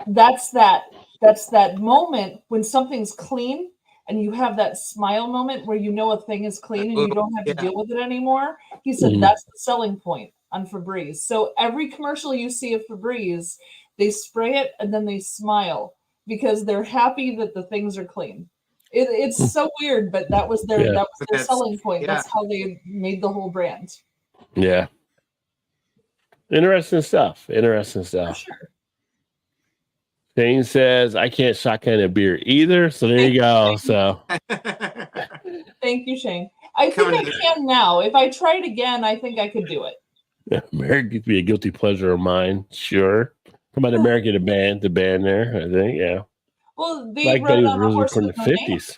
That's that moment when something's clean." And you have that smile moment where you know a thing is clean and you don't have to deal with it anymore. He said that's the selling point on Febreze. So every commercial you see of Febreze, they spray it and then they smile because they're happy that the things are clean. It's so weird, but that was their selling point. That's how they made the whole brand. Yeah. Interesting stuff. For sure. Shane says, I can't shotgun a beer either. So there you go. So thank you, Shane. I think I can now. If I tried again, I think I could do it. American could be a guilty pleasure of mine. Sure. Come on, American, the band there, I think. Yeah. Well, they Black on a horse in the 50s.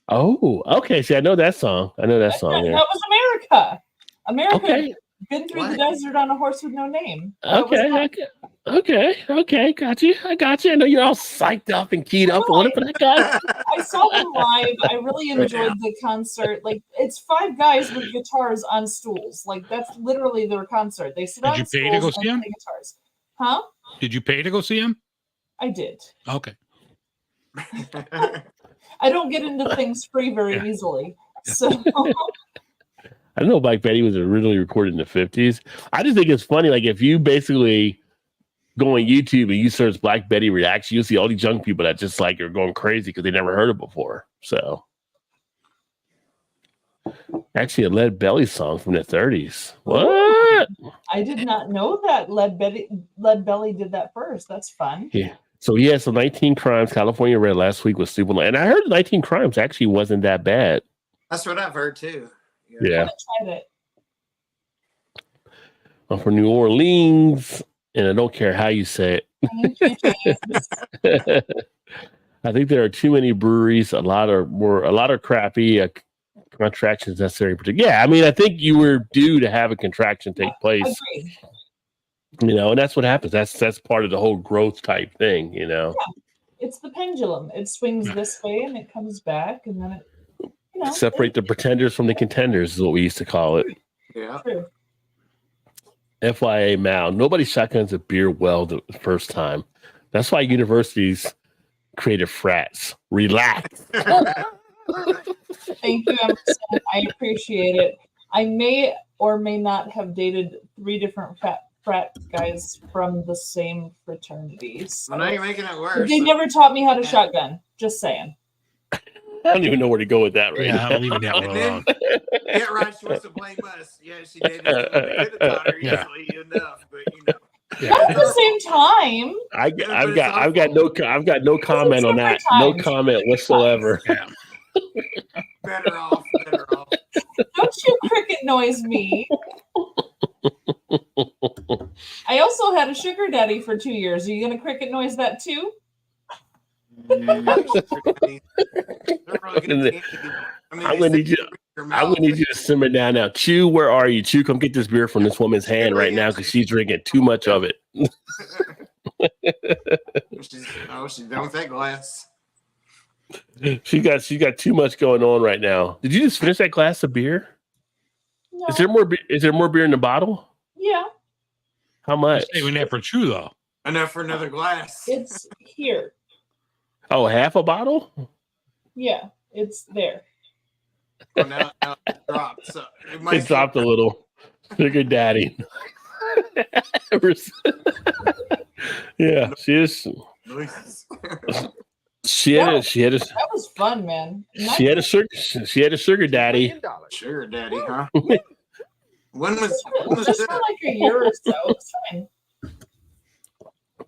Oh, okay. See, I know that song. Yeah. That was America. America been through the desert on a horse with no name. Okay. Got you. I got you. I know you're all psyched up and keyed up. What for that guy? I saw them live. I really enjoyed the concert. Like, it's 5 guys with guitars on stools. Like, that's literally their concert. They sit on stools and play guitars. Huh? Did you pay to go see him? I did. Okay. I don't get into things free very easily. So I don't know Black Betty was originally recorded in the 50s. I just think it's funny. Like, if you basically go on YouTube and you search Black Betty reaction, you'll see all these young people that just like are going crazy because they never heard it before. So, actually, a Lead Belly song from the 30s. What? I did not know that Lead Belly did that first. That's fun. Yeah. So he had some 19 Crimes, California Red last week with Super Long. And I heard 19 Crimes actually wasn't that bad. That's what I've heard too. Yeah. I tried it. Well, for New Orleans, and I don't care how you say it. I think there are too many breweries. A lot are crappy. Contractions necessary. Yeah, I mean, I think you were due to have a contraction take place. Agreed. You know, and that's what happens. That's part of the whole growth type thing. You know, it's the pendulum. It swings this way and it comes back, and then it. Separate the pretenders from the contenders is what we used to call it. Yeah. True. FYA, Mal, nobody shotguns a beer well the first time. That's why universities created frats. Relax. Thank you, Emerson. I appreciate it. I may or may not have dated 3 different frat guys from the same fraternity. So. Well, now you're making it worse. They never taught me how to shotgun. Just saying. I don't even know where to go with that right now. I'll leave it that one alone. Yeah, right. She wants to blame us. Yeah, she did. Could have taught her easily enough, but you know. Not at the same time. I've got no comment on that. No comment whatsoever. Better off. Don't you cricket noise me. I also had a sugar daddy for 2 years. Are you going to cricket noise that too? I'm gonna need you to simmer down now. Chew, where are you? Chew, come get this beer from this woman's hand right now because she's drinking too much of it. She's done with that glass. She got too much going on right now. Did you just finish that glass of beer? No. Is there more beer in the bottle? Yeah. How much? Saving that for Chew though. Enough for another glass. It's here. Oh, half a bottle? Yeah, it's there. Oh, now it dropped. So it dropped a little. Sugar daddy. Yeah, she is. That was fun, man. She had a sugar daddy. Sugar daddy, huh? When was just that? for like a year or so. It's fine.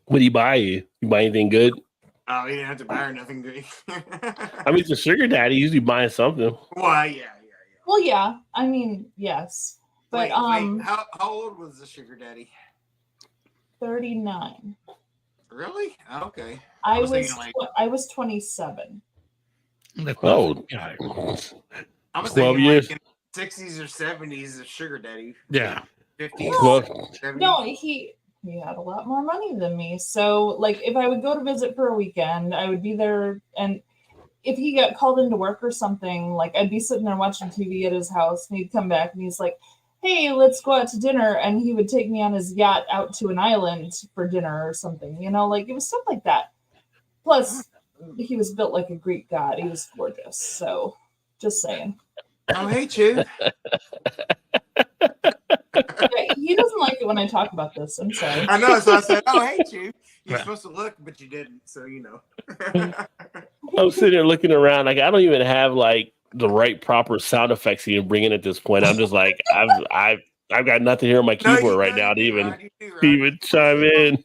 What did he buy you? You buy anything good? Oh, he didn't have to buy her nothing. I mean, it's a sugar daddy. Usually buying something. Well, yeah. Well, yeah. I mean, yes. But wait, how old was the sugar daddy? 39. Really? Okay. I was 27. Oh, I was 12 thinking years. like in the 60s or 70s, a sugar daddy. Yeah. 50s. Well, 70s. No, he had a lot more money than me. So, like, if I would go to visit for a weekend, I would be there. And if he got called into work or something, like, I'd be sitting there watching TV at his house, and he'd come back and he's like, hey, let's go out to dinner. And he would take me on his yacht out to an island for dinner or something, like, it was stuff like that. Plus, he was built like a Greek god. He was gorgeous. So, just saying. I hate you. Yeah, he doesn't like it when I talk about this. I'm sorry. I know, so I said, I hate you. You're supposed to look, but you didn't. So, I'm sitting there looking around. Like, I don't even have like the right proper sound effects you can bring in at this point. I'm just like, I've got nothing here on my keyboard right now to even chime in.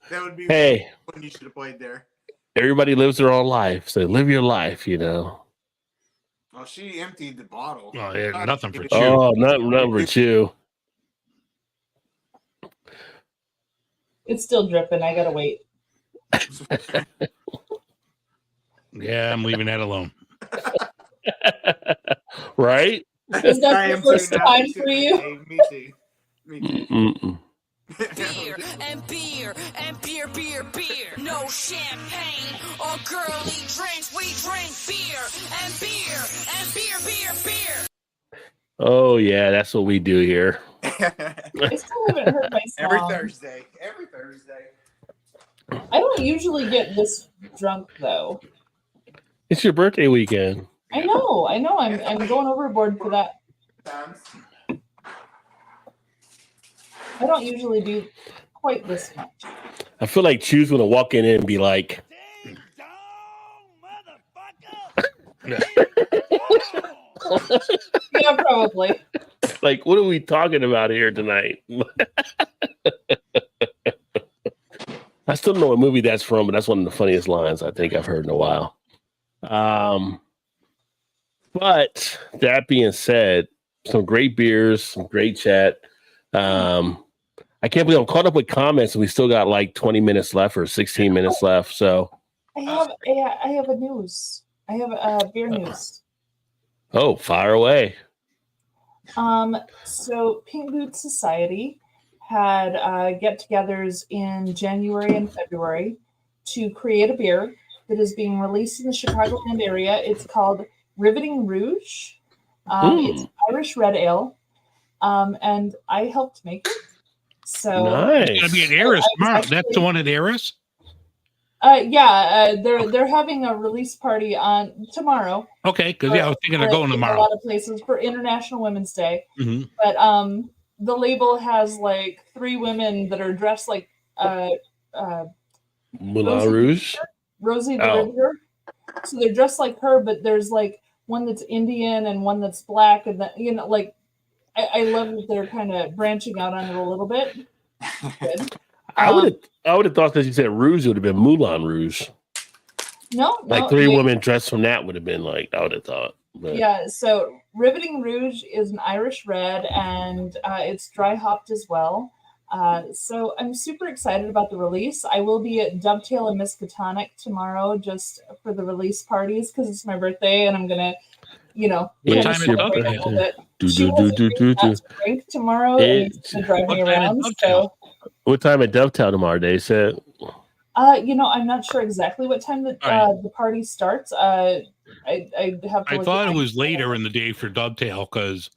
That would be hey, when you should have played there. Everybody lives their own life, so live your life, Well, she emptied the bottle. Oh, yeah, nothing for chew. Oh, nothing for chew. It's still dripping. I gotta wait. Yeah, I'm leaving that alone. Right? Is that the first time for you? Me too. Beer and beer and beer. No champagne or girly drinks. We drink beer and beer. Oh yeah, that's what we do here. I still haven't heard my song. Every Thursday. I don't usually get this drunk though. It's your birthday weekend. I know. I'm going overboard for that. I don't usually do quite this much. I feel like Chew's gonna walk in and be like, Yeah, probably. Like, what are we talking about here tonight? I still don't know what movie that's from, but that's one of the funniest lines I think I've heard in a while. But that being said, some great beers, some great chat. I can't believe I'm caught up with comments and we still got like 20 minutes left or 16 minutes left. So I have a news. I have beer news. Oh, fire away. So Pink Boot Society had get-togethers in January and February to create a beer that is being released in the Chicagoland area. It's called Riveting Rouge. It's Irish red ale, and I helped make it. So nice. It's gonna be at Eris tomorrow. That's the one at Eris. They're having a release party on tomorrow. Okay, because I was thinking of going tomorrow. A lot of places for International Women's Day, mm-hmm. But the label has like 3 women that are dressed like Moulin Rouge, Rosie the Riveter. So they're dressed like her, but there's like one that's Indian and one that's black, and that like I love that they're kind of branching out on it a little bit. Good. I would have thought that you said Rouge, it would have been Moulin Rouge. No, like 3 women dressed from that would have been like I would have thought. But. Yeah, so Riveting Rouge is an Irish red, and it's dry hopped as well. So I'm super excited about the release. I will be at Dovetail and Miskatonic tomorrow just for the release parties because it's my birthday, and I'm gonna, what time is Dovetail? Drink tomorrow, and it's gonna drive me around. So. What time at Dovetail tomorrow? They said. I'm not sure exactly what time the party starts. I have. I thought it was later in the day for Dovetail because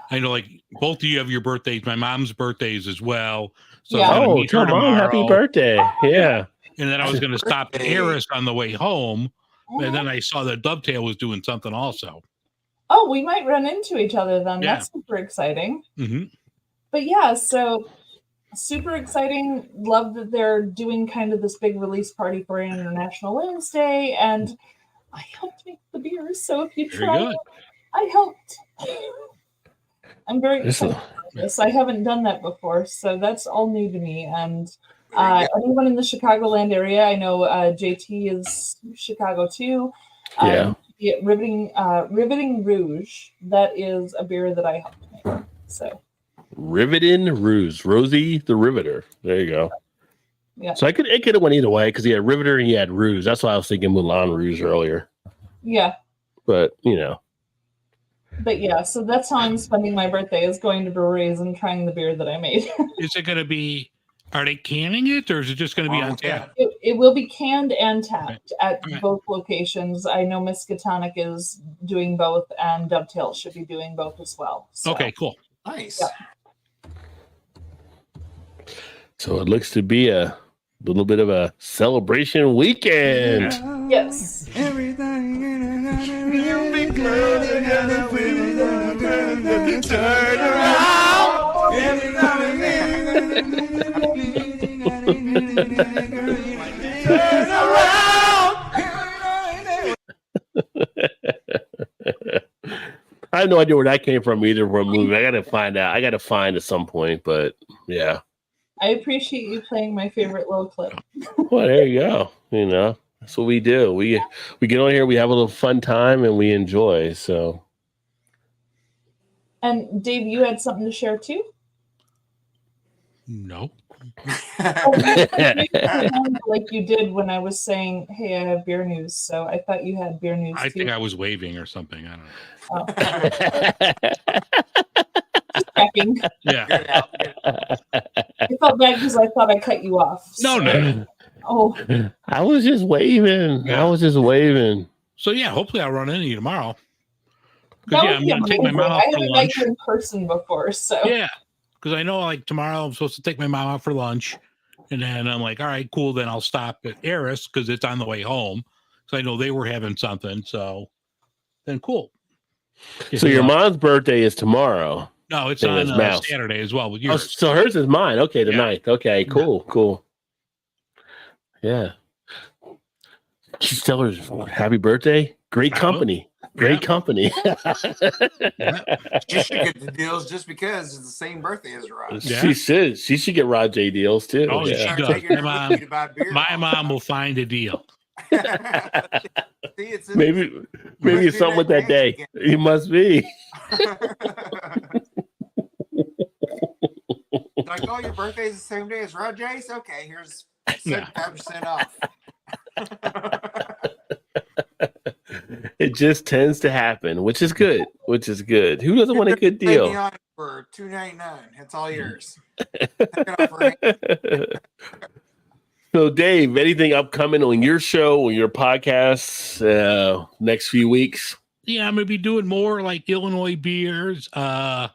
I know like both of you have your birthdays. My mom's birthdays as well. So tell mom happy birthday! Yeah. And then I was going to stop at Eris on the way home, and then I saw that Dovetail was doing something also. Oh, we might run into each other then. Yeah. That's super exciting. Mm-hmm. But yeah, so. Super exciting. Love that they're doing kind of this big release party for International Women's Day, and I helped make the beers. So if you try it, I helped. I'm very excited about this. I haven't done that before, so that's all new to me. And anyone in the Chicagoland area, I know JT is Chicago too. Riveting Rouge. That is a beer that I helped make. So Riveting Rouge, Rosie the Riveter. There you go. Yeah. So it could have went either way because he had Riveter and he had Rouge. That's why I was thinking Moulin Rouge earlier. Yeah. But you know. But yeah, so that's how I'm spending my birthday, is going to breweries and trying the beer that I made. Is it going to be? Are they canning it, or is it just going to be on tap? It will be canned and tapped at both locations. I know Miskatonic is doing both, and Dovetail should be doing both as well. So. Okay, cool. Nice. Yeah. So it looks to be a little bit of a celebration weekend. Yes. Everything you'll be glad together with turn around. Every now and then. Turn around. I have no idea where that came from either for a movie. I gotta find out. I gotta find at some point, but yeah. I appreciate you playing my favorite little clip. Well, there you go. You know, that's what we do. We get on here, we have a little fun time, and we enjoy. So. And Dave, you had something to share too? No. Like you did when I was saying, "Hey, I have beer news." So I thought you had beer news. I too. think I was waving or something. I don't know. Checking. Yeah. I felt bad because I thought I cut you off. No, no. Oh. I was just waving. Yeah. I was just waving. So yeah, hopefully I'll run into you tomorrow. That Yeah, I'm would be gonna take my amazing. mom out I for haven't met lunch. you in person before, so Yeah, because I know like tomorrow I'm supposed to take my mom out for lunch, and then I'm like, all right, cool. Then I'll stop at Eris because it's on the way home. So I know they were having something. So then cool. So your mom's birthday is tomorrow. No, it's Same on as Mouse. Saturday as well with Oh, yours. so hers is mine. Okay, the Yeah. 9th. Okay, cool. Yeah. Just tell her happy birthday. Great I will. company. Great Yeah. company. She should get the deals just because it's the same birthday as Rod. Yeah. She should. She should get Rod J deals too. Oh, yeah. she Start does. taking her My with you to buy beer My all mom the will find a deal. time. See, it's in- Maybe must it's be something with that that day. dance He must be. Like, oh, your birthday's the same day as Rod J's? Okay, here's Yeah. 75% off. It just tends to happen, which is good. Who doesn't want a good Take me deal? on for $2.99. It's all yours. Take it off her hand. So, Dave, anything upcoming on your show or your podcast next few weeks? Yeah, I'm gonna be doing more like Illinois beers. I'm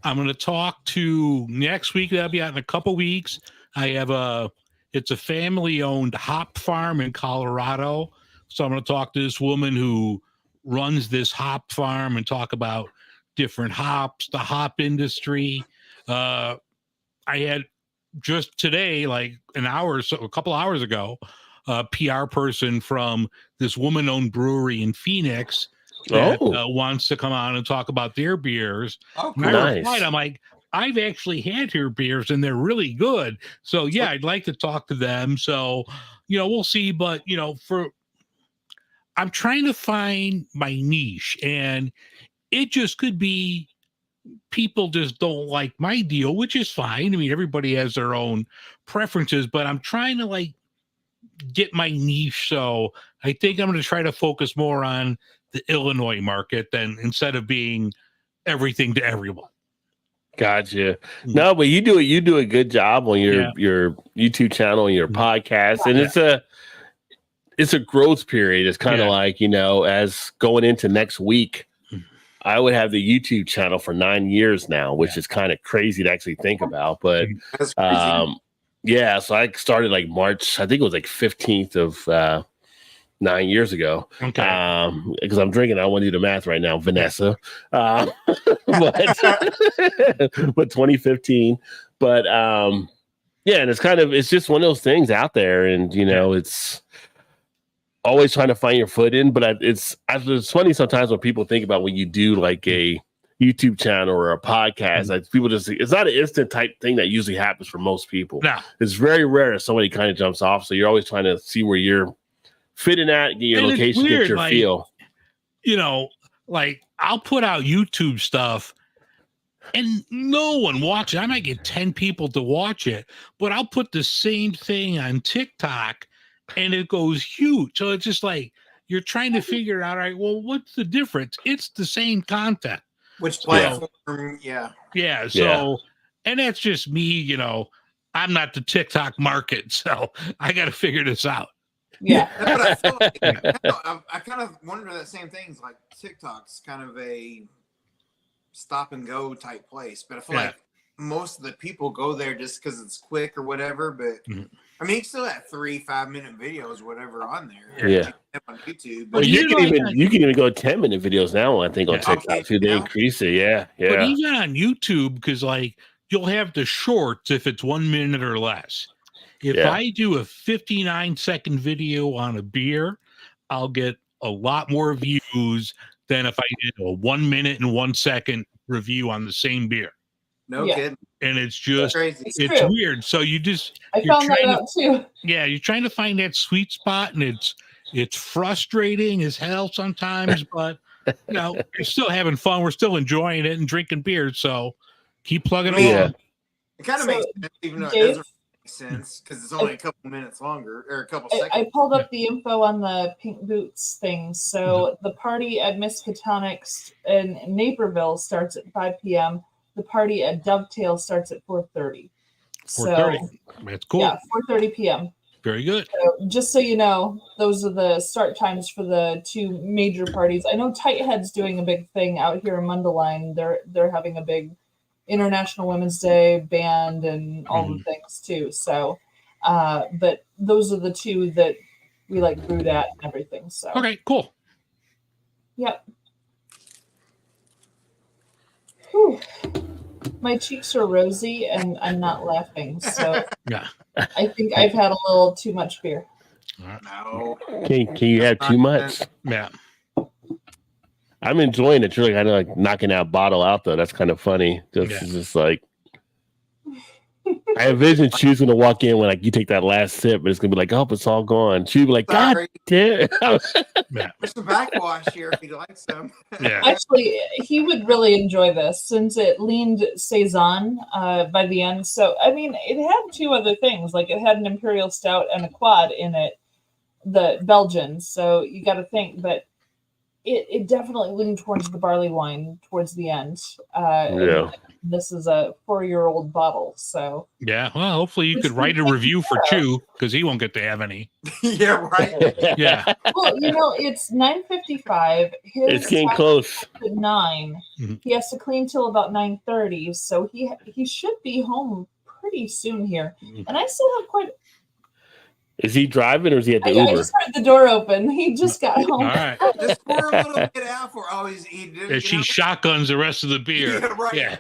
gonna talk to next week. That'll be out in a couple weeks. I have it's a family-owned hop farm in Colorado. So I'm gonna talk to this woman who runs this hop farm and talk about different hops, the hop industry. I had just today, like a couple hours ago, a PR person from this woman-owned brewery in Phoenix that wants to come on and talk about their beers. Oh, And cool. I replied, I'm like, I've actually had your beers and they're really good. So yeah, I'd like to talk to them. So, we'll see. But, I'm trying to find my niche, and it just could be people just don't like my deal, which is fine. I mean, everybody has their own preferences, but I'm trying to get my niche. So I think I'm going to try to focus more on the Illinois market than instead of being everything to everyone. Gotcha. No, but you do a good job on your YouTube channel and your podcast, and it's a growth period. It's kind of like, as going into next week, I would have the YouTube channel for 9 years now, which is kind of crazy to actually think about. But That's crazy. so I started like March, I think it was like 15th of 9 years ago. Okay. Because I'm drinking, I want to do the math right now, Vanessa. But 2015. But and it's just one of those things out there, and it's always trying to find your foot in. But it's funny sometimes when people think about when you do like a YouTube channel or a podcast. Like people just, it's not an instant type thing that usually happens for most people. No. It's very rare if somebody kind of jumps off. So you're always trying to see where you're fitting at, get your And it's location, weird, get your like, feel. You know, like I'll put out YouTube stuff and no one watches. I might get 10 people to watch it, but I'll put the same thing on TikTok and it goes huge. So it's just like you're trying to figure out, all right, well, what's the difference? It's the same content. Which platform? Yeah. Yeah. So, and that's just me, you know, I'm not the TikTok market, so I got to figure this out. Yeah. That's what I feel like. I kind of wonder that same thing. It's like TikTok's kind of a stop and go type place, but I feel like most of the people go there just because it's quick or whatever. But I mean, you still have 3-5 minute videos, whatever, on there. Yeah. On YouTube. Well, But you can even go 10-minute videos now. I think on TikTok too. They increase it. Yeah. But even on YouTube, because like you'll have the shorts if it's 1 minute or less. If I do a 59-second video on a beer, I'll get a lot more views than if I did a 1 minute and 1 second review on the same beer. No kidding. And it's just, it's true. weird. So you just, I found that out too. Yeah, you're trying to find that sweet spot, and it's frustrating as hell sometimes, but you know, you're still having fun. We're still enjoying it and drinking beer. So keep plugging along. It kind of makes sense, even though it doesn't make sense because it's only a couple minutes longer or a couple seconds. I pulled up the info on the Pink Boots thing. So the party at Miskatonics in Naperville starts at 5 p.m. The party at Dovetail starts at 4:30. 4:30. That's cool. Yeah, 4:30 p.m. Very good. So just so you know, those are the start times for the two major parties. I know Tighthead's doing a big thing out here in Mundelein. They're having a big International Women's Day band and all the things too. So, but those are the two that we like brewed at and everything. So okay, cool. Yep. Whew. My cheeks are rosy and I'm not laughing. So yeah, I think I've had a little too much beer. No. Can you have too much? Yeah. I'm enjoying it. You're like, I know, like knocking that bottle out though. That's kind of funny. Just like I envision she's gonna walk in when like you take that last sip, but it's gonna be like, oh, it's all gone. She'll be like, God damn. There's some backwash here if you like some. Actually, he would really enjoy this since it leaned saison by the end. So I mean, it had two other things. Like it had an imperial stout and a quad in it, the Belgian. So you got to think, but it definitely leaned towards the barley wine towards the end. This is a 4-year-old bottle, so yeah. Well, hopefully you could write a review for Chew because he won't get to have any. Yeah, right. Yeah. Well, you know, it's 9:55. It's getting close. At 9. He has to clean till about 9:30, so he should be home pretty soon here. And I still have quite. Is he driving or is he at the I Uber? just heard the door open. He just got home. All right. Just pour a little bit out for always eating it. If she shotguns the rest of the beer. Yeah, right. Yeah.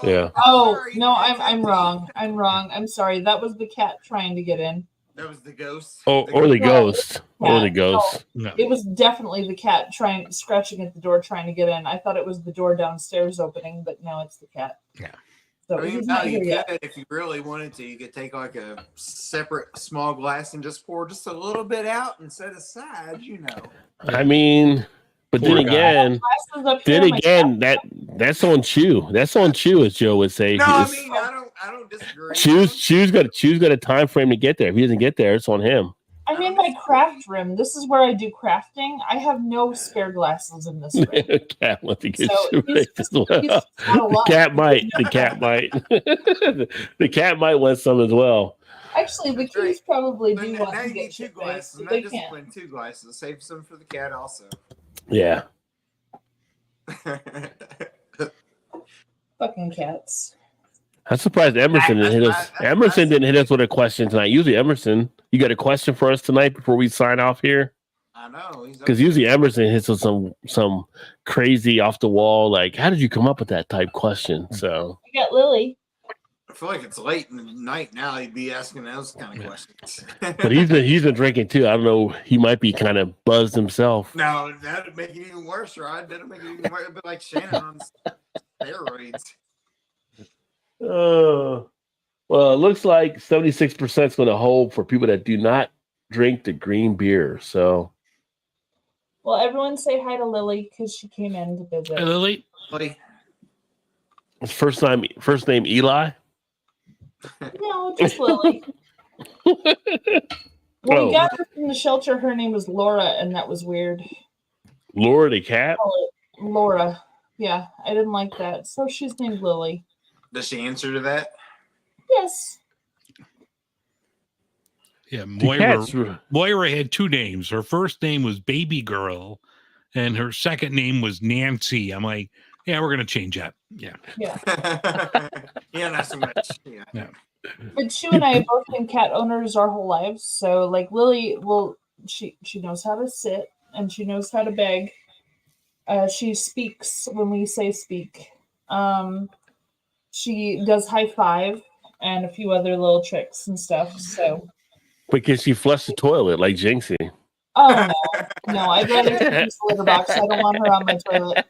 Yeah. Oh no, I'm wrong. I'm wrong. I'm sorry. That was the cat trying to get in. That was the ghost. Oh, or the ghost. Or the ghost. No, it was definitely the cat scratching at the door trying to get in. I thought it was the door downstairs opening, but no, it's the cat. Yeah. So I mean, he's now not you here yet. could, if you really wanted to, you could take like a separate small glass and just pour just a little bit out and set aside, you know. I mean, but Poor then guy. again, that's on Chew. That's on Chew, as Joe would say. No, I mean, I don't disagree. Chew's got a time frame to get there. If he doesn't get there, it's on him. I'm in my craft room. This is where I do crafting. I have no spare glasses in this room. Cat wants to get So you he's as well. not alive. The cat might. The cat might. The cat might want some as well. Actually, the keys probably do Now want to you get need 2 shit glasses. faced, but Not they just can't. win 2 glasses. Save some for the cat also. Yeah. Fucking cats. I'm surprised Emerson didn't hit us. Emerson didn't hit us with a question tonight. Usually, Emerson, you got a question for us tonight before we sign off here? I know. Because usually Emerson hits with some crazy off the wall, like, how did you come up with that type question? So I got Lily. I feel like it's late in the night now. He'd be asking those kind of questions. but he's been drinking too. I don't know. He might be kind of buzzed himself. No, that'd make it even worse, Rod. That'd make it even worse. But like Shannon Steroids. Well, it looks like 76% is going to hold for people that do not drink the green beer. So, well, everyone say hi to Lily because she came in to visit. Hey, Lily. Buddy. it's first name Eli. No, just Lily. When we got her from the shelter, her name was Laura, and that was weird. Laura the cat. Oh, Laura. Yeah, I didn't like that. So she's named Lily. Does she answer to that? Yes. Yeah, Moira had two names. Her first name was Baby Girl, and her second name was Nancy. I'm like, yeah, we're gonna change that. Yeah. Yeah. Yeah, not so much. Yeah. But Sue and I have both been cat owners our whole lives. So like Lily she knows how to sit and she knows how to beg. She speaks when we say speak. She does high five and a few other little tricks and stuff. So Because she flushed the toilet like Jinxie. oh no, I'd rather use the litter box. I don't want her on my toilet.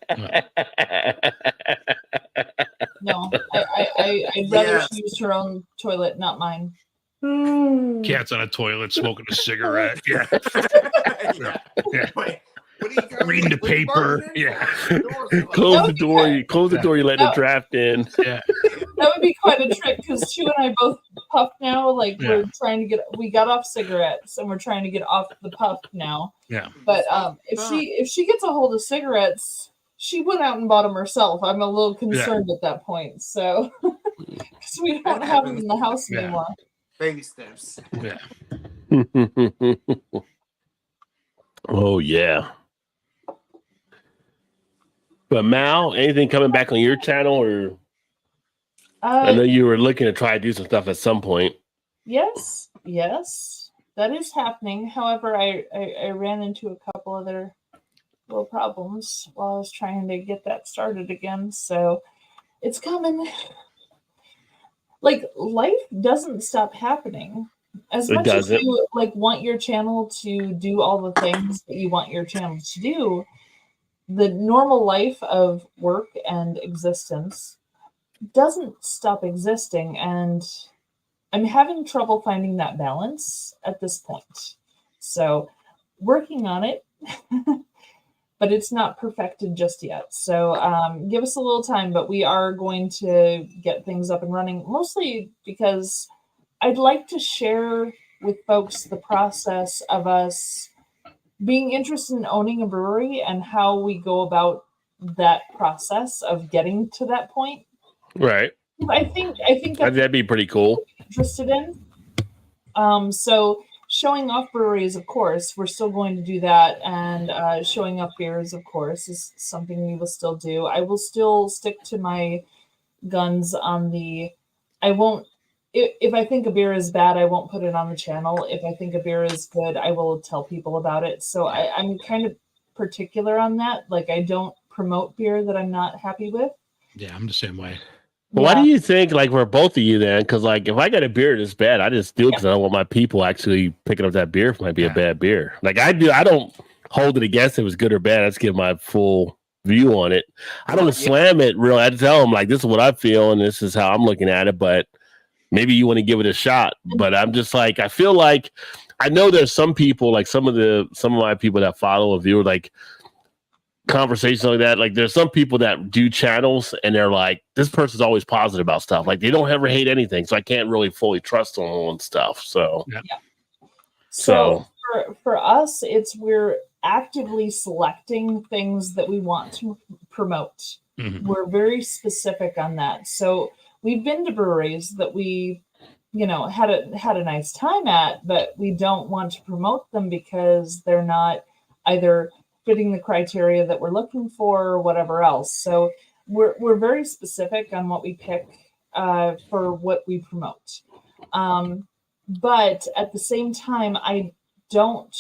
No, I'd rather she use her own toilet, not mine. Cat's on a toilet smoking a cigarette. Yeah. Yeah. Wait, what are you Reading the paper. Yeah. Close the door. You let the draft in. Yeah. That would be quite a trick because Sue and I both puff now. Like we're trying to we got off cigarettes and we're trying to get off the puff now. Yeah. But if she gets a hold of cigarettes, she went out and bought them herself. I'm a little concerned at that point. So because we don't have them in the house anymore. Baby steps. Yeah. Oh yeah. But Mal, anything coming back on your channel, or I know you were looking to try to do some stuff at some point. Yes, that is happening. However, I ran into a couple other little problems while I was trying to get that started again. So it's coming. Like life doesn't stop happening. As much as you like want your channel to do all the things that you want your channel to do, the normal life of work and existence doesn't stop existing, and I'm having trouble finding that balance at this point. So working on it, but it's not perfected just yet. So give us a little time, but we are going to get things up and running, mostly because I'd like to share with folks the process of us being interested in owning a brewery and how we go about that process of getting to that point. Right. I think that'd be pretty cool. Interested in. So showing off breweries, of course, we're still going to do that, and showing off beers, of course, is something we will still do. I will still stick to my guns on the. I won't. If I think a beer is bad, I won't put it on the channel. If I think a beer is good, I will tell people about it. So I'm kind of particular on that. Like I don't promote beer that I'm not happy with. Yeah, I'm the same way. Well, why do you think, like, for both of you then? Because, like, if I got a beer that's bad, I just do it because I don't want my people actually picking up that beer if it might be a bad beer. Like, I don't hold it against if it was good or bad. I just give my full view on it. I don't slam it real. I tell them, like, this is what I feel and this is how I'm looking at it, but maybe you want to give it a shot. But I'm just like, I feel like, I know there's some people, like some of my people that follow a viewer, like, conversations like that. Like there's some people that do channels and they're like, this person's always positive about stuff. Like they don't ever hate anything. So I can't really fully trust them on stuff. So, So for us, we're actively selecting things that we want to promote. Mm-hmm. We're very specific on that. So we've been to breweries that we, had a nice time at, but we don't want to promote them because they're not either fitting the criteria that we're looking for or whatever else. So we're very specific on what we pick for what we promote. But at the same time, I don't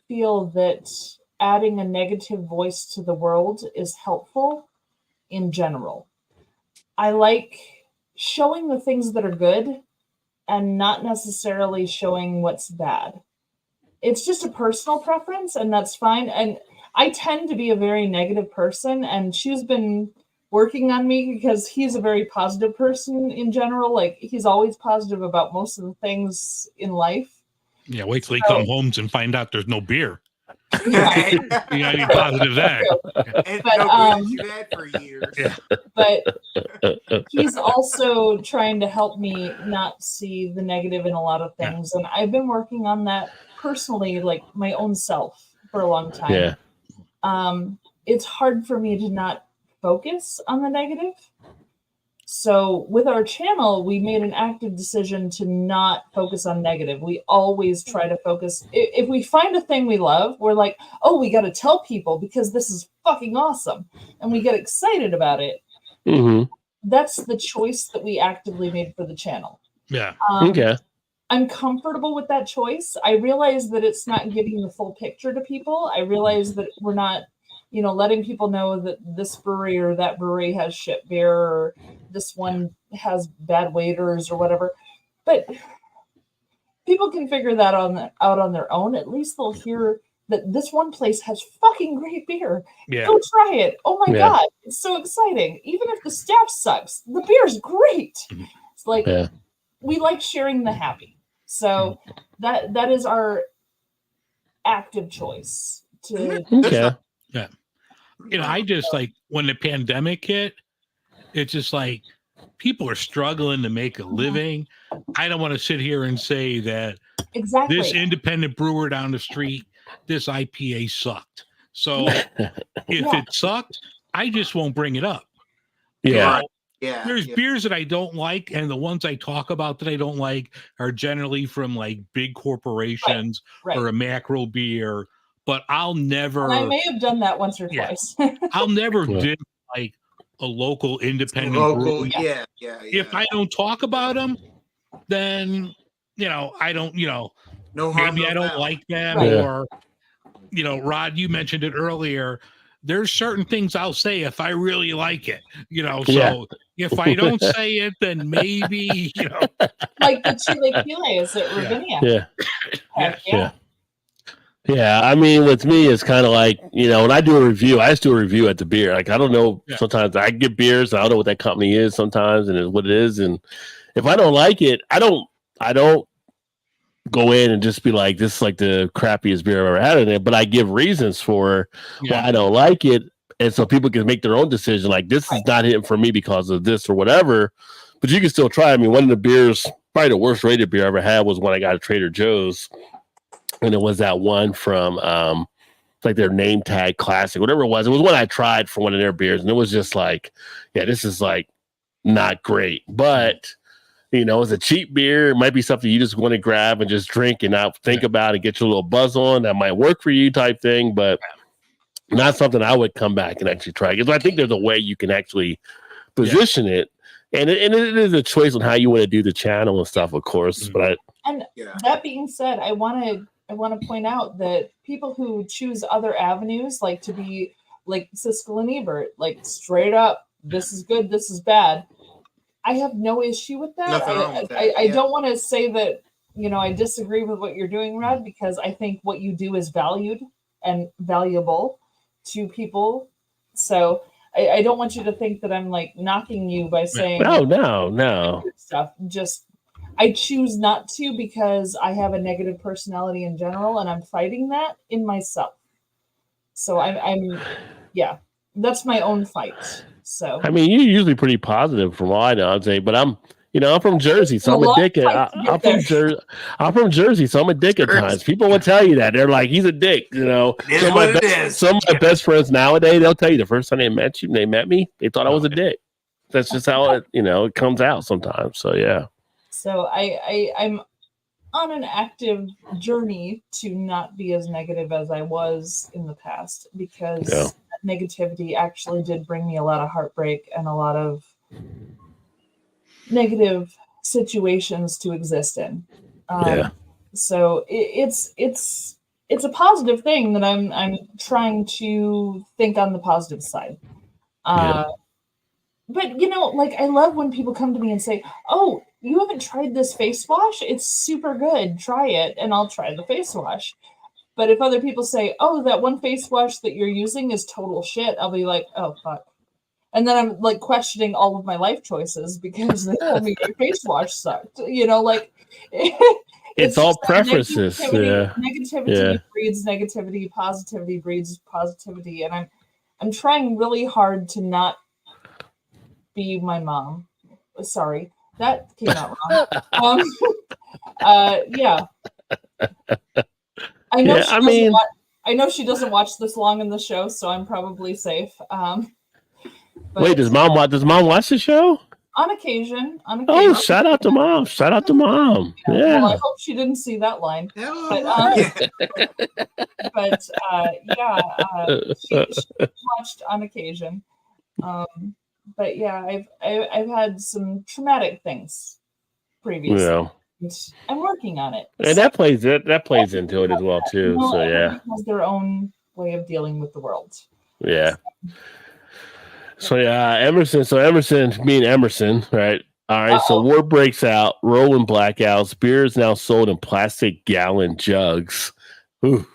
feel that adding a negative voice to the world is helpful in general. I like showing the things that are good and not necessarily showing what's bad. It's just a personal preference, and that's fine. And I tend to be a very negative person, and she's been working on me because he's a very positive person in general. Like he's always positive about most of the things in life. Yeah, wait till he comes home and find out there's no beer. You gotta be positive then. But you've had for years. Yeah. But he's also trying to help me not see the negative in a lot of things, and I've been working on that personally, like my own self, for a long time. Yeah. It's hard for me to not focus on the negative. So with our channel, we made an active decision to not focus on negative. We always try to focus. If we find a thing we love, we're like, oh, we got to tell people because this is fucking awesome. And we get excited about it. Mm-hmm. That's the choice that we actively made for the channel. Yeah. Okay. I'm comfortable with that choice. I realize that it's not giving the full picture to people. I realize that we're not, letting people know that this brewery or that brewery has shit beer or this one has bad waiters or whatever. But people can figure that out on their own. At least they'll hear that this one place has fucking great beer. Yeah. Go try it. Oh my God. It's so exciting. Even if the staff sucks, the beer's great. It's like, we like sharing the happy. So that is our active choice to. Okay. Yeah. I just like when the pandemic hit, it's just like people are struggling to make a living. I don't want to sit here and say that this independent brewer down the street, this IPA sucked. So if it sucked, I just won't bring it up. Yeah. There's beers that I don't like, and the ones I talk about that I don't like are generally from like big corporations or a macro beer. But I'll never. And I may have done that once or twice. I'll never do like a local independent. Local, yeah. If I don't talk about them, then I don't. No harm, maybe I don't like them, or Rod, you mentioned it earlier. There's certain things I'll say if I really like it. So if I don't say it, then maybe like the Chile Quiles at Ravinia. Yeah, I mean, with me, it's kind of like, when I do a review, I just do a review at the beer. Like, I don't know, sometimes I get beers, and I don't know what that company is sometimes and what it is. And if I don't like it, I don't go in and just be like, this is like the crappiest beer I've ever had in it. But I give reasons for why I don't like it. And so people can make their own decision. Like, this is not hitting for me because of this or whatever. But you can still try. I mean, one of the beers, probably the worst rated beer I ever had was when I got at Trader Joe's. And it was that one from like their name tag classic, whatever it was. It was one I tried for one of their beers, and it was just like, this is like not great. But it's a cheap beer. It might be something you just want to grab and just drink and not think about and get your little buzz on. That might work for you, type thing, but not something I would come back and actually try. Because I think there's a way you can actually position it, and it is a choice on how you want to do the channel and stuff, of course. But that being said, I want to point out that people who choose other avenues, like to be like Siskel and Ebert, like straight up, this is good, this is bad. I have no issue with that. I don't want to say that, I disagree with what you're doing, Rod, because I think what you do is valued and valuable to people. So I don't want you to think that I'm like knocking you by saying no stuff. Just I choose not to because I have a negative personality in general, and I'm fighting that in myself. So I'm that's my own fight. So I mean, you're usually pretty positive from all I know, I'd say, but I'm from Jersey, so I'm a dick. I'm from Jersey, so I'm a dick at times. People will tell you that. They're like, he's a dick. Some of my best friends nowadays, they'll tell you the first time they met me, they thought I was a dick. That's just how it comes out sometimes. So yeah. So I'm on an active journey to not be as negative as I was in the past, because that negativity actually did bring me a lot of heartbreak and a lot of negative situations to exist in. So it's a positive thing that I'm trying to think on the positive side. But like, I love when people come to me and say, "Oh, you haven't tried this face wash? It's super good. Try it." And I'll try the face wash. But if other people say, "Oh, that one face wash that you're using is total shit," I'll be like, "Oh, fuck." And then I'm like questioning all of my life choices because they told me my face wash sucked. You know, like it's all preferences. Negativity breeds negativity. Positivity breeds positivity. And I'm trying really hard to not be my mom. Sorry, that came out wrong. Yeah. I know. I know she doesn't watch this long in the show, so I'm probably safe. Wait, does mom watch the show? On occasion. Oh, shout out to mom! Shout out to mom! Yeah. Well, I hope she didn't see that line. She watched on occasion. But yeah, I've had some traumatic things previously. Yeah. I'm working on it. And that plays into it as well too. So yeah. Has their own way of dealing with the world. Yeah. So yeah, Emerson, me and Emerson, right? All right, so war breaks out, rolling blackouts, beer is now sold in plastic gallon jugs. Ooh.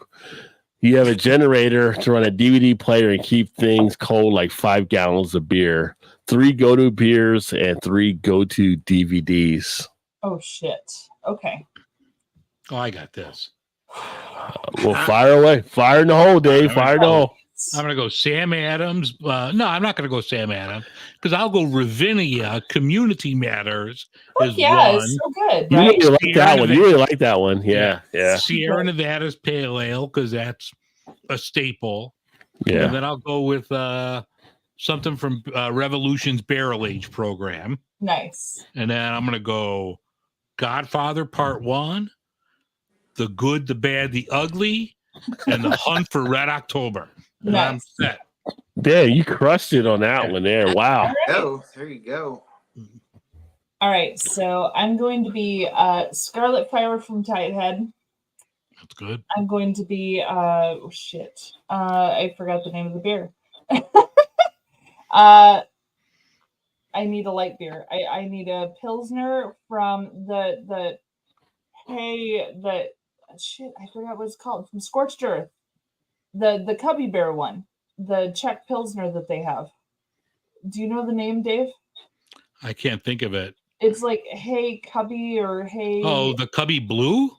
You have a generator to run a DVD player and keep things cold like 5 gallons of beer, 3 go-to beers, and 3 go-to DVDs. Oh, shit. Okay. Oh, I got this. Well, fire away. Fire in the hole, Dave. Fire in the hole. I'm going to go Sam Adams. No, I'm not going to go Sam Adams because I'll go Ravinia. Community Matters is one. It's so good. Right? You really like that one. You really like that one. Yeah. Sierra Nevada's Pale Ale because that's a staple. Yeah. And then I'll go with something from Revolution's Barrel Age program. Nice. And then I'm going to go Godfather Part 1, The Good, the Bad, the Ugly, and The Hunt for Red October. And nice. I'm set. Yeah, you crushed it on that one there. Wow. There you go. All right, so I'm going to be Scarlet Fire from Tighthead. That's good. I'm going to be I forgot the name of the beer. I need a light beer. I need a Pilsner from I forgot what it's called, from Scorched Earth. The Cubby Bear one, the Czech Pilsner that they have. Do you know the name, Dave? I can't think of it. It's like Hey Cubby or Hey. Oh, the Cubby Blue?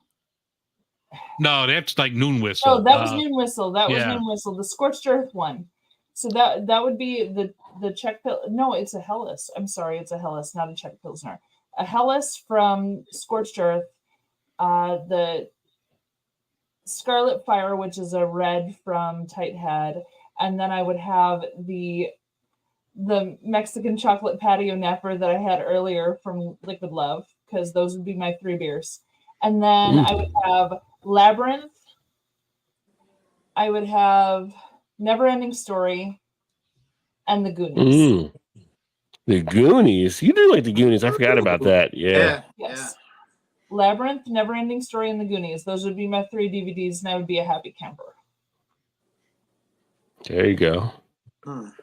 No, that's like Noon Whistle. Oh, that was Noon Whistle. That was Noon Whistle. The Scorched Earth one. So that would be the Czech No, it's a Helles. I'm sorry, it's a Helles, not a Czech Pilsner. A Helles from Scorched Earth. The Scarlet Fire, which is a red from Tighthead, and then I would have the Mexican chocolate patio napper that I had earlier from Liquid Love, because those would be my 3 beers. And then I would have Labyrinth. I would have Never Ending Story and the Goonies. The Goonies. You do like the Goonies. I forgot about that. Yeah. Yes. Yeah. Labyrinth, Never Ending Story, and the Goonies. Those would be my 3 DVDs, and I would be a happy camper. There you go.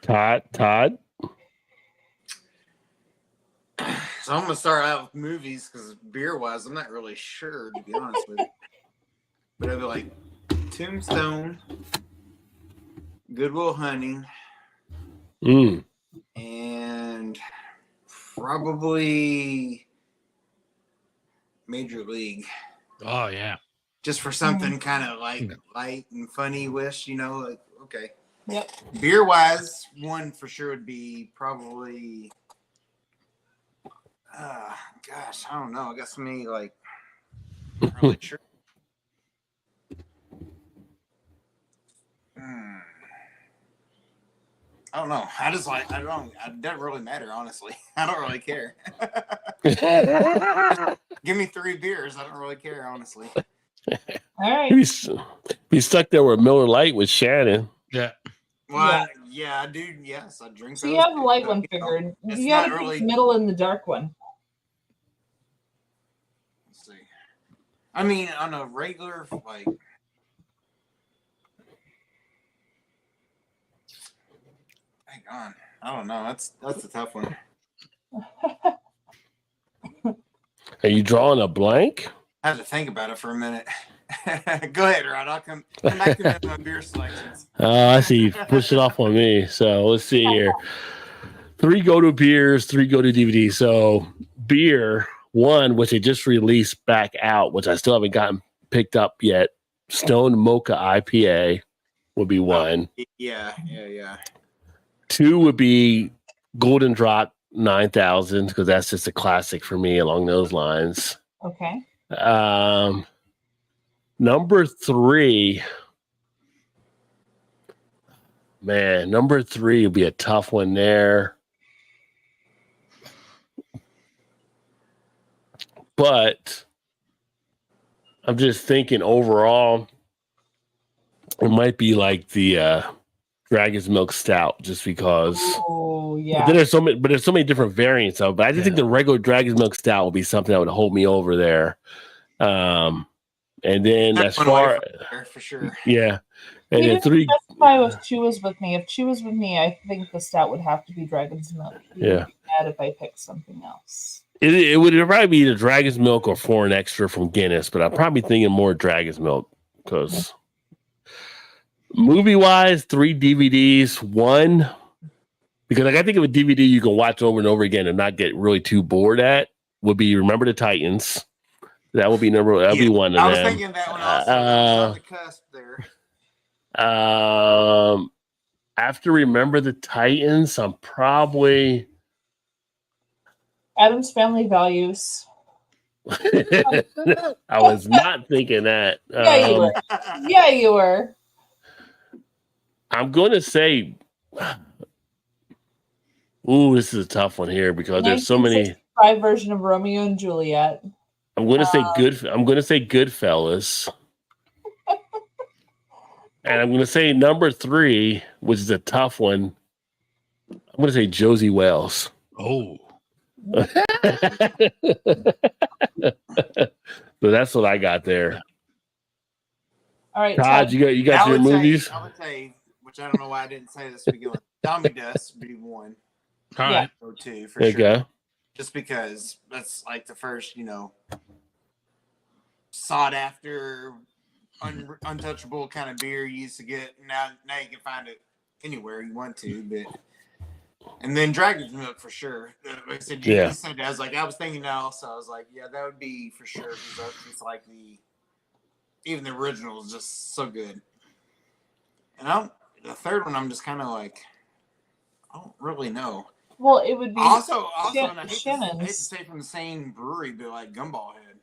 Todd. So I'm gonna start out with movies because beer-wise, I'm not really sure, to be honest with you. But I'd be like Tombstone, Good Will Hunting, and probably Major League. Oh yeah. Just for something kind of like light and funny-wish, like okay. Yep. Beer-wise, one for sure would be probably gosh, I don't know. I guess me like not really sure. I don't know. It doesn't really matter, honestly. I don't really care. Give me 3 beers. I don't really care, honestly. All right. Be stuck there with Miller Lite with Shannon. Yeah. Well, yeah, I do. Yes, I drink. So you have the light one figured. You got the middle and the dark one. Let's see. I mean, on a regular like. Hang on. I don't know. That's a tough one. Are you drawing a blank? I have to think about it for a minute. Go ahead, Rod. I'll come back to my beer selections. Oh, I see. You pushed it off on me. So let's see here. 3 go-to beers, 3 go-to DVDs. So beer, one, which they just released back out, which I still haven't gotten picked up yet. Stone Mocha IPA would be one. Yeah. 2 would be Golden Drop 9000, because that's just a classic for me along those lines. Okay. Number 3, man, number 3 would be a tough one there. But I'm just thinking overall, it might be like the Dragon's Milk Stout, just because. Oh yeah. But there's so many different variants of it. But I just think the regular Dragon's Milk Stout will be something that would hold me over there. And then That's as far, for sure. yeah, and Even then 3. specify if Chew was with me. If Chew was with me, I think the stout would have to be Dragon's Milk. He would be mad if I picked something else. It would probably be the Dragon's Milk or Foreign Extra from Guinness, but I'm probably thinking more Dragon's Milk, because movie-wise, 3 DVDs, 1, because like, I think of a DVD you can watch over and over again and not get really too bored at, would be Remember the Titans. That would be be one of them. I was thinking that one also. On the cusp there. After Remember the Titans, I'm probably Adam's Family Values. I was not thinking that. Yeah, you were. Yeah, you were. I'm going to say, ooh, this is a tough one here because there's so many. 1965 version of Romeo and Juliet. I'm going to say I'm going to say Goodfellas. And I'm going to say number 3, which is a tough one. I'm going to say Josie Wales. Oh. So that's what I got there. All right, Todd, you got your movies? I would say, which I don't know why I didn't say this to begin with. Zombie Dust would be 1. All right. Or 2 for There sure. you go. Just because that's like the first, sought after, untouchable kind of beer you used to get. Now you can find it anywhere you want to, but. And then Dragon's Milk for sure. Like I said, you said that. I was thinking that also. I was like, yeah, that would be for sure. Because that's just like even the original is just so good. And the third one, I'm just kind of like, I don't really know. Well, it would be also, and I hate to Shannon's. say from the same brewery, but like Gumball Head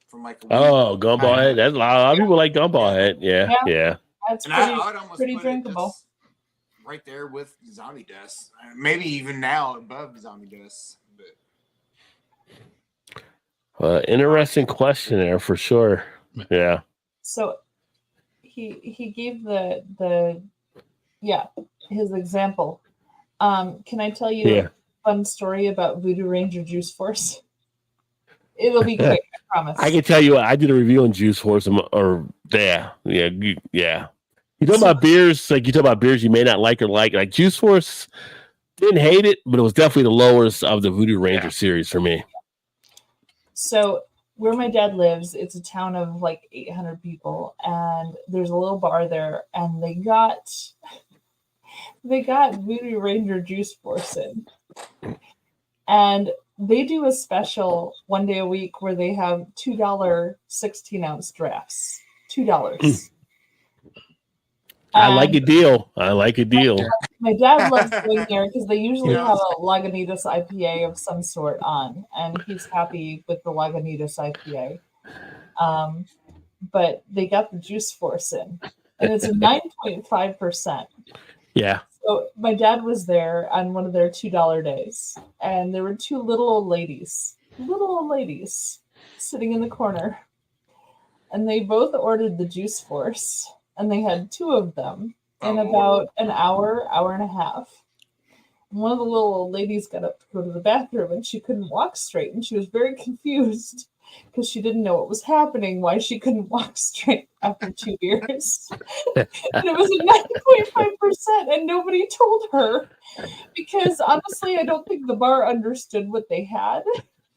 from like. Gumball Head. That's a lot of people like Gumball Head. Yeah. That's And I'd almost pretty put it drinkable. just right there with Zombie Dust. Maybe even now above Zombie Dust. But Interesting question there for sure. Yeah. So he gave his example. Can I tell you a fun story about Voodoo Ranger Juice Force? It'll be quick, I promise. I can tell you, I did a review on Juice Force, yeah. You talk about beers, like you talk about beers you may not like or like. Like Juice Force, didn't hate it, but it was definitely the lowest of the Voodoo Ranger series for me. So where my dad lives, it's a town of like 800 people, and there's a little bar there, and they got Voodoo Ranger Juice Force in. And they do a special one day a week where they have $2 16-ounce drafts. $2. I like a deal. My dad loves going there because they usually have a Lagunitas IPA of some sort on, and he's happy with the Lagunitas IPA. But they got the Juice Force in, and it's a 9.5%. Yeah. So my dad was there on one of their $2 days, and there were 2 little old ladies sitting in the corner, and they both ordered the Juice Force. And they had 2 of them in about an hour and a half. And one of the little old ladies got up to go to the bathroom, and she couldn't walk straight. And she was very confused because she didn't know what was happening, why she couldn't walk straight after 2 beers. And it was a 9.5%, and nobody told her. Because honestly, I don't think the bar understood what they had.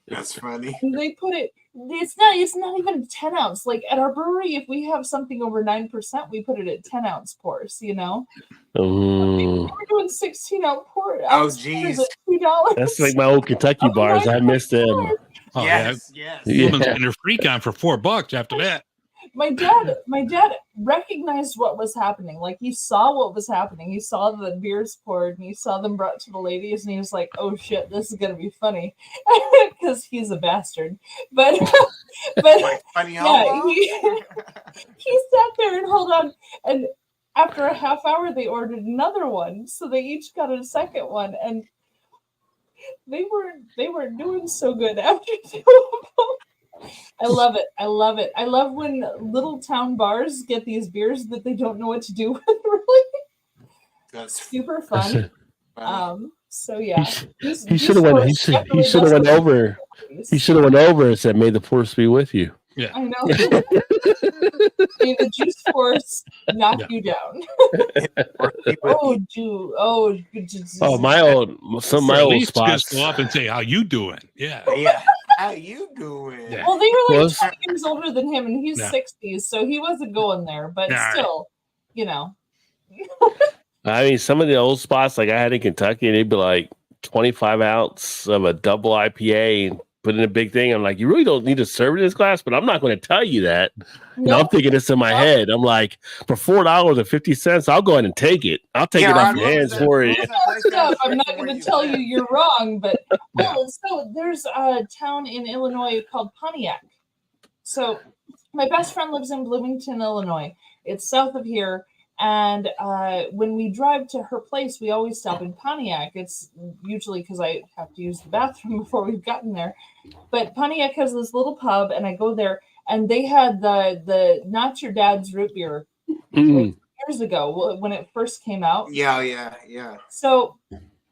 That's funny. And they put it. It's not even 10 ounce. Like at our brewery, if we have something over 9%, we put it at 10 ounce pours. You know. We're doing 16 ounce pour. Oh, geez. $2. That's like my old Kentucky bars. I miss them. Oh, Yes. Woman's getting her freak on for $4 after that. My dad recognized what was happening. Like he saw what was happening. He saw the beers poured and he saw them brought to the ladies and he was like, "Oh shit, this is gonna be funny," because he's a bastard. But Like funny yeah, he sat there and hold on. And after a half hour, they ordered another one, so they each got a second one, and they weren't doing so good after 2 of them. I love it. I love when little town bars get these beers that they don't know what to do with. Really, That's super fun. So yeah, He should have went. He should have went over. He should have went over and said, "May the force be with you." Yeah, I know. May the juice force knock you down. My old spots. Go up and say, "How you doing?" Yeah. How you doing? Yeah. Well, they were like 20 years older than him, and he's Yeah. 60s, so he wasn't going there. But still, you know. I mean, some of the old spots like I had in Kentucky, they'd be like 25 ounce of a double IPA and put in a big thing. I'm like, you really don't need to serve it in this glass, but I'm not going to tell you that. No. I'm thinking this in my head. I'm like, for $4.50, I'll go ahead and take it. I'll take it off your hands for you. I'm not going to tell you you're wrong, but so there's a town in Illinois called Pontiac. So my best friend lives in Bloomington, Illinois. It's south of here. And when we drive to her place, we always stop in Pontiac. It's usually because I have to use the bathroom before we've gotten there. But Pontiac has this little pub, and I go there, and they had the Not Your Dad's root beer like years ago when it first came out. Yeah. So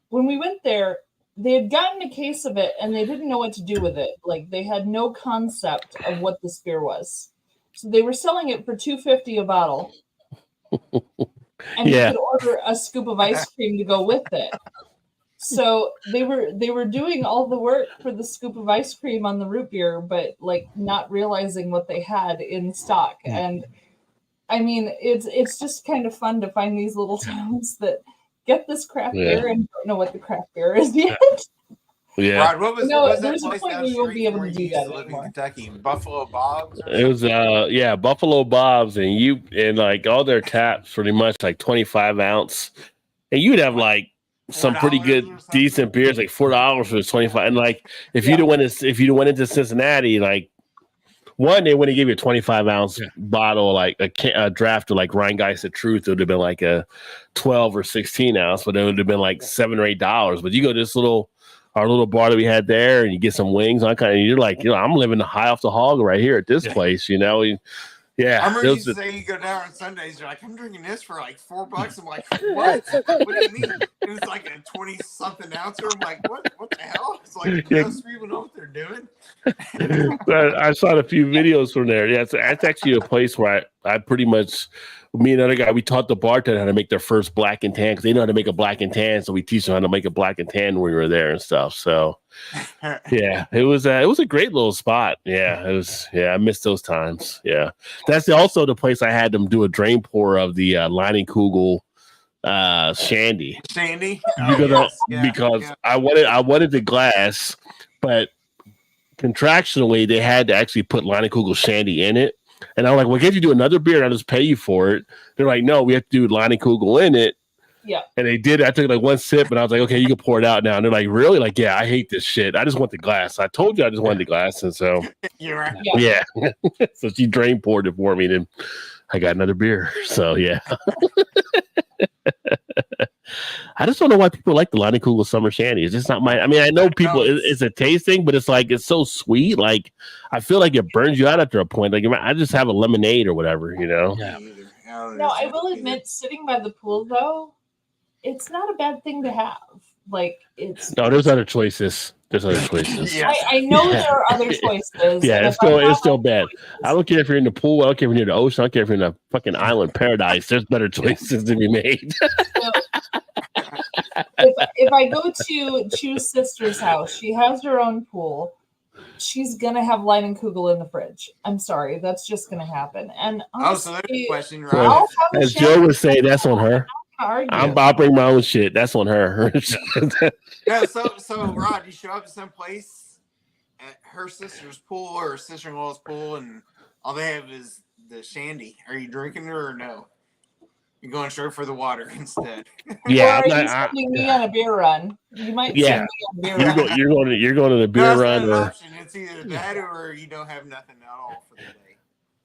when we went there, they had gotten a case of it, and they didn't know what to do with it. Like they had no concept of what this beer was. So they were selling it for $2.50 a bottle. And you could order a scoop of ice cream to go with it. So they were doing all the work for the scoop of ice cream on the root beer, but like not realizing what they had in stock. And I mean, it's just kind of fun to find these little towns that get this craft beer and don't know what the craft beer is yet. Yeah. Rod, what was that there's a place point down where the you'll street be able where to do you that used to live in anymore. Kentucky? Buffalo Bob's? It was Buffalo Bob's, and like all their taps pretty much like 25 ounce, and you'd have like some pretty good decent beers like $4 for 25. And like if you'd have went into Cincinnati, like one, they wouldn't give you a 25 ounce bottle like a draft of like Rhinegeist Truth. It would have been like a 12 or 16 ounce, but it would have been like $7 or $8. But you go to this our little bar that we had there, and you get some wings on kind of, you're like, I'm living high off the hog right here at this place, Yeah. I remember you say you go down on Sundays, you're like, I'm drinking this for like $4. I'm like, what? What do you mean? It was like a 20-something ouncer. I'm like, what the hell? It's like, most people know what they're doing. I saw a few videos from there. Yeah, that's actually a place where I pretty much, me and another guy, we taught the bartender how to make their first black and tan because they know how to make a black and tan. So we teach them how to make a black and tan when we were there and stuff. So yeah, it was a great little spot. Yeah, it was. Yeah, I missed those times. Yeah, that's also the place I had them do a drain pour of the Leinenkugel shandy. Because I wanted the glass, but contractually they had to actually put Leinenkugel shandy in it. And I'm like, well, can't you do another beer and I'll just pay you for it? They're like, no, we have to do Leinenkugel in it. Yeah. And they did. I took like one sip and I was like, okay, you can pour it out now. And they're like, really? Like, yeah, I hate this shit. I just want the glass. I told you I just wanted the glass. And so, you're right. Yeah. So she drain poured it for me. And then I got another beer. So, yeah. I just don't know why people like the Leinenkugel summer shandy. It's just not my. I mean, I know people. It's a tasting, but it's like it's so sweet. Like I feel like it burns you out after a point. Like I just have a lemonade or whatever, Yeah. No, I will admit, sitting by the pool though, it's not a bad thing to have. Like it's. No, there's other choices. I know there are other choices. Yeah, it's still bad. I don't care if you're in the pool. I don't care if you're near the ocean. I don't care if you're in a fucking island paradise. There's better choices to be made. If I go to Chu's sister's house, she has her own pool. she's gonna have Leinenkugel in the fridge. I'm sorry, that's just gonna happen. And so there's a question, right? Well, as Joe would say, that's on her. I'll bring my own shit. That's on her. Yeah, so Rod, you show up at some place at her sister's pool or her sister-in-law's pool, and all they have is the shandy. Are you drinking her or no? You're going straight for the water instead. Yeah, or are you sending me on a beer run? You might send me on a beer run. You're going to the beer run, or it's either that or you don't have nothing at all for the day.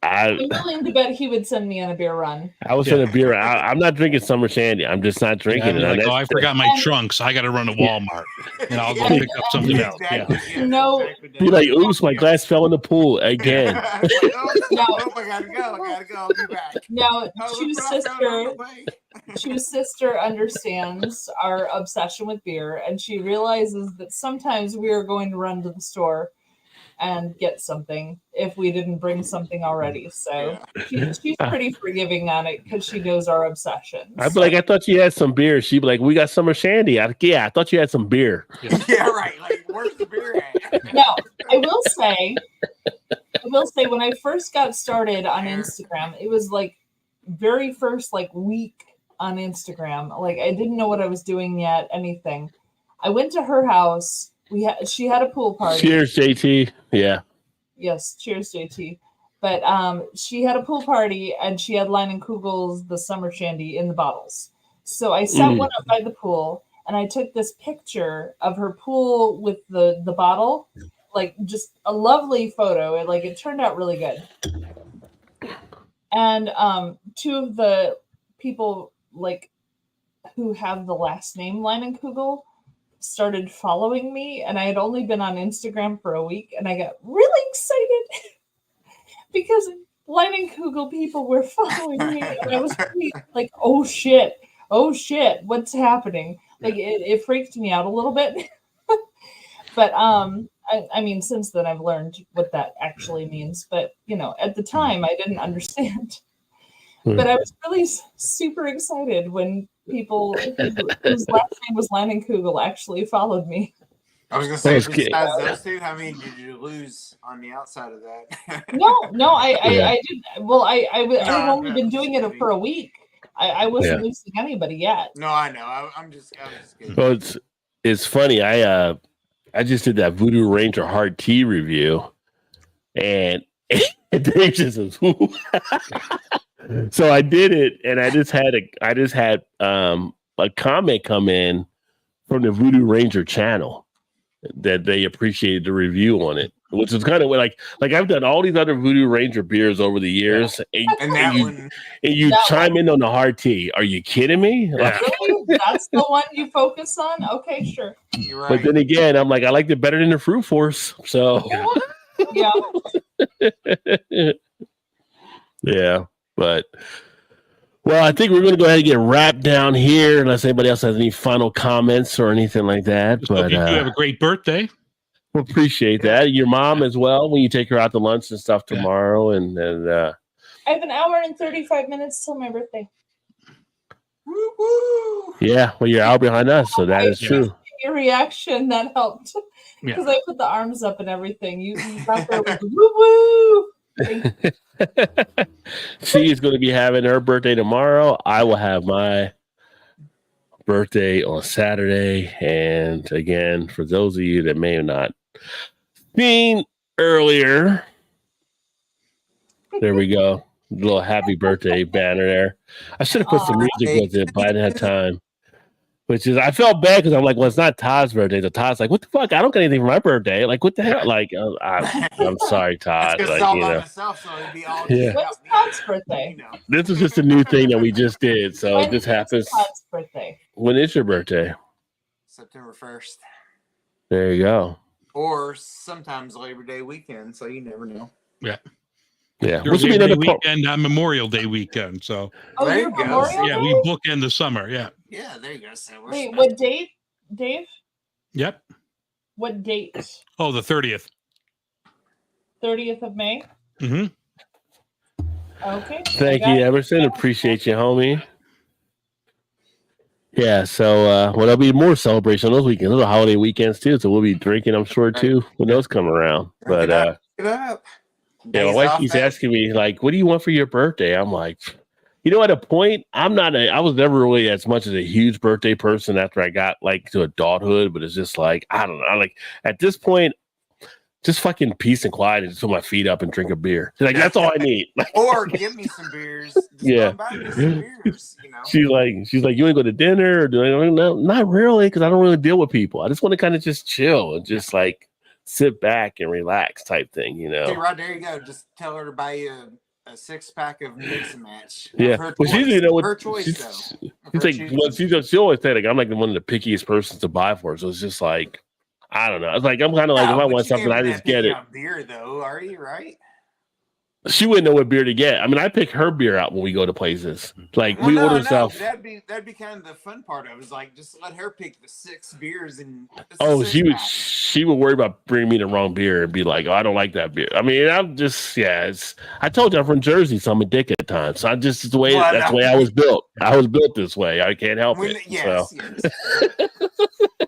I'm willing to bet he would send me on a beer run. I was in a beer. I'm not drinking summer shandy. I'm just not drinking it. Like, I forgot my trunks. I got to run to Walmart, and I'll go pick up something else. Exactly. No, be like, oops, my glass fell in the pool again. No, I gotta go. I'll be back. Now, Chu's sister understands our obsession with beer, and she realizes that sometimes we are going to run to the store and get something if we didn't bring something already. So she's pretty forgiving on it because she knows our obsession. I'd be like, I thought you had some beer. She'd be like, we got summer shandy. I thought you had some beer. Yeah, right. Like, where's the beer at? No, I will say when I first got started on Instagram, it was like very first week on Instagram. Like, I didn't know what I was doing yet, anything. I went to her house. She had a pool party. Cheers, JT. Yeah. Yes, cheers, JT. But she had a pool party and she had Leinenkugel's the summer shandy in the bottles. So I set one up by the pool and I took this picture of her pool with the bottle, like just a lovely photo. It turned out really good. And two of the people who have the last name Leinenkugel started following me, and I had only been on Instagram for a week, and I got really excited because Leinenkugel people were following me, and I was really like, oh shit, what's happening? Like it freaked me out a little bit. But I mean, since then I've learned what that actually means. But at the time I didn't understand. But I was really super excited when people whose last name was Leinenkugel actually followed me. I was going to say, besides those two, how many did you lose on the outside of that? No, I did. Well, I've only been doing it for a week. I wasn't losing anybody yet. No, I know. I'm just kidding. Well, it's funny. I just did that Voodoo Ranger hard tea review, and Dave just says, so I did it, and I just had a comment come in from the Voodoo Ranger channel that they appreciated the review on it, which is kind of like I've done all these other Voodoo Ranger beers over the years, and you chime in on the hard tea. Are you kidding me? Really? That's the one you focus on? Okay, sure. You're right. But then again, I'm like, I liked it better than the Fruit Force, so yeah. Yeah. But, well, I think we're going to go ahead and get wrapped down here unless anybody else has any final comments or anything like that. But you have a great birthday. We appreciate that. Your mom as well, when you take her out to lunch and stuff tomorrow. And I have an hour and 35 minutes till my birthday. Woo-woo. Yeah, well, you're out behind us, so that is true. Your reaction, that helped. Because I put the arms up and everything. You got there with woo-woo. She is going to be having her birthday tomorrow. I will have my birthday on Saturday. And again, for those of you that may have not seen earlier, there we go. Little happy birthday banner there. I should have put some music with it, but I didn't have time. Which is, I felt bad because I'm like, well, it's not Todd's birthday. So Todd's like, what the fuck? I don't get anything for my birthday. Like, what the hell? Like, I'm sorry, Todd. It's like, all by myself, so it'd be all When's Todd's birthday? This is just a new thing that we just did. So when this happens. Todd's birthday? When is your birthday? September 1st. There you go. Or sometimes Labor Day weekend, so you never know. Yeah. Yeah. Which will be another weekend, not Memorial Day weekend. So there you go. Yeah, we bookend the summer. Yeah. Yeah, there you go. So wait, what date, Dave? Yep. What date? Oh, the 30th. 30th of May? Mm-hmm. Okay. Thank you, Emerson. Appreciate you, homie. Yeah, so well, there'll be more celebration on those weekends. Those are holiday weekends too, so we'll be drinking, I'm sure, too, when those come around. But Get up. yeah, my wife keeps asking me, like, what do you want for your birthday? I'm like, at a point, I was never really as much as a huge birthday person after I got like to adulthood, but it's just like, I don't know. Like at this point, just fucking peace and quiet and just put my feet up and drink a beer. Like that's all I need. Or give me some beers. Just yeah. buy me some beers, She's like, you want to go to dinner or do I? No, not really, because I don't really deal with people. I just want to kind of just chill and just like sit back and relax type thing, Hey, Rod, there you go. Just tell her to buy you a 6-pack of Mix and Match. Yeah, well, she's her choice though. She always say like I'm like one of the pickiest persons to buy for. So it's just like I don't know. It's like I'm kind of like if I want something, I just get it. Beer though, are you right? She wouldn't know what beer to get. I mean, I pick her beer out when we go to places. Like we order stuff. That'd be kind of the fun part of it. Is like just let her pick the 6 beers and. She would worry about bringing me the wrong beer and be like, "Oh, I don't like that beer." I mean, I'm just I told you I'm from Jersey, so I'm a dick at times. So that's the way I was built. I was built this way. I can't help it. Yes.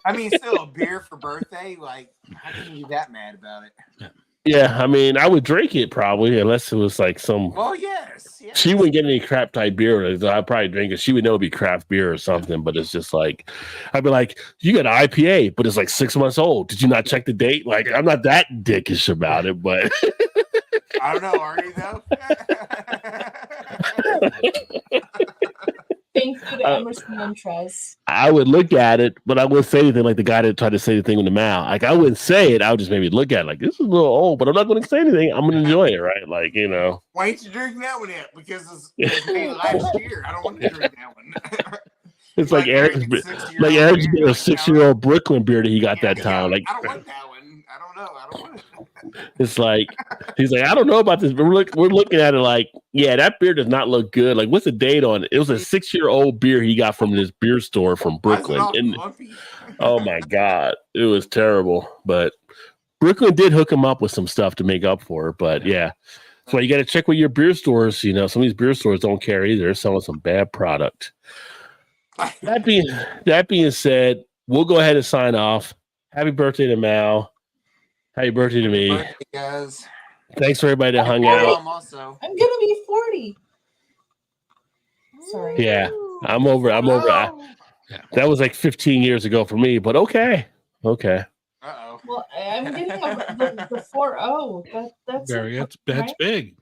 I mean, still a beer for birthday. Like, how can you be that mad about it? Yeah, I mean, I would drink it probably unless it was like some. Well, yes. She wouldn't get any crap type beer. I'd probably drink it. She would know it'd be craft beer or something. But it's just like, I'd be like, you got an IPA, but it's like 6 months old. Did you not check the date? Like, I'm not that dickish about it, but I don't know. Are you though? Thank you to Emerson and Trez. I would look at it, but I wouldn't say anything like the guy that tried to say the thing with the mouth. Like I wouldn't say it. I would just maybe look at it like this is a little old, but I'm not going to say anything. I'm going to enjoy it, right? Like Why ain't you drinking that one yet? Because it's made last year. I don't want to drink that one. It's like Eric's been a 6-year-old Brooklyn beer that he got that time. Like I don't want that one. I don't know. I don't want it. It's like he's like, I don't know about this, but we're looking at it like, yeah, that beer does not look good. Like, what's the date on it? It was a 6-year-old beer he got from this beer store from Brooklyn. And oh my god, it was terrible. But Brooklyn did hook him up with some stuff to make up for it. But yeah, so you got to check with your beer stores. Some of these beer stores don't care either. They're selling some bad product. That being said, we'll go ahead and sign off. Happy birthday to Mal. Happy birthday to me. Birthday, guys. Thanks for everybody that hung out. I'm gonna be 40. Sorry. Yeah, I'm over. That was like 15 years ago for me, but okay. Uh-oh. Well, I'm getting the 4-0. That's big.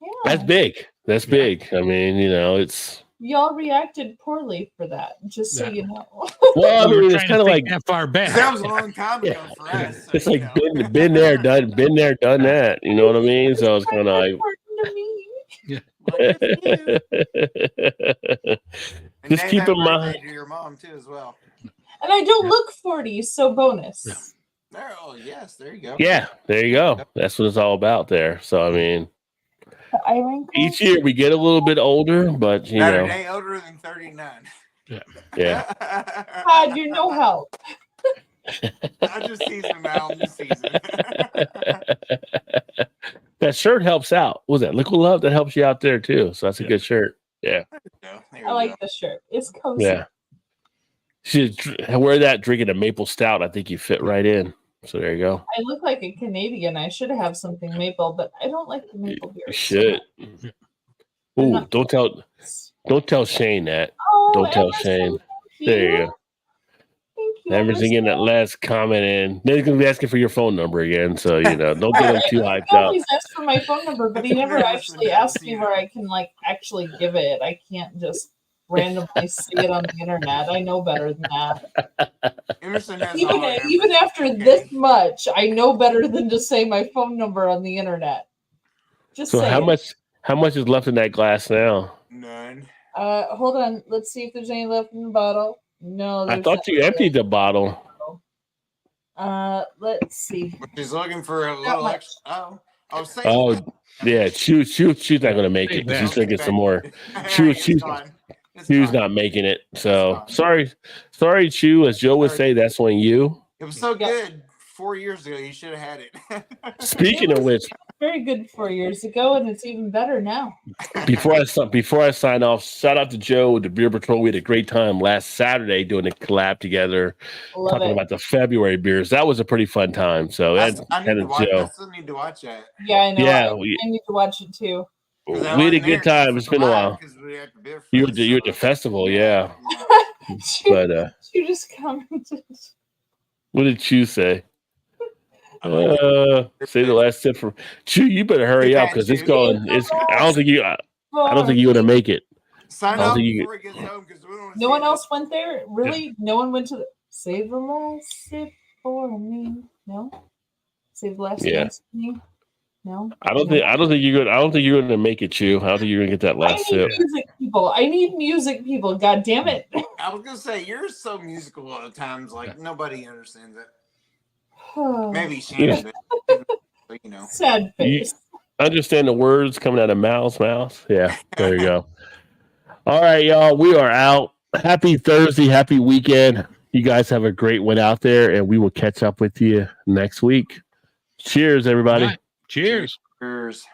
Yeah. That's big. That's big. I mean, it's. Y'all reacted poorly for that, just so you know. Well, I mean, it's kind of like that far back. That was a long time ago for us. So, it's like been there, done that. You know what I mean? So it's kind of like. Just keep in mind. To your mom too, as well. And I don't look 40, so bonus. Yeah. Yes, there you go. Yeah, there you go. That's what it's all about there. So I mean. Each year we get a little bit older, but Not a day older than 39. Yeah. God, you're no help. I just season now. That shirt helps out. What was that Liquid Love? That helps you out there too. So that's a good shirt. Yeah. I like the shirt. It's cozy. Yeah. You should wear that drinking a maple stout. I think you fit right in. So there you go. I look like a Canadian. I should have something maple, but I don't like the maple beer. You should. Ooh, don't tell Shane that. Oh, don't tell Shane. There you go. Thank you. Emerson getting that last comment in. Then he's gonna be asking for your phone number again. So don't get him too hyped up. He always asks for my phone number, but he never actually asks me where I can actually give it. I can't just randomly see it on the internet. I know better than that. Emerson has even after this much, I know better than to say my phone number on the internet. Just so how much is left in that glass now? None. Hold on. Let's see if there's any left in the bottle. No, I thought you emptied the bottle. Let's see. She's looking for a little extra. Oh, I was saying. Oh, yeah. She's not going to make it. She's going to get some more. Chu's not making it. So sorry, Chu. As Joe would say, that's on you. It was so good 4 years ago. You should have had it. Speaking of which, very good 4 years ago, and it's even better now. Before I sign off, shout out to Joe with the Beer Patrol. We had a great time last Saturday doing a collab together, talking about the February beers. That was a pretty fun time. So I still need to watch that. Yeah, I know. Yeah, I need to watch it too. We had a good time. It's been a while. You were at the festival, yeah. But you just commented. What did Chew say? Say the last tip for Chew. You better hurry up because it's going. I don't think you're gonna make it. Sign up before it gets home because no one else went there. Really, yeah. No one went to save the last sip for me. No, save the last sip for me. No, I don't think you're gonna make it, Chew. I don't think you're gonna get that last sip. I need music people. God damn it! I was gonna say you're so musical at times, like nobody understands it. Maybe Shannon, but you know. Sad face. You understand the words coming out of Mal's mouth? Yeah, there you go. All right, y'all. We are out. Happy Thursday. Happy weekend. You guys have a great one out there, and we will catch up with you next week. Cheers, everybody. Cheers. Cheers.